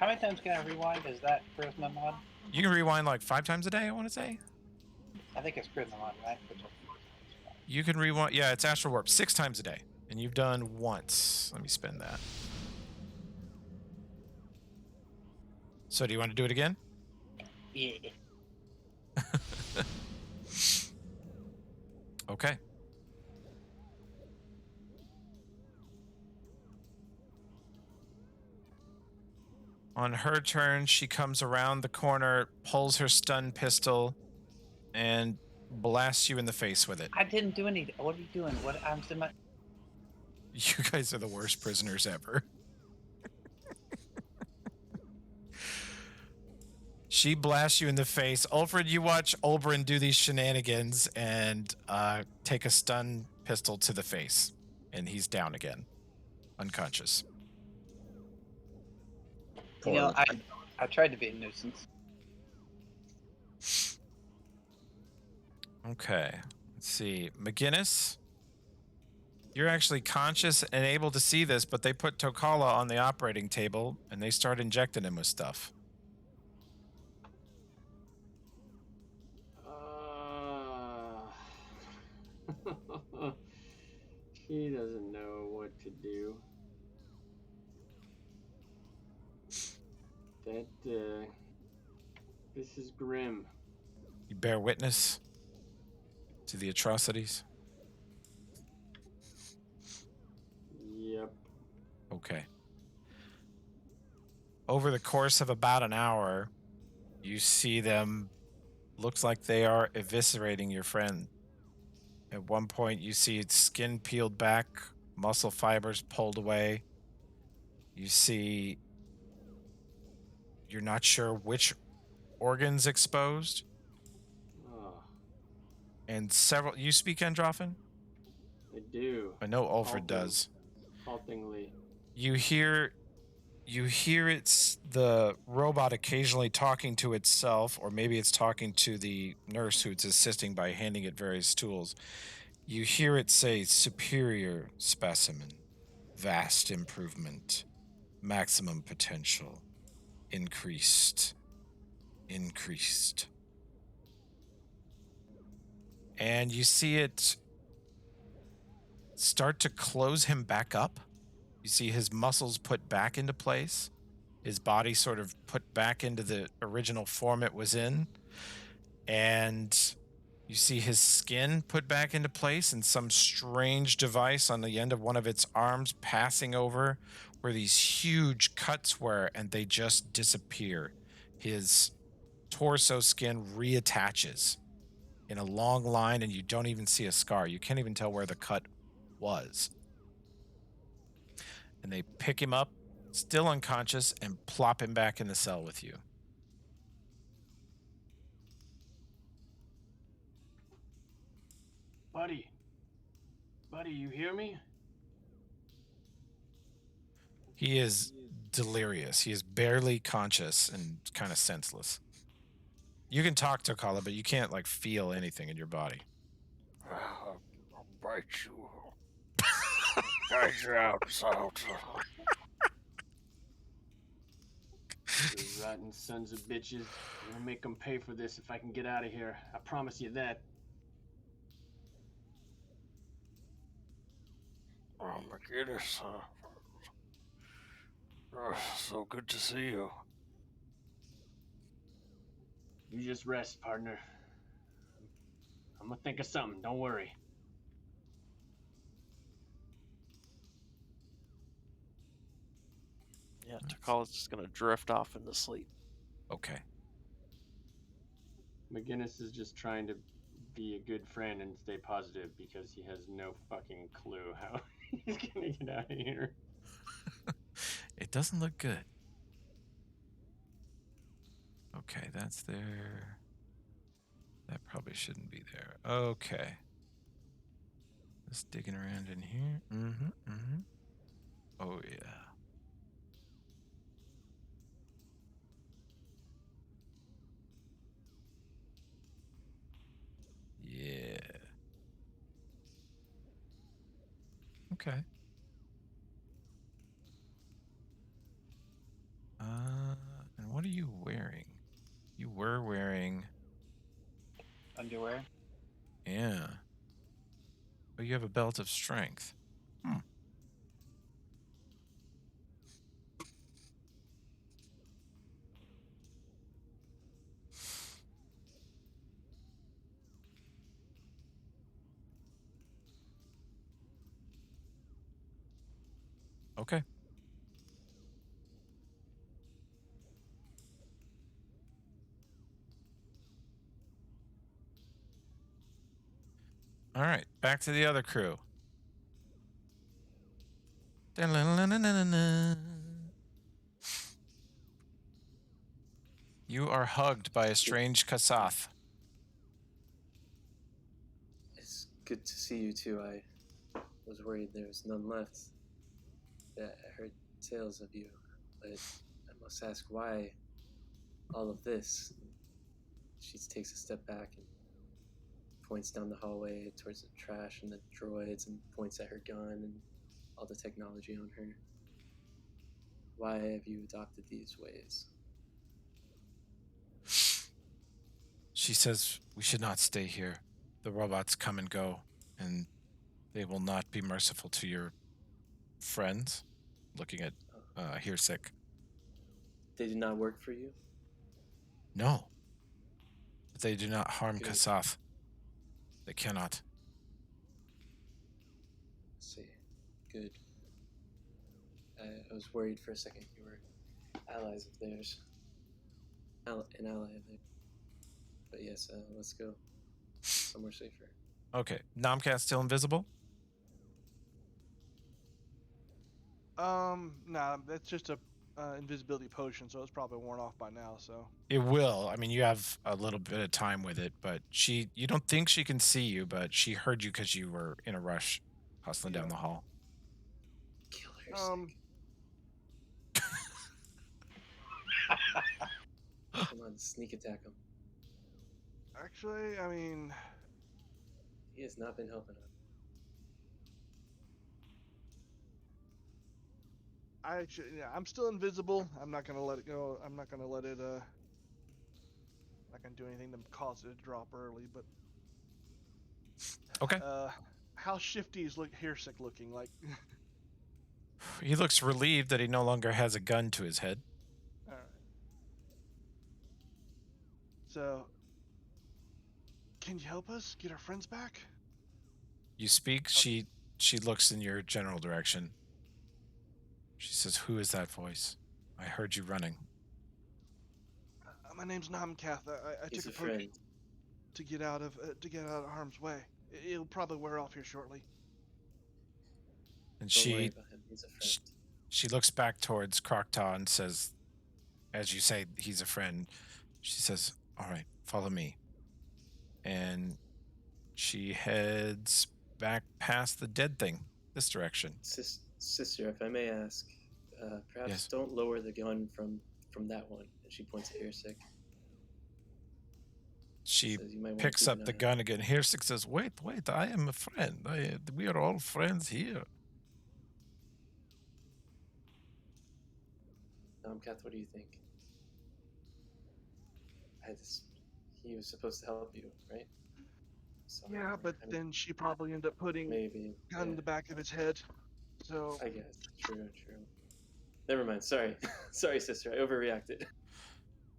many times can I rewind? Is that charisma mod? You can rewind like 5 times a day, I want to say. I think it's charisma mod, right? You can rewind. Yeah, it's Astral Warp 6 times a day. And you've done once. Let me spend that. So do you want to do it again? Yeah. Okay. On her turn, she comes around the corner, pulls her stun pistol, and blasts you in the face with it. I didn't do anything. What are you doing? What? I'm still my. You guys are the worst prisoners ever. She blasts you in the face. Ulfred, you watch Olbrin do these shenanigans and take a stun pistol to the face. And he's down again. Unconscious. You know, I tried to be a nuisance. Okay. Let's see. McGinnis, you're actually conscious and able to see this, but they put Tokala on the operating table and they start injecting him with stuff. She doesn't know what to do. This is grim. You bear witness to the atrocities? Yep. Okay. Over the course of about an hour, you see them, looks like they are eviscerating your friend. At one point, you see its skin peeled back, muscle fibers pulled away. You see, you're not sure which organs exposed. Oh, And several, you speak Androphan? I do. I know Ulfred does. Haltingly. You hear it's the robot occasionally talking to itself, or maybe it's talking to the nurse who's assisting by handing it various tools. You hear it say, superior specimen, vast improvement, maximum potential, increased. And you see it start to close him back up. You see his muscles put back into place, his body sort of put back into the original form it was in, and you see his skin put back into place and some strange device on the end of one of its arms passing over where these huge cuts were, and they just disappear. His torso skin reattaches in a long line, and you don't even see a scar. You can't even tell where the cut was. And they pick him up, still unconscious, and plop him back in the cell with you. Buddy. Buddy, you hear me? He is delirious. He is barely conscious and kind of senseless. You can talk to Kala, but you can't like feel anything in your body. I'll bite you. Bite you out. You rotten sons of bitches. I'm gonna make them pay for this if I can get out of here. I promise you that. Oh, McGinnis. So good to see you. You just rest, partner. I'm gonna think of something, don't worry. Yeah, Takala's just gonna drift off into sleep. Okay. McGinnis is just trying to be a good friend and stay positive because he has no fucking clue how he's gonna get out of here. It doesn't look good. Okay, that's there. That probably shouldn't be there. Okay. Just digging around in here. Oh, yeah. Yeah. Okay. And what are you wearing? You were wearing Underwear. Yeah. But you have a belt of strength. Okay. All right, back to the other crew. You are hugged by a strange Kasath. It's good to see you too. I was worried there was none left. I heard tales of you, but I must ask why all of this. She takes a step back and points down the hallway towards the trash and the droids and points at her gun and all the technology on her. Why have you adopted these ways? She says we should not stay here. The robots come and go, and they will not be merciful to your friends. Looking at Hearsick. They do not work for you? No. But they do not harm Good. Kasath. They cannot. See. Good. I was worried for a second you were allies of theirs. An ally of theirs. But yes, let's go somewhere safer. Okay. Nomcat's still invisible? Nah, that's just a invisibility potion, so it's probably worn off by now. So It will. I mean, you have a little bit of time with it, but you don't think she can see you, but she heard you because you were in a rush, hustling down the hall. Kill her. Come on, sneak attack him. actually, I mean, He has not been helping us. I'm still invisible. I'm not gonna let it go. I'm not gonna let it. Not gonna do anything to cause it to drop early. But Okay. How shifty is Hearsick looking? Like, He looks relieved that he no longer has a gun to his head. all right. So, can you help us get our friends back? You speak. She looks in your general direction. She says, "Who is that voice? I heard you running." My name's Namkath. I He's took a a potion friend. to get out of harm's way. It'll probably wear off here shortly. And Don't worry about him. He's a friend. She looks back towards Krokta and says, as you say, he's a friend. She says, "All right, follow me." And She heads back past the dead thing, this direction. Sister, if I may ask, perhaps Yes. don't lower the gun from that one. And she points at Hirsick. She Says you might want to picks keep up an the eye gun again. Hirsick says, wait, I am a friend. We are all friends here. Kath, what do you think? He was supposed to help you, right? Yeah, but I mean, then she probably ended up putting maybe. a gun in the back of his head. So I guess. True. Never mind. Sorry. Sorry, sister. I overreacted.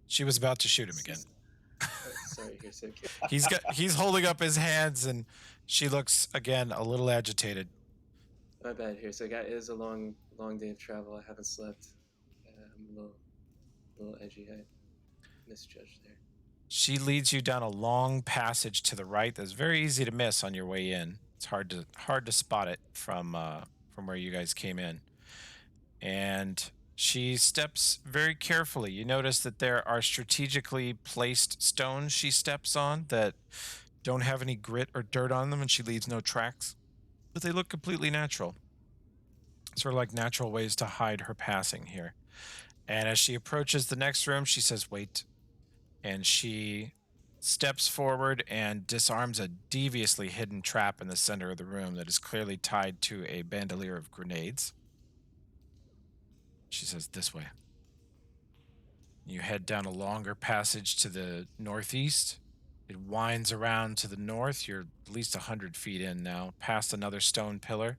She was about to shoot him again. Sorry, Hirsick. He's holding up his hands, and she looks again a little agitated. My bad, Hirsick. It is a long day of travel. I haven't slept. I'm a little edgy. I misjudged there. She leads you down a long passage to the right that's very easy to miss on your way in. It's hard to spot it from where you guys came in. And she steps very carefully. You notice that there are strategically placed stones she steps on that don't have any grit or dirt on them, and she leaves no tracks, but they look completely natural. Sort of like natural ways to hide her passing here. And as she approaches the next room, she says, wait. And she steps forward and disarms a deviously hidden trap in the center of the room that is clearly tied to a bandolier of grenades. She says, this way. You head down a longer passage to the northeast. It winds around to the north. You're at least 100 feet in now, past another stone pillar.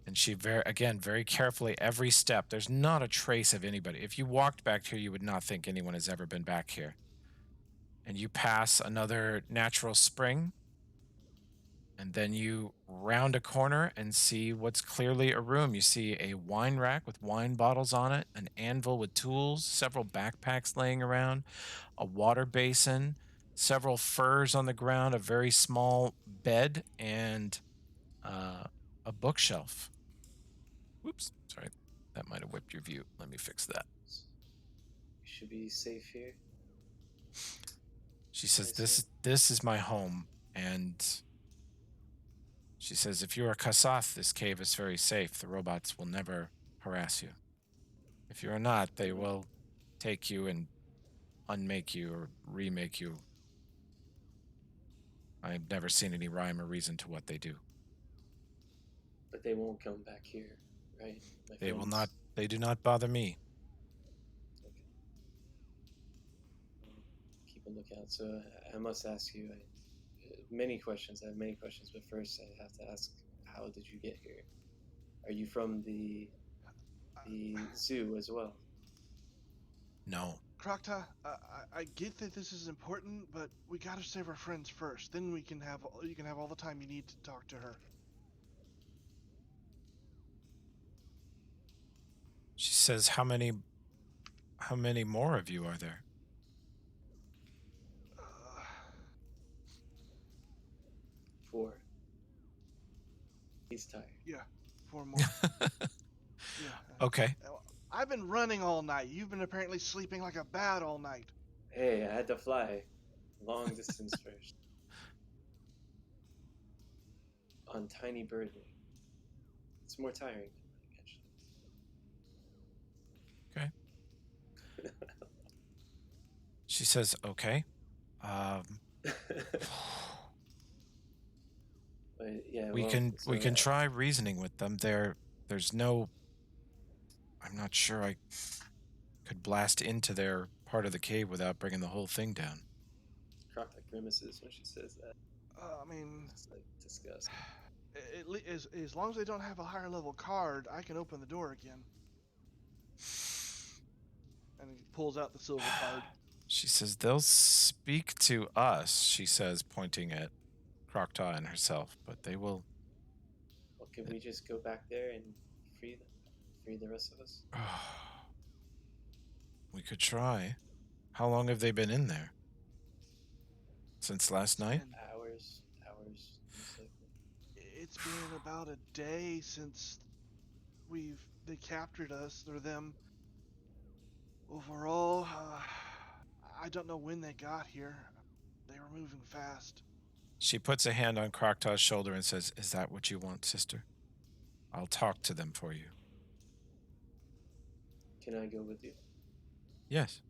And she very carefully, every step, there's not a trace of anybody. If you walked back here, you would not think anyone has ever been back here. And you pass another natural spring. And then you round a corner and see what's clearly a room. You see a wine rack with wine bottles on it, an anvil with tools, several backpacks laying around, a water basin, several furs on the ground, a very small bed, and a bookshelf. Whoops, sorry. That might have whipped your view. Let me fix that. You should be safe here. She says, this is my home, and she says, if you're a Kasath, this cave is very safe. The robots will never harass you. If you're not, they will take you and unmake you or remake you. I've never seen any rhyme or reason to what they do. But they won't come back here, right? They will not. They do not bother me. Okay. Keep a lookout. So I must ask you many questions. I have many questions, but first I have to ask, how did you get here? Are you from the zoo as well? No. Krakta, I get that this is important, but we gotta save our friends first. Then you can have all the time you need to talk to her. She says, how many more of you are there? 4. He's tired. Yeah, 4 more. Yeah. Okay. I've been running all night. You've been apparently sleeping like a bat all night. Hey, I had to fly long distance first. On tiny bird wing. It's more tiring, actually. Okay. She says, okay. But yeah, we can try reasoning with them. There's no. I'm not sure I could blast into their part of the cave without bringing the whole thing down. Crocta grimaces when she says that. I mean, it's like disgust. As long as they don't have a higher level card, I can open the door again. And he pulls out the silver card. She says, they'll speak to us, she says, pointing at Crocta and herself, but they will... Well, could we just go back there and free them? Free the rest of us? We could try. How long have they been in there? Since last night? Hours. It's been about a day since they captured us, or them. Overall, I don't know when they got here. They were moving fast. She puts a hand on Croktaw's shoulder and says, "Is that what you want, sister? I'll talk to them for you." Can I go with you? Yes,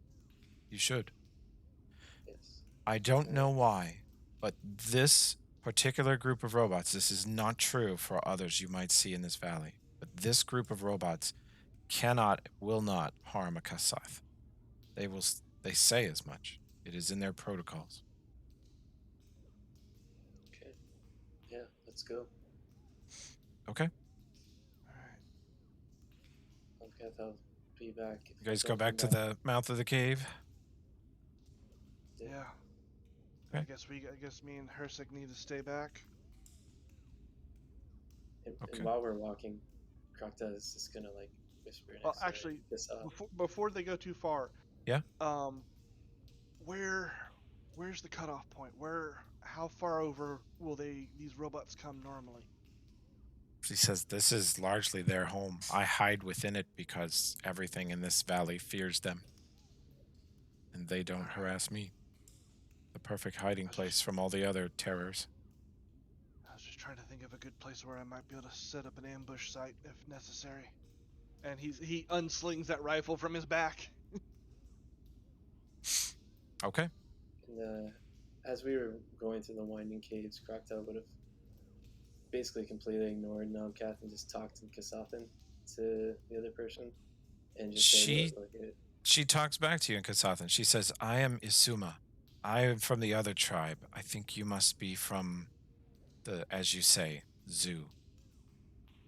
you should. Yes. I don't know why, but this particular group of robots, this is not true for others you might see in this valley, but this group of robots cannot, will not harm a Kasath. They say as much. It is in their protocols. Okay. Yeah, let's go. Okay. All right. Okay, I'll be back. You guys go back to the mouth of the cave. Yeah. Okay. I guess me and Hersek need to stay back. And while we're walking, Krokta is just gonna like whisper next Well, to actually, this before they go too far, Yeah. Where's the cutoff point? How far over will these robots come normally? She says, "This is largely their home. I hide within it because everything in this valley fears them. And they don't harass me. The perfect hiding place from all the other terrors." I was just trying to think of a good place where I might be able to set up an ambush site if necessary. And he unslings that rifle from his back. Okay. And as we were going through the winding caves, Krokta would have basically completely ignored Nomkath and just talked in Kasathan to the other person, and just She talks back to you in Kasathan. She says, "I am Isuma. I am from the other tribe. I think you must be from the, as you say, zoo."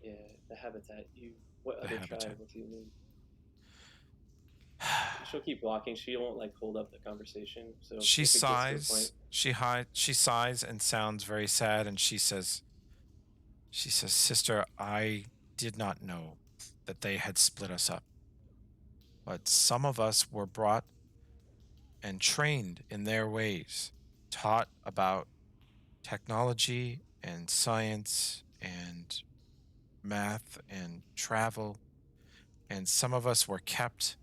Yeah, the habitat. What other tribe? What do you mean? She'll keep walking. She won't like hold up the conversation. So she sighs. She sighs and sounds very sad, and she says, "Sister, I did not know that they had split us up. But some of us were brought and trained in their ways, taught about technology and science and math and travel, and some of us were kept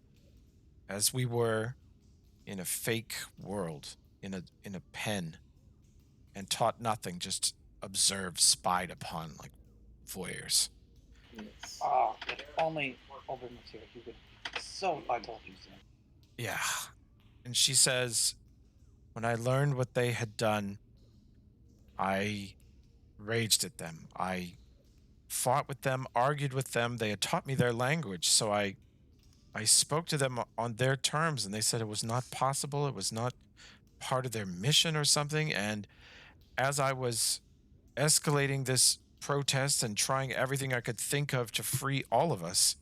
as we were in a fake world, in a pen, and taught nothing, just observed, spied upon like voyeurs." Yes. Oh, if only Oberyn was here, he would be so I told you so. Yeah. And she says, "When I learned what they had done, I raged at them. I fought with them, argued with them. They had taught me their language, so I spoke to them on their terms, and they said it was not possible. It was not part of their mission or something. And as I was escalating this protest and trying everything I could think of to free all of us,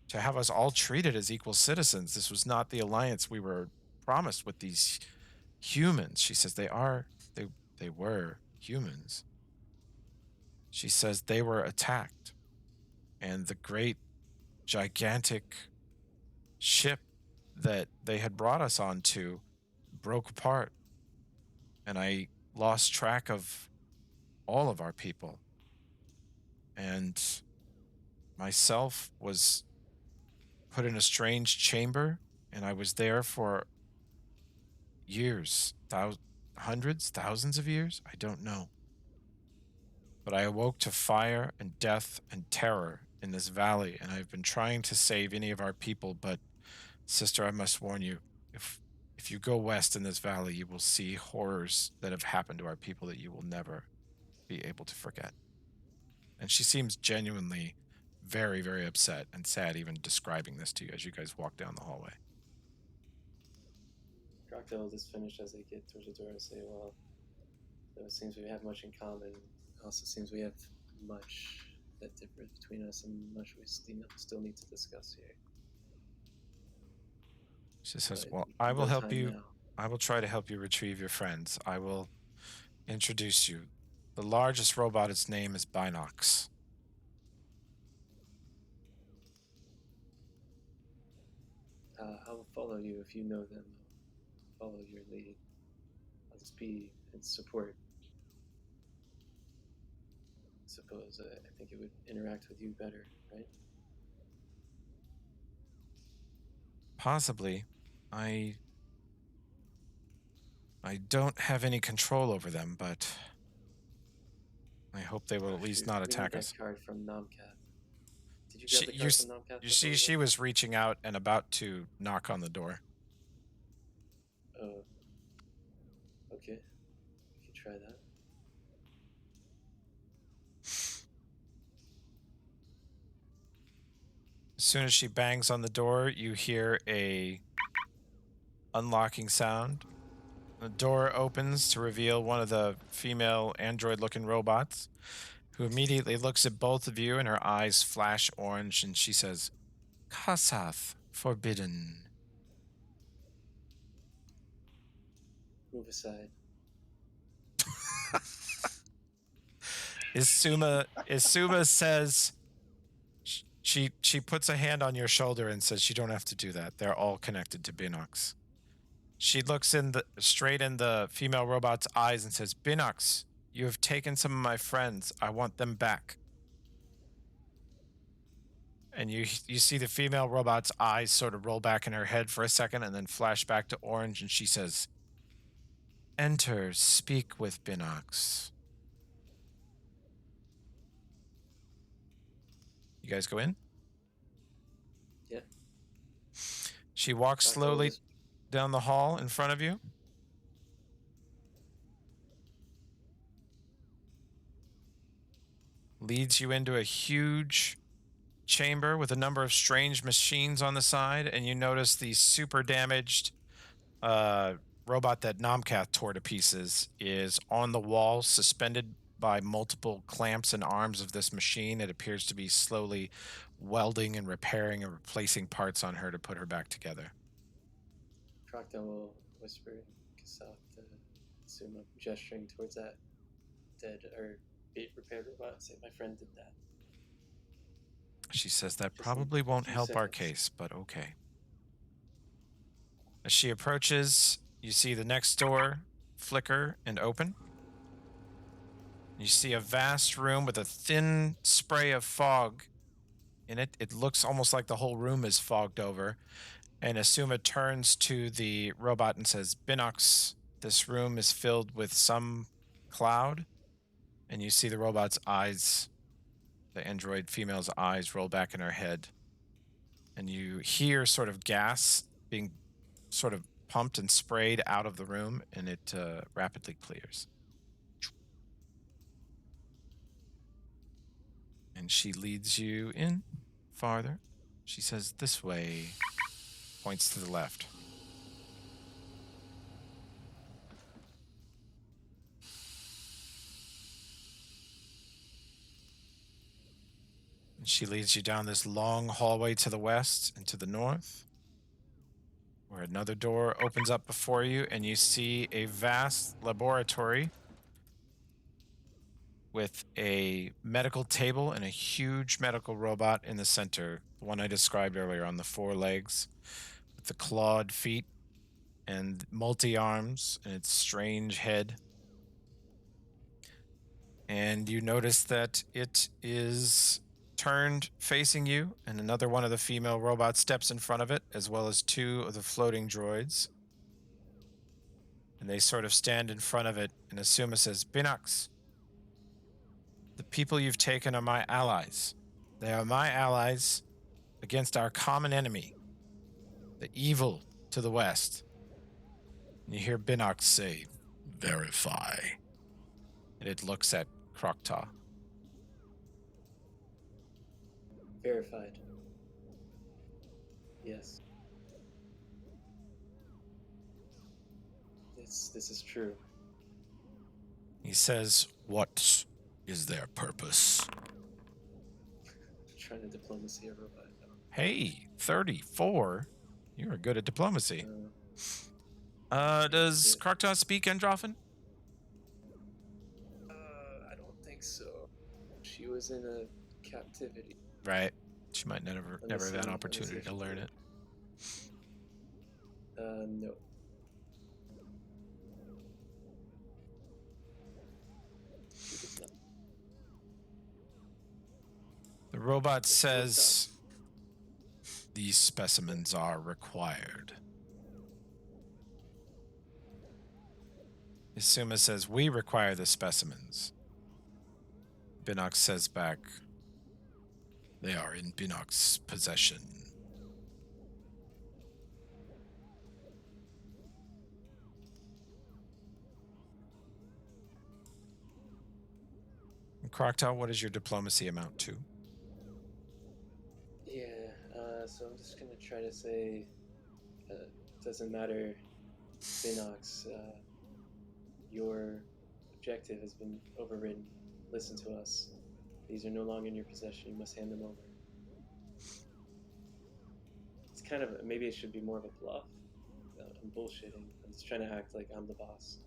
to have us all treated as equal citizens, this was not the alliance we were promised with these humans." She says, they were humans. She says they were attacked, and the great gigantic ship that they had brought us onto broke apart, and I lost track of all of our people, and myself was put in a strange chamber, and I was there for years, hundreds, thousands of years. I don't know, but I awoke to fire and death and terror in this valley, and I've been trying to save any of our people, but sister, I must warn you, if you go west in this valley, you will see horrors that have happened to our people that you will never be able to forget." And she seems genuinely very, very upset and sad, even describing this to you as you guys walk down the hallway. Krokta will just finish as they get towards the door and say, "Well, it seems we have much in common. It also seems we have much that differs between us, and much we still need to discuss here." She says, "Well, I will help you. I will try to help you retrieve your friends. I will introduce you. The largest robot, its name is Binox." I will follow you if you know them. I'll follow your lead. I'll just be in support. I suppose I think it would interact with you better, right? Possibly. I don't have any control over them, but I hope they will at least Shoot, not we attack need us. that card from Nomcath. Did you grab She, the you, card s- from Nomcath? you see, she was reaching out and about to knock on the door. Oh. Okay. We can try that. As soon as she bangs on the door, you hear a unlocking sound. The door opens to reveal one of the female android-looking robots, who immediately looks at both of you, and her eyes flash orange, and she says, "Kasath, forbidden." Move aside. Isuma says, she puts a hand on your shoulder and says, "You don't have to do that. They're all connected to Binox." She looks straight in the female robot's eyes and says, "Binox, you have taken some of my friends. I want them back." And you see the female robot's eyes sort of roll back in her head for a second and then flash back to orange, and she says, "Enter, speak with Binox." You guys go in? Yeah. She walks slowly down the hall in front of you. Leads you into a huge chamber with a number of strange machines on the side, and you notice the super damaged robot that Nomcath tore to pieces is on the wall, suspended by multiple clamps and arms of this machine. It appears to be slowly welding and repairing and replacing parts on her to put her back together. Proctor will whisper Kasath to Suma, gesturing towards that dead or repaired robot, and say, "My friend did that." She says that Just probably in a won't few help our seconds. case, but okay. As she approaches, you see the next door flicker and open. You see a vast room with a thin spray of fog in it. It looks almost like the whole room is fogged over. And Asuma turns to the robot and says, "Binox, this room is filled with some cloud." And you see the robot's eyes, the android female's eyes, roll back in her head. And you hear sort of gas being sort of pumped and sprayed out of the room, and it rapidly clears. And she leads you in farther. She says, "This way," points to the left. And she leads you down this long hallway to the west and to the north, where another door opens up before you, and you see a vast laboratory with a medical table and a huge medical robot in the center, the one I described earlier on the 4 legs, with the clawed feet and multi-arms and its strange head. And you notice that it is turned facing you, and another one of the female robots steps in front of it, as well as 2 of the floating droids. And they sort of stand in front of it, and Asuma says, "Binox, the people you've taken are my allies. They are my allies against our common enemy, the evil to the west." And you hear Binox say, "Verify." And it looks at Krokta. Verified. Yes. This is true. He says, "What is their purpose?" Trying to diplomacy a robot. Hey, 34. You are good at diplomacy. Yeah, Does good. Krokta speak Androfan? I don't think so. She was in a captivity. Right. She might never have had an Let me opportunity see if to she learn did. it. No. She does not. The robot says, "These specimens are required." Isuma says, "We require the specimens." Binox says back, "They are in Binox's possession." Croctaw, what does your diplomacy amount to? Yeah, so I'm just gonna try to say, doesn't matter, Binox, your objective has been overridden. Listen to us. These are no longer in your possession. You must hand them over. It's kind of, maybe it should be more of a bluff. I'm bullshitting. I'm just trying to act like I'm the boss.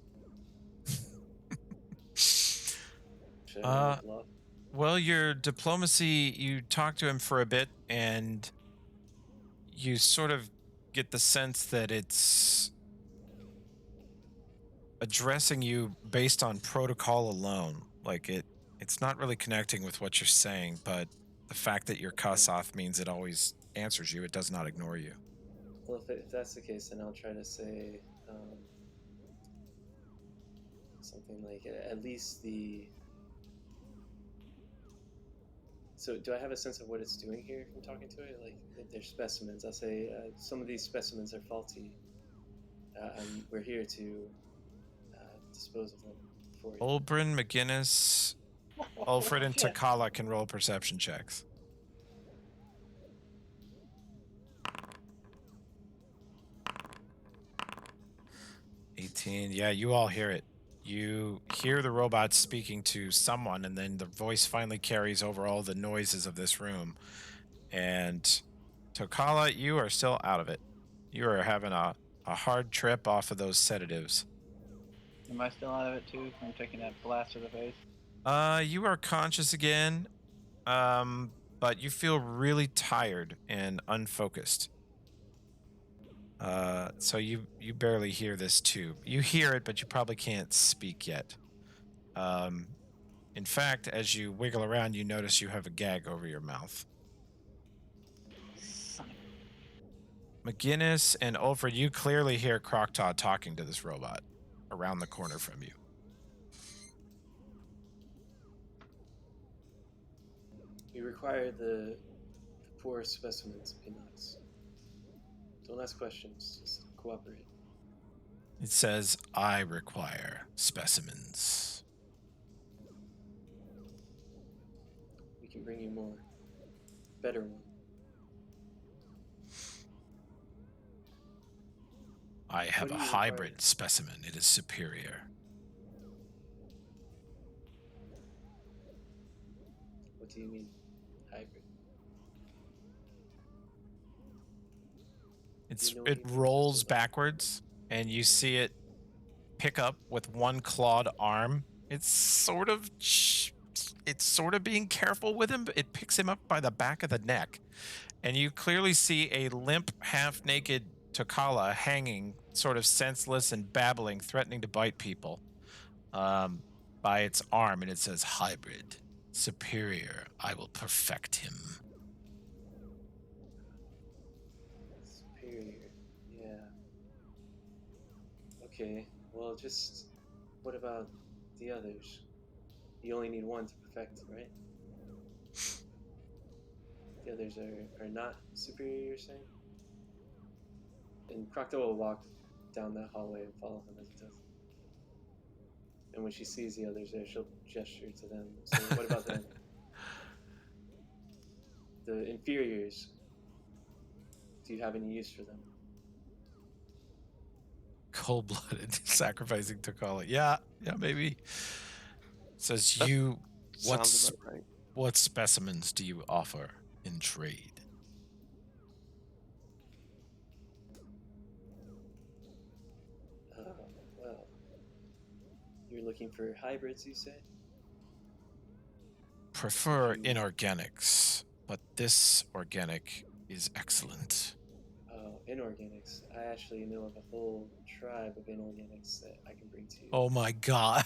Should I roll a bluff? Well, your diplomacy, you talk to him for a bit, and you sort of get the sense that it's addressing you based on protocol alone. Like it's not really connecting with what you're saying, but the fact that you're Kasoth means it always answers you. It does not ignore you. Well, if that's the case, then I'll try to say something like, at least the... So do I have a sense of what it's doing here from talking to it? Like, they're specimens. I'll say, some of these specimens are faulty. We're here to dispose of them for you. Olbrin, McGinnis, Alfred, and Shit. Takala can roll perception checks. 18. Yeah, you all hear it. You hear the robot speaking to someone, and then the voice finally carries over all the noises of this room. And Takala, you are still out of it. You are having a hard trip off of those sedatives. Am I still out of it too from taking that blast to the face? You are conscious again, but you feel really tired and unfocused. So you barely hear this too. You hear it, but you probably can't speak yet. In fact, as you wiggle around, you notice you have a gag over your mouth. McGinnis and Ulfred, you clearly hear Croctaw talking to this robot around the corner from you. We require the poor specimens, Peanuts. Don't ask questions, just cooperate. It says, "I require specimens." We can bring you more. Better one. I have do a you hybrid require? specimen. It is superior. What do you mean, hybrid? It rolls backwards, and you see it pick up with one clawed arm. It's sort of being careful with him, but it picks him up by the back of the neck, and you clearly see a limp, half-naked Takala hanging, sort of senseless and babbling, threatening to bite people, by its arm, and it says, "Hybrid, superior. I will perfect him." Superior. Yeah. Okay. Well, just what about the others? You only need one to perfect, right? The others are not superior, you're saying? And Crocto will walk down that hallway and follow him as he does. And when she sees the others there, she'll gesture to them. So what about them? The inferiors. Do you have any use for them? Cold-blooded, sacrificing Takala. Yeah, maybe. Says, That "You, sounds about right. what specimens do you offer in trade?" Well, you're looking for hybrids, you say? Prefer inorganics, but this organic is excellent. Oh, inorganics. I actually know of a whole tribe of inorganics that I can bring to you. Oh my god.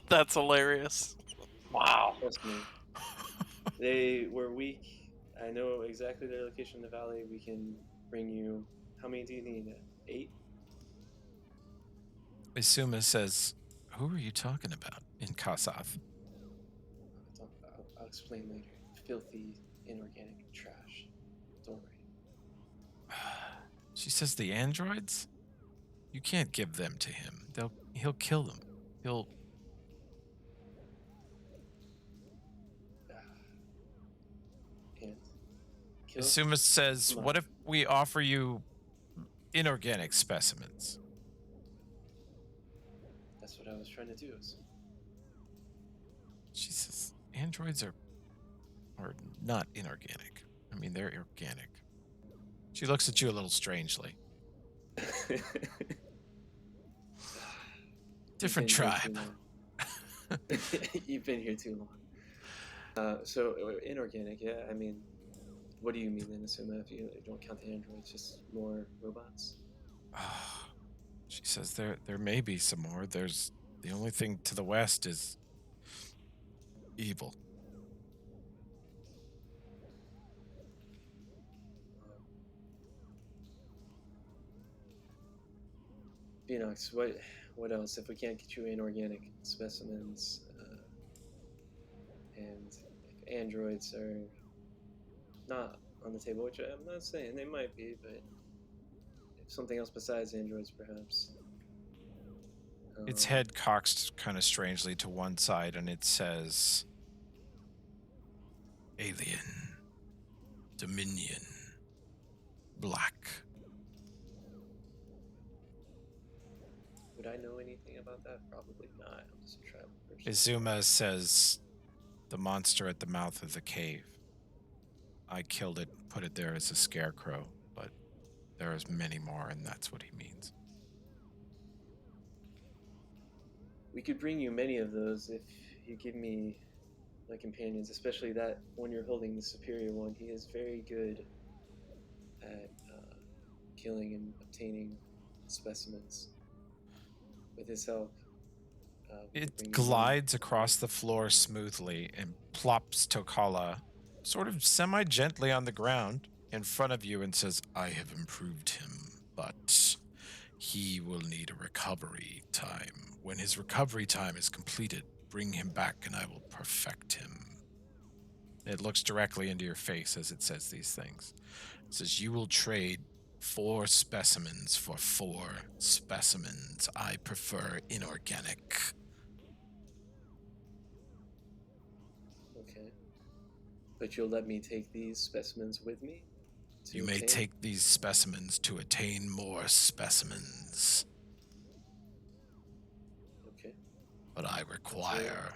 That's hilarious. Wow. Trust me. They were weak. I know exactly their location in the valley. We can bring you... How many do you need? 8? Isuma says, "Who are you talking about in Kasath?" explain later. Filthy, inorganic trash. Don't worry. She says the androids? You can't give them to him. He'll kill them. He'll And kill? Asuma says, Come on. what if we offer you inorganic specimens? That's what I was trying to do. She says, androids are not inorganic. I mean, they're organic. She looks at you a little strangely. Different tribe. You've been here too long. So inorganic, yeah. I mean, what do you mean then, Asuma, if you don't count the androids, just more robots? She says there may be some more. There's the only thing to the west is evil. Phoenix, what else? If we can't get you inorganic specimens, and if androids are not on the table, which I'm not saying they might be, but if something else besides androids, perhaps. Its head cocks kind of strangely to one side, and it says, Alien, Dominion, Black. Would I know anything about that? Probably not. I'm just a tribal person. Izuma says, the monster at the mouth of the cave. I killed it, put it there as a scarecrow, but there is many more, and that's what he means. We could bring you many of those if you give me my companions, especially that one you're holding, the superior one. He is very good at killing and obtaining specimens. With his help, it glides across the floor smoothly and plops Tokala sort of semi-gently on the ground in front of you and says, I have improved him, but he will need a recovery time. When his recovery time is completed, bring him back and I will perfect him. It looks directly into your face as it says these things. It says, you will trade 4 specimens for 4 specimens. I prefer inorganic. Okay. But you'll let me take these specimens with me? You may take these specimens to attain more specimens. Okay. But I require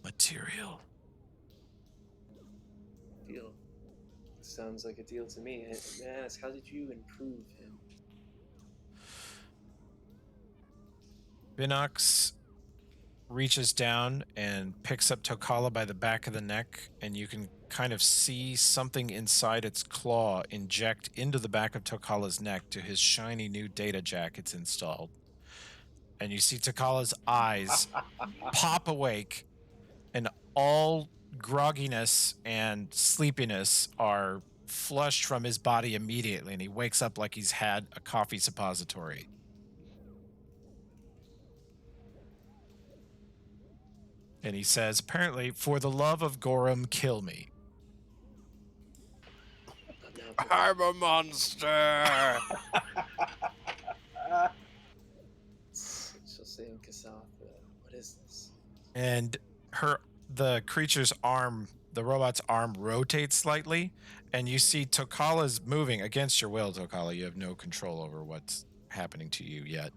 material. Deal. Sounds like a deal to me. May I ask, how did you improve him? Binox reaches down and picks up Tokala by the back of the neck, and you can kind of see something inside its claw inject into the back of Tokala's neck to his shiny new data jack it's installed. And you see Tokala's eyes pop awake, and all grogginess and sleepiness are flushed from his body immediately, and he wakes up like he's had a coffee suppository. And he says, apparently, for the love of Gorum, kill me. I'm a monster! She'll say in Kasatha, what is this? And the creature's arm, the robot's arm rotates slightly, and you see Tokala's moving against your will, Tokala. You have no control over what's happening to you yet.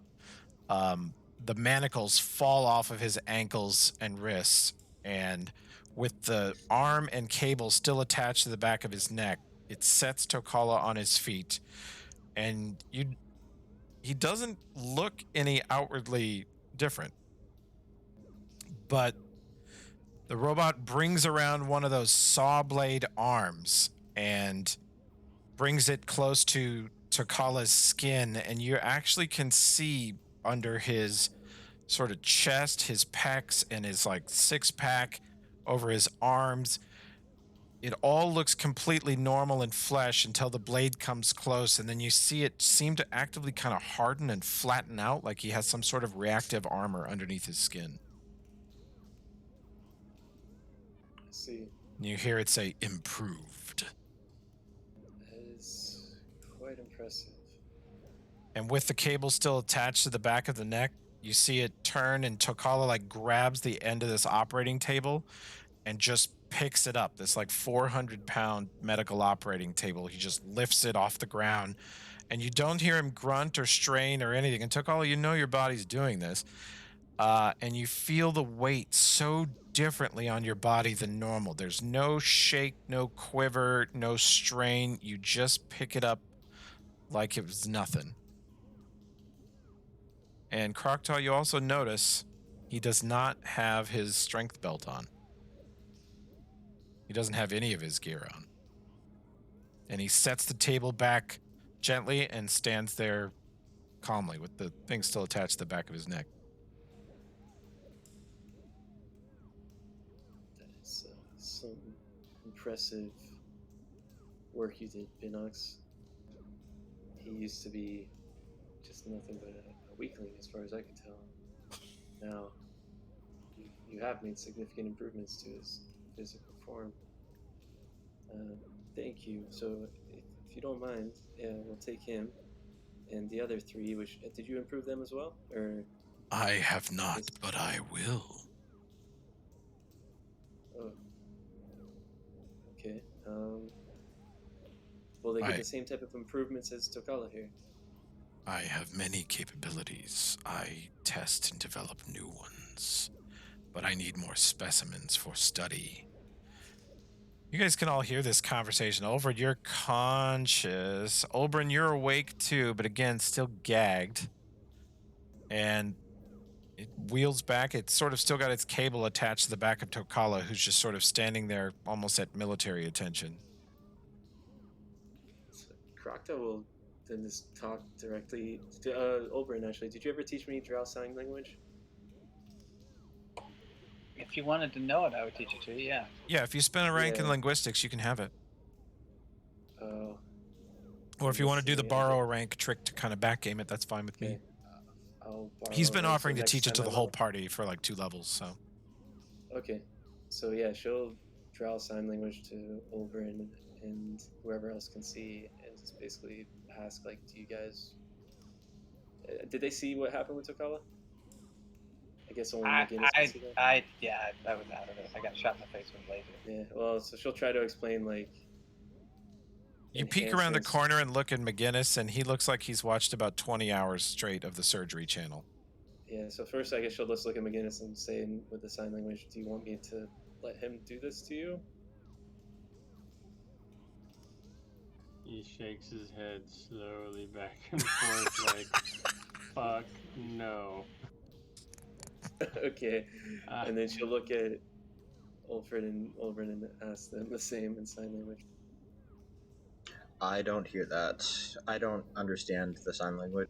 The manacles fall off of his ankles and wrists, and with the arm and cable still attached to the back of his neck, it sets Tokala on his feet, and he doesn't look any outwardly different. But the robot brings around one of those saw blade arms and brings it close to Tokala's skin, and you actually can see under his sort of chest, his pecs, and his like 6-pack over his arms. It all looks completely normal in flesh until the blade comes close, and then you see it seem to actively kind of harden and flatten out like he has some sort of reactive armor underneath his skin. see. And you hear it say improved. That is quite impressive. And with the cable still attached to the back of the neck, you see it turn, and Tokala like grabs the end of this operating table and just picks it up. This like 400-pound medical operating table. He just lifts it off the ground, and you don't hear him grunt or strain or anything. And Tokala, you know your body's doing this. And you feel the weight so differently on your body than normal. There's no shake, no quiver, no strain. You just pick it up like it was nothing. And Croctaw, you also notice he does not have his strength belt on. He doesn't have any of his gear on. And he sets the table back gently and stands there calmly with the thing still attached to the back of his neck. That is some impressive work you did, Binox. He used to be just nothing but a weakling, as far as I could tell. Now, you have made significant improvements to his physical form. Thank you. So, if you don't mind, we'll take him and the other three. Which did you improve them as well, or? I have not, but I will. Oh, okay. Will they get the same type of improvements as Tokala here? I have many capabilities. I test and develop new ones, but I need more specimens for study. You guys can all hear this conversation. Olbrin, you're conscious. Olbrin, you're awake too, but again, still gagged. And it wheels back. It's sort of still got its cable attached to the back of Tokala, who's just sort of standing there almost at military attention. So Crocta will then just talk directly to Olbrin. Actually, did you ever teach me Drow sign language? If you wanted to know it, I would teach it to you, yeah. Yeah, if you spend a rank in linguistics, you can have it. Oh. Or if you want to do the borrow a rank trick to kind of backgame it, that's fine with me. I'll borrow He's been a rank, offering so to teach next it to time the I whole will. party for like 2 levels, so. Okay. So yeah, show Drow sign language to Olbrin and whoever else can see, and just basically ask, like, do you guys... did they see what happened with Tokala? I guess only McGinnis can see that. I was out of it. I got shot in the face with a laser. Yeah, well, so she'll try to explain, like... You peek around the corner and look at McGinnis, and he looks like he's watched about 20 hours straight of the surgery channel. Yeah, so first I guess she'll just look at McGinnis and say with the sign language, do you want me to let him do this to you? He shakes his head slowly back and forth like, fuck no. Okay. And then she'll look at Olbrin and ask them the same in sign language. I don't hear that. I don't understand the sign language.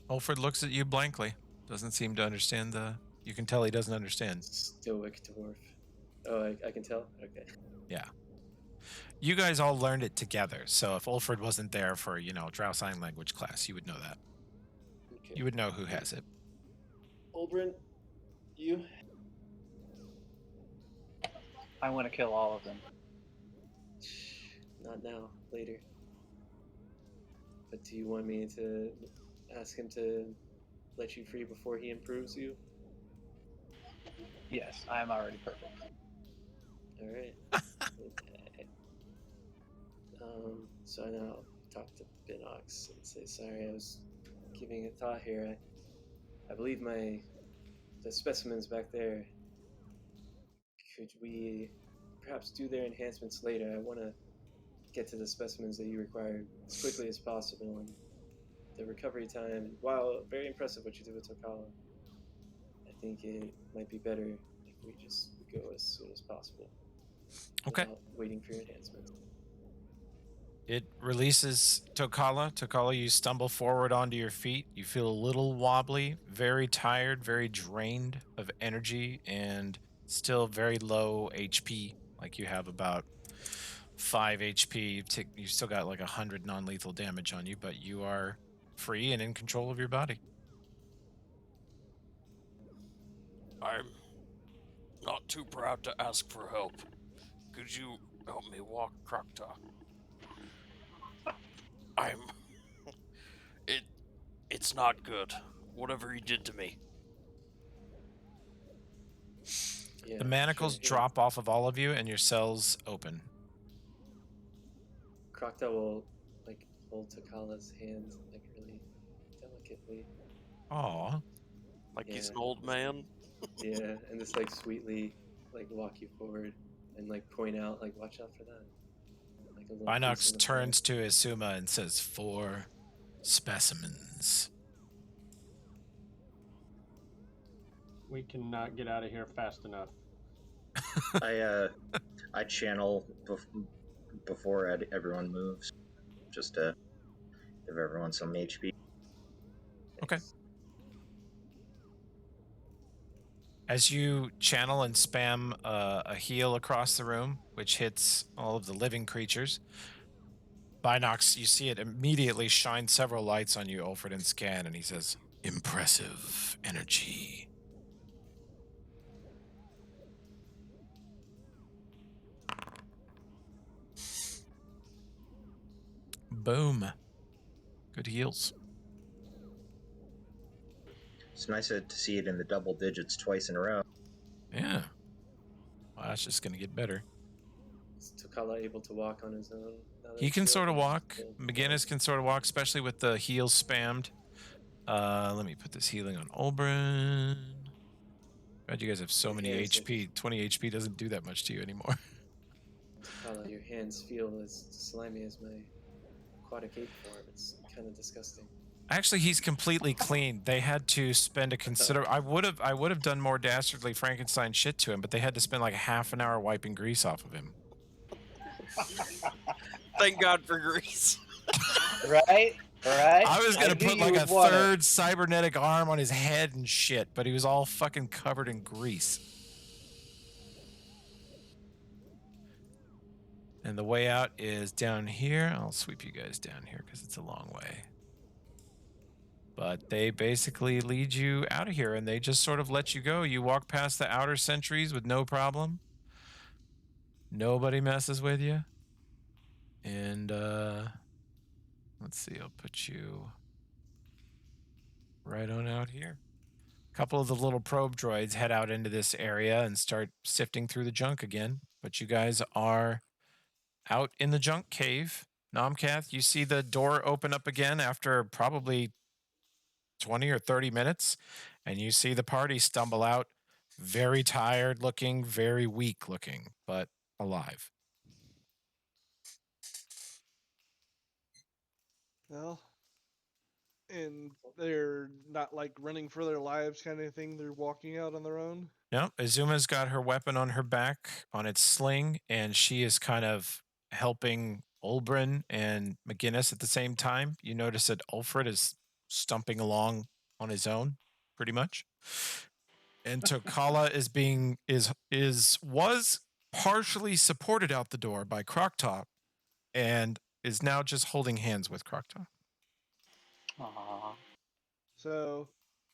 Ulfred looks at you blankly. Doesn't seem to understand You can tell he doesn't understand. Stoic dwarf. Oh, I can tell? Okay. Yeah. You guys all learned it together, so if Ulfred wasn't there for, Drow Sign Language class, you would know that. Okay. You would know who has it. Olbrin, you? I want to kill all of them. Not now, later. But do you want me to ask him to let you free before he improves you? Yes, I am already perfect. Alright. So now I'll talk to Binox and say, sorry, I was giving it thought here. I believe the specimens back there, could we perhaps do their enhancements later? I want to get to the specimens that you require as quickly as possible, and the recovery time, while very impressive what you did with Tokala, I think it might be better if we just go as soon as possible. Okay. Without waiting for your enhancements. It releases Tokala. Tokala, you stumble forward onto your feet. You feel a little wobbly, very tired, very drained of energy, and still very low HP. Like you have about 5 HP. You've still got like 100 non-lethal damage on you, but you are free and in control of your body. not too proud to ask for help. Could you help me walk, Krokta? It's not good. Whatever he did to me. Yeah, The manacles sure, here. drop off of all of you, and your cells open. Krokta will like hold Takala's hand like really delicately. Aw. Like he's Yeah, an old just- man. Yeah, and just like sweetly like walk you forward and like point out like watch out for that. Like a little crease in Binox the turns flesh. to Isuma and says, 4 specimens. We cannot get out of here fast enough. I channel before everyone moves, just to give everyone some HP. Okay. As you channel and spam a heal across the room, which hits all of the living creatures, Binox, you see it immediately shine several lights on you, Ulfred, and scan, and he says, impressive energy. Boom. Good heals. It's nice to see it in the double digits twice in a row. Yeah. Well, that's just going to get better. Is Takala able to walk on his own? Now that He he's can healed, sort of or is he walk. still- McGinnis can sort of walk, especially with the heals spammed. Let me put this healing on Olbrin. God, you guys have so Your many hands HP. 20 HP doesn't do that much to you anymore. Takala, your hands feel as slimy as my aquatic ape form. It's kind of disgusting. Actually, he's completely clean. They had to spend a considerable. I would have done more dastardly Frankenstein shit to him, but they had to spend like half an hour wiping grease off of him. Thank God for grease. Right? I was gonna knew put you like a would want it. third cybernetic arm on his head and shit, but he was all fucking covered in grease. And the way out is down here. I'll sweep you guys down here because it's a long way. But they basically lead you out of here and they just sort of let you go. You walk past the outer sentries with no problem. Nobody messes with you. And let's see, I'll put you right on out here. A couple of the little probe droids head out into this area and start sifting through the junk again. But you guys are out in the junk cave. Nomcath, you see the door open up again after probably 20 or 30 minutes, and you see the party stumble out, very tired looking, very weak looking, but alive. Well, and they're not like running for their lives kind of thing. They're walking out on their own. No, Izuma's got her weapon on her back on its sling, and she is kind of helping Olbrin and McGinnis at the same time. You notice that Ulfred is stumping along on his own, pretty much. And Tokala was partially supported out the door by Krokta and is now just holding hands with Krokta. Aww. So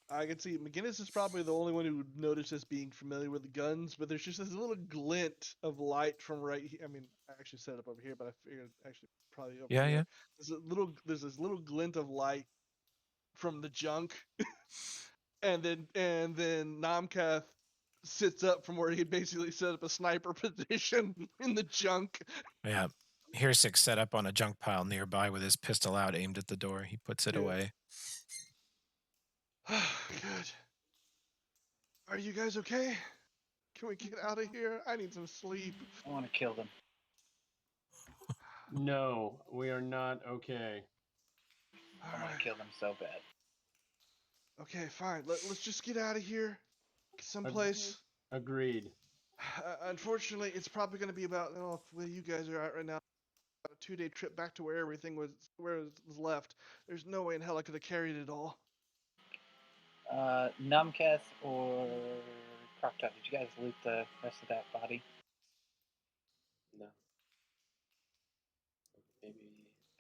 I can see McGinnis is probably the only one who would notice us being familiar with the guns, but there's just this little glint of light from right here. I mean, I actually set it up over here, but I figured actually probably over Yeah, here. yeah. There's this little glint of light from the junk, and then Namkath sits up from where he basically set up a sniper position in the junk. Yeah. Hirsik set up on a junk pile nearby with his pistol out, aimed at the door. He puts it Yeah. away. Good. Are you guys okay? Can we get out of here? I need some sleep. I want to kill them. No, we are not okay. I want to kill them so bad. Okay, fine. Let's just get out of here. Someplace. Agreed. Unfortunately, it's probably going to be about where you guys are at right now. About a 2-day trip back to where everything was, where it was left. There's no way in hell I could have carried it all. Numcast or Croctop, did you guys loot the rest of that body? No. Maybe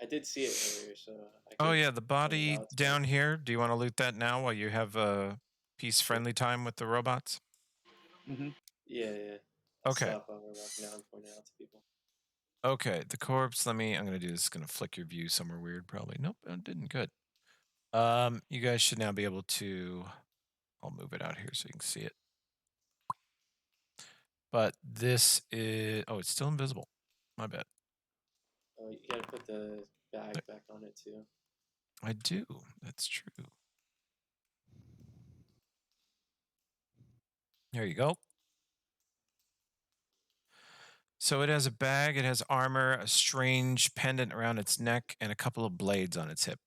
I did see it earlier, so I Oh could yeah, the body out, down here. Do you want to loot that now while you have a peace-friendly time with the robots? Mm-hmm. Yeah. I'll Okay. stop while we're walking out and point it out to people. Okay, the corpse. I'm gonna do this. It's gonna flick your view somewhere weird, probably. Nope, it didn't. Good. You guys should now be able to. I'll move it out here so you can see it. But this is. Oh, it's still invisible. My bad. Oh, you gotta put the bag back on it too. I do. That's true. There you go. So it has a bag, it has armor, a strange pendant around its neck, and a couple of blades on its hip.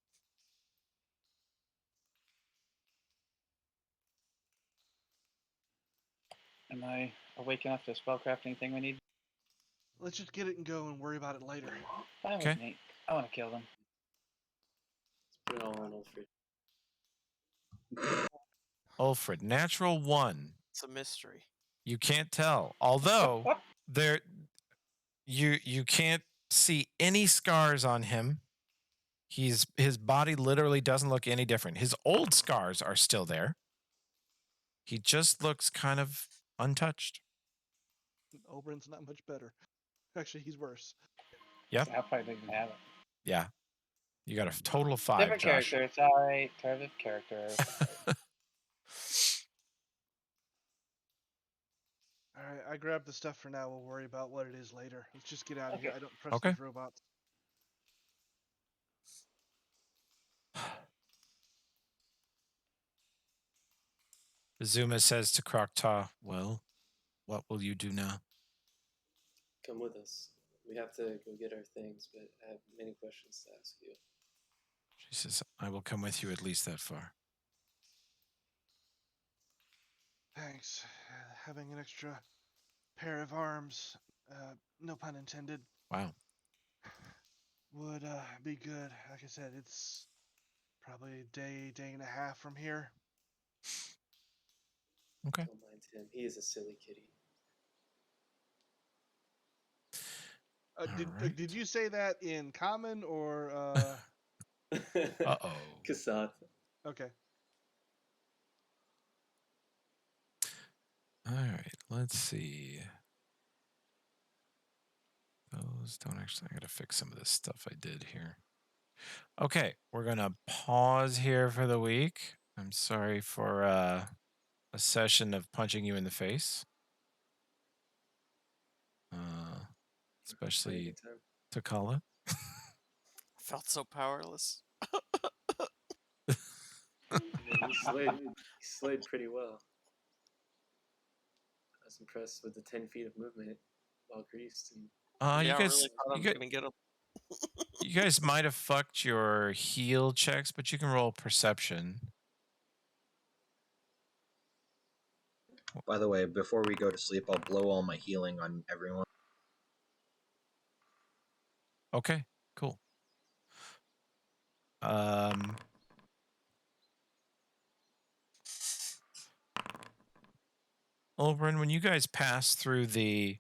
Am I awake enough to spellcraft anything we need? Let's just get it and go and worry about it later. Fine Okay. with me. I want to kill them. Let's put it all on Ulfrid. Ulfrid, natural 1. It's a mystery. You can't tell. Although there you can't see any scars on him. His body literally doesn't look any different. His old scars are still there. He just looks kind of untouched. Oberyn's not much better. Actually, he's worse. Yep. I probably don't even have it. Yeah. You got a total of 5, Different Josh. character. It's alright. Different character. All right, I grabbed the stuff for now. We'll worry about what it is later. Let's just get out of here. Okay. I don't trust Okay. these robots. Zuma says to Krokta, well, what will you do now? Come with us. We have to go get our things, but I have many questions to ask you. She says, I will come with you at least that far. Thanks. Having an extra pair of arms, no pun intended, Wow. would be good. Like I said, it's probably a day and a half from here. Okay. Don't mind him. He is a silly kitty. Did you say that in common or Uh-oh. Kassath. Okay. All right, let's see. Those don't actually, I gotta fix some of this stuff I did here. Okay, we're gonna pause here for the week. I'm sorry for a session of punching you in the face. Especially Takala. I felt so powerless. He slayed pretty well. I was impressed with the 10 feet of movement while greased. And You I guys, really thought I was gonna get him. you guys might have fucked your heal checks, but you can roll perception. By the way, before we go to sleep, I'll blow all my healing on everyone. Okay, cool. Oberyn, when you guys pass through the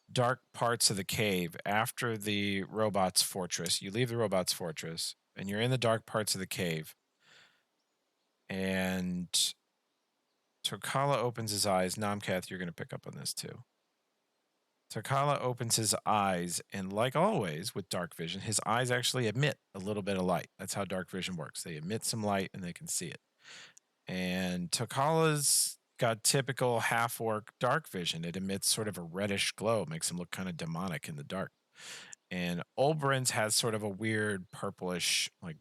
dark parts of the cave after the robot's fortress, you leave the robot's fortress and you're in the dark parts of the cave, and Tokala opens his eyes. Namkath, you're going to pick up on this too. Tokala opens his eyes, and like always with dark vision, his eyes actually emit a little bit of light. That's how dark vision works. They emit some light and they can see it. And Tokala's got typical half-orc dark vision. It emits sort of a reddish glow, makes him look kind of demonic in the dark. And Oberyn's has sort of a weird purplish, like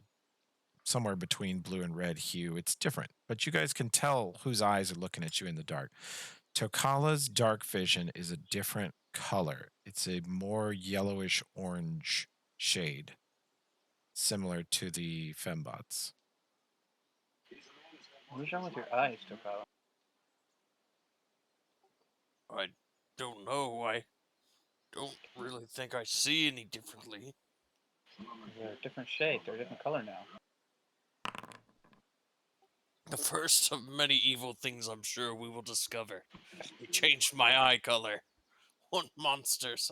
somewhere between blue and red hue. It's different, but you guys can tell whose eyes are looking at you in the dark. Tokala's dark vision is a different color. It's a more yellowish orange shade, similar to the fembots. What's wrong with your eyes, Tokala? I don't know. I don't really think I see any differently. They're a different shade. They're a different color now. The first of many evil things I'm sure we will discover. You changed my eye color. What monsters?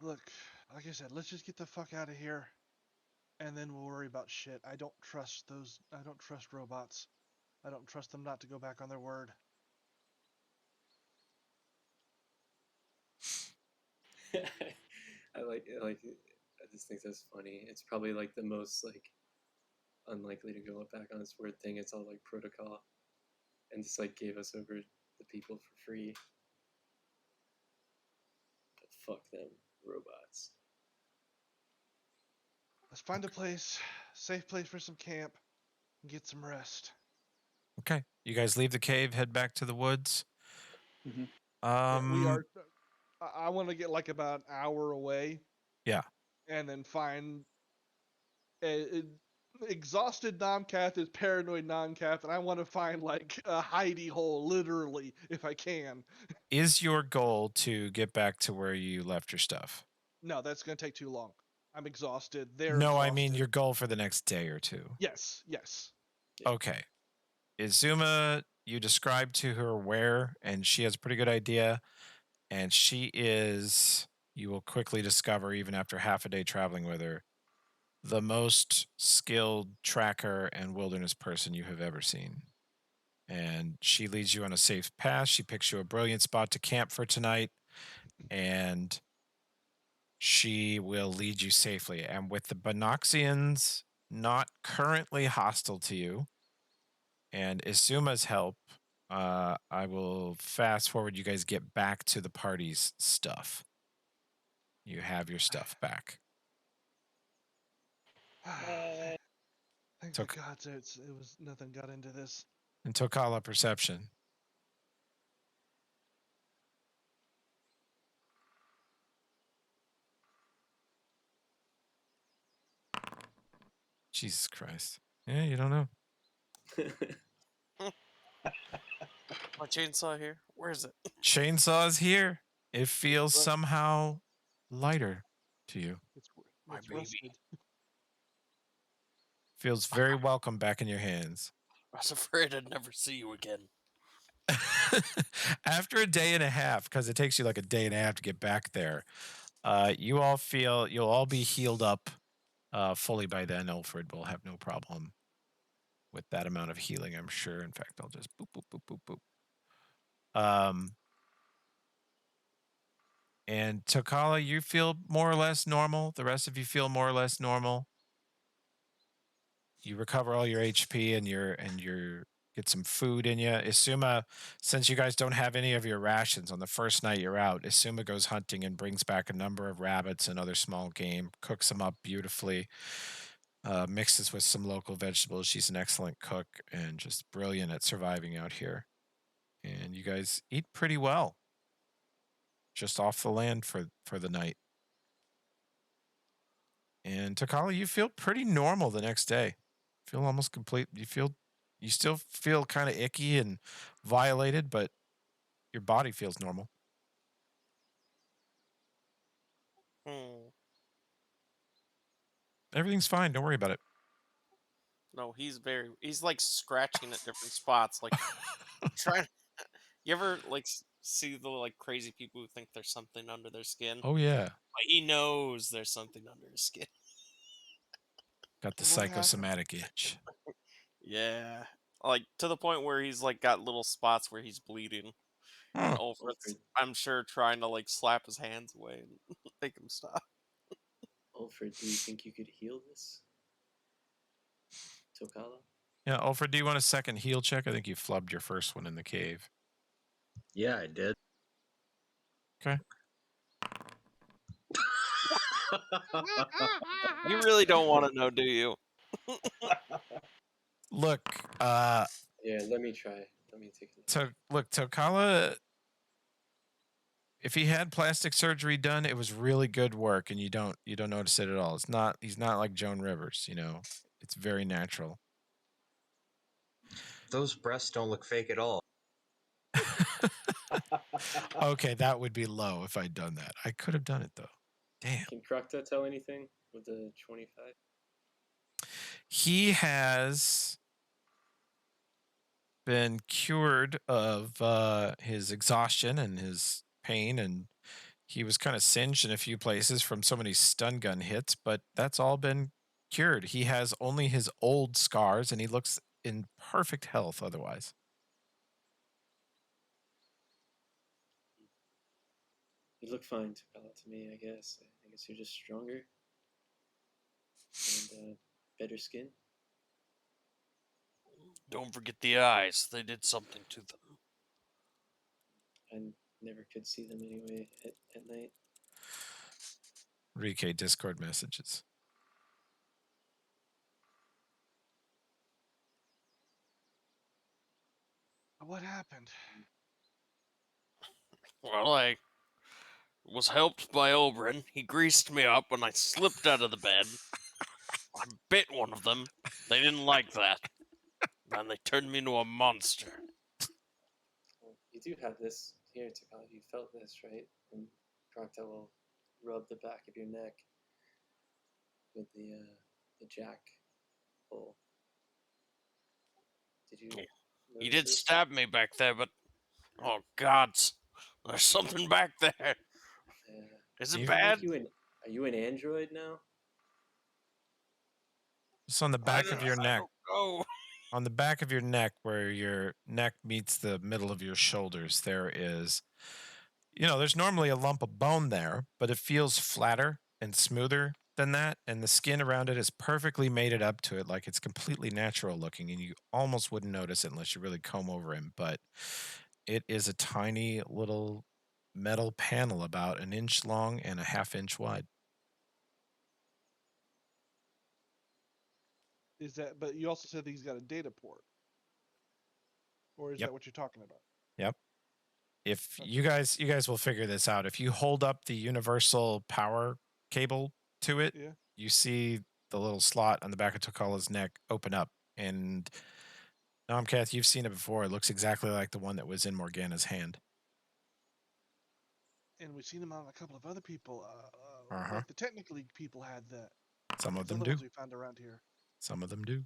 Look, like I said, let's just get the fuck out of here, and then we'll worry about shit. I don't trust robots. I don't trust them not to go back on their word. I just think that's funny. It's probably like the most like unlikely to go back on this word thing. It's all like protocol, and just like gave us over the people for free. But fuck them robots. Let's find a place, safe place for some camp, and get some rest. Okay. You guys leave the cave, head back to the woods. Mm-hmm. We are. I want to get like about an hour away. Yeah. And then find a exhausted Nomcath is paranoid Nomcath, and I want to find like a hidey hole, literally, if I can. Is your goal to get back to where you left your stuff? No, that's going to take too long. I'm exhausted. They're No, exhausted. I mean your goal for the next day or two. Yes, yes. Okay. Izuma, you described to her where, and she has a pretty good idea. And she is, you will quickly discover, even after half a day traveling with her, the most skilled tracker and wilderness person you have ever seen. And she leads you on a safe path. She picks you a brilliant spot to camp for tonight. And she will lead you safely. And with the Benoxians not currently hostile to you, and Isuma's help, I will fast forward. You guys get back to the party's stuff. You have your stuff back. Thank Took God it was nothing got into this. and Tokala perception. Jesus Christ. Yeah, you don't know. My chainsaw here. Where is it? Chainsaw's here. It feels somehow lighter to you. It's My baby. rusted. Feels very welcome back in your hands. I was afraid I'd never see you again. After a day and a half, because it takes you like a day and a half to get back there, you all feel you'll all be healed up fully by then. Alfred will have no problem with that amount of healing, I'm sure. In fact, I'll just boop, boop, boop, boop, boop. And Tokala, you feel more or less normal. The rest of you feel more or less normal. You recover all your HP and your get some food in you. Isuma, since you guys don't have any of your rations on the first night you're out, Isuma goes hunting and brings back a number of rabbits and other small game, cooks them up beautifully, mixes with some local vegetables. She's an excellent cook and just brilliant at surviving out here. And you guys eat pretty well, just off the land for the night. And Takala, you feel pretty normal the next day. Feel almost complete. You still feel kind of icky and violated, but your body feels normal. Everything's fine. Don't worry about it. No, he's like scratching at different spots, like trying. You ever like see the like crazy people who think there's something under their skin? Oh yeah. But he knows there's something under his skin. Got the What happened? psychosomatic itch. Yeah, like to the point where he's like got little spots where he's bleeding. And Ulfred's, I'm sure, trying to like slap his hands away and make him stop. Alfred, do you think you could heal this? Tokala? Yeah, Alfred, do you want a second heal check? I think you flubbed your first one in the cave. Yeah, I did. Okay. You really don't want to know, do you? Look, yeah, let me try. Let me take a look. Look, Tokala, if he had plastic surgery done, it was really good work, and you don't notice it at all. He's not like Joan Rivers, you know. It's very natural. Those breasts don't look fake at all. Okay, that would be low if I'd done that. I could have done it though. Damn. Can Krakta tell anything with the 25? He has been cured of his exhaustion and his pain, and he was kind of singed in a few places from so many stun gun hits, but that's all been cured. He has only his old scars, and he looks in perfect health otherwise. You look fine to me, I guess. I guess you're just stronger and better skin. Don't forget the eyes. They did something to them. I never could see them anyway at night. Rike Discord messages. What happened? Well, I was helped by Oberyn. He greased me up when I slipped out of the bed. I bit one of them. They didn't like that. And they turned me into a monster. Well, you do have this here, Takala. You felt this, right? And Crocta will rub the back of your neck with the jack pull. Did you? He notice did this? stab me back there, but oh God, there's something back there. Is it Does bad? make you an? Are you an android now? Just on the back of your neck. Oh. On the back of your neck, where your neck meets the middle of your shoulders, there is, there's normally a lump of bone there, but it feels flatter and smoother than that. And the skin around it is perfectly mated up to it, like it's completely natural looking. And you almost wouldn't notice it unless you really comb over him. But it is a tiny little metal panel about an inch long and a half-inch wide. Is that? But you also said that he's got a data port, or is Yep. that what you're talking about? Yep. If you guys will figure this out. If you hold up the universal power cable to it, Yeah. you see the little slot on the back of Tokala's neck open up. And Nomcath, you've seen it before. It looks exactly like the one that was in Morgana's hand. And we've seen them on a couple of other people. Uh-huh. Like the Technical League people had that. Some of Those them other do. ones we found around here. Some of them do.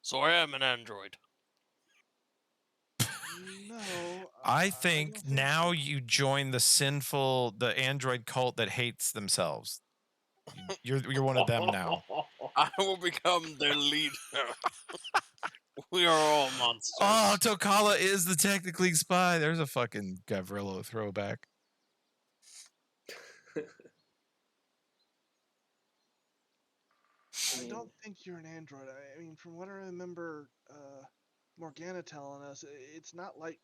So I am an android. No. I don't think think now so. you join the android cult that hates themselves. You're one of them now. I will become their leader. We are all monsters. Oh, Tokala is the Technical League spy. There's a fucking Gavrilo throwback. I don't think you're an android. I mean, from what I remember, Morgana telling us, it's not like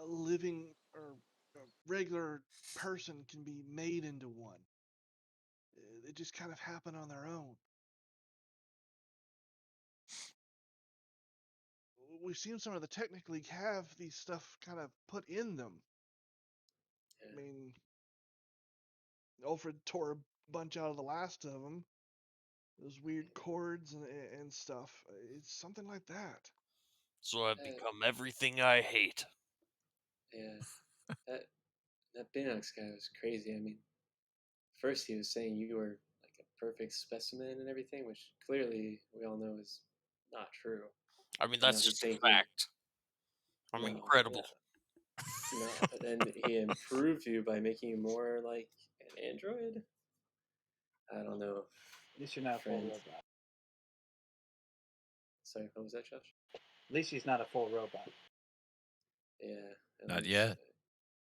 a living or a regular person can be made into one. They just kind of happen on their own. We've seen some of the Technical League have these stuff kind of put in them. I mean, Alfred tore a bunch out of the last of them. Those weird cords and stuff. It's something like that. So I've become everything I hate. Yeah, that Binox guy was crazy. I mean, first he was saying you were like a perfect specimen and everything, which clearly we all know is not true. I mean, that's just a fact. I'm incredible. No, and he improved you by making you more like an android. I don't know. At least you're not a full robot. Sorry, what was that, Josh? At least he's not a full robot. Yeah. Not yet. A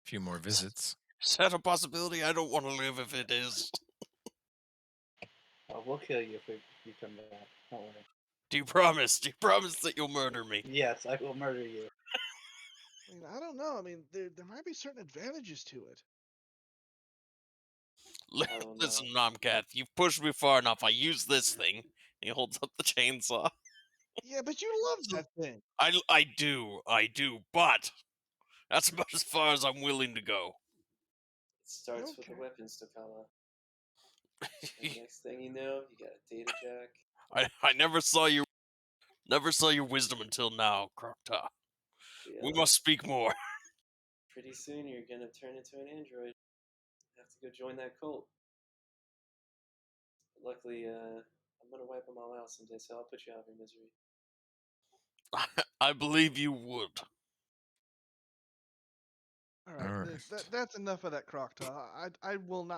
few more visits. Is that a possibility? I don't want to live if it is. Well, we'll kill you if you come back. Don't worry. Do you promise? Do you promise that you'll murder me? Yes, I will murder you. I mean, I don't know. I mean, there might be certain advantages to it. Listen, Nomcat, you've pushed me far enough. I use this thing. He holds up the chainsaw. Yeah, but you love that thing. I do, but that's about as far as I'm willing to go. It starts with the weapons, Takala. Next thing you know, you got a data jack. I never saw your wisdom until now, Crocta. We must speak more. Pretty soon you're gonna turn into an android. Have to go join that cult. Luckily, I'm gonna wipe them all out someday, so I'll put you out of your misery. I believe you would. All right. That's enough of that crock talk. I will not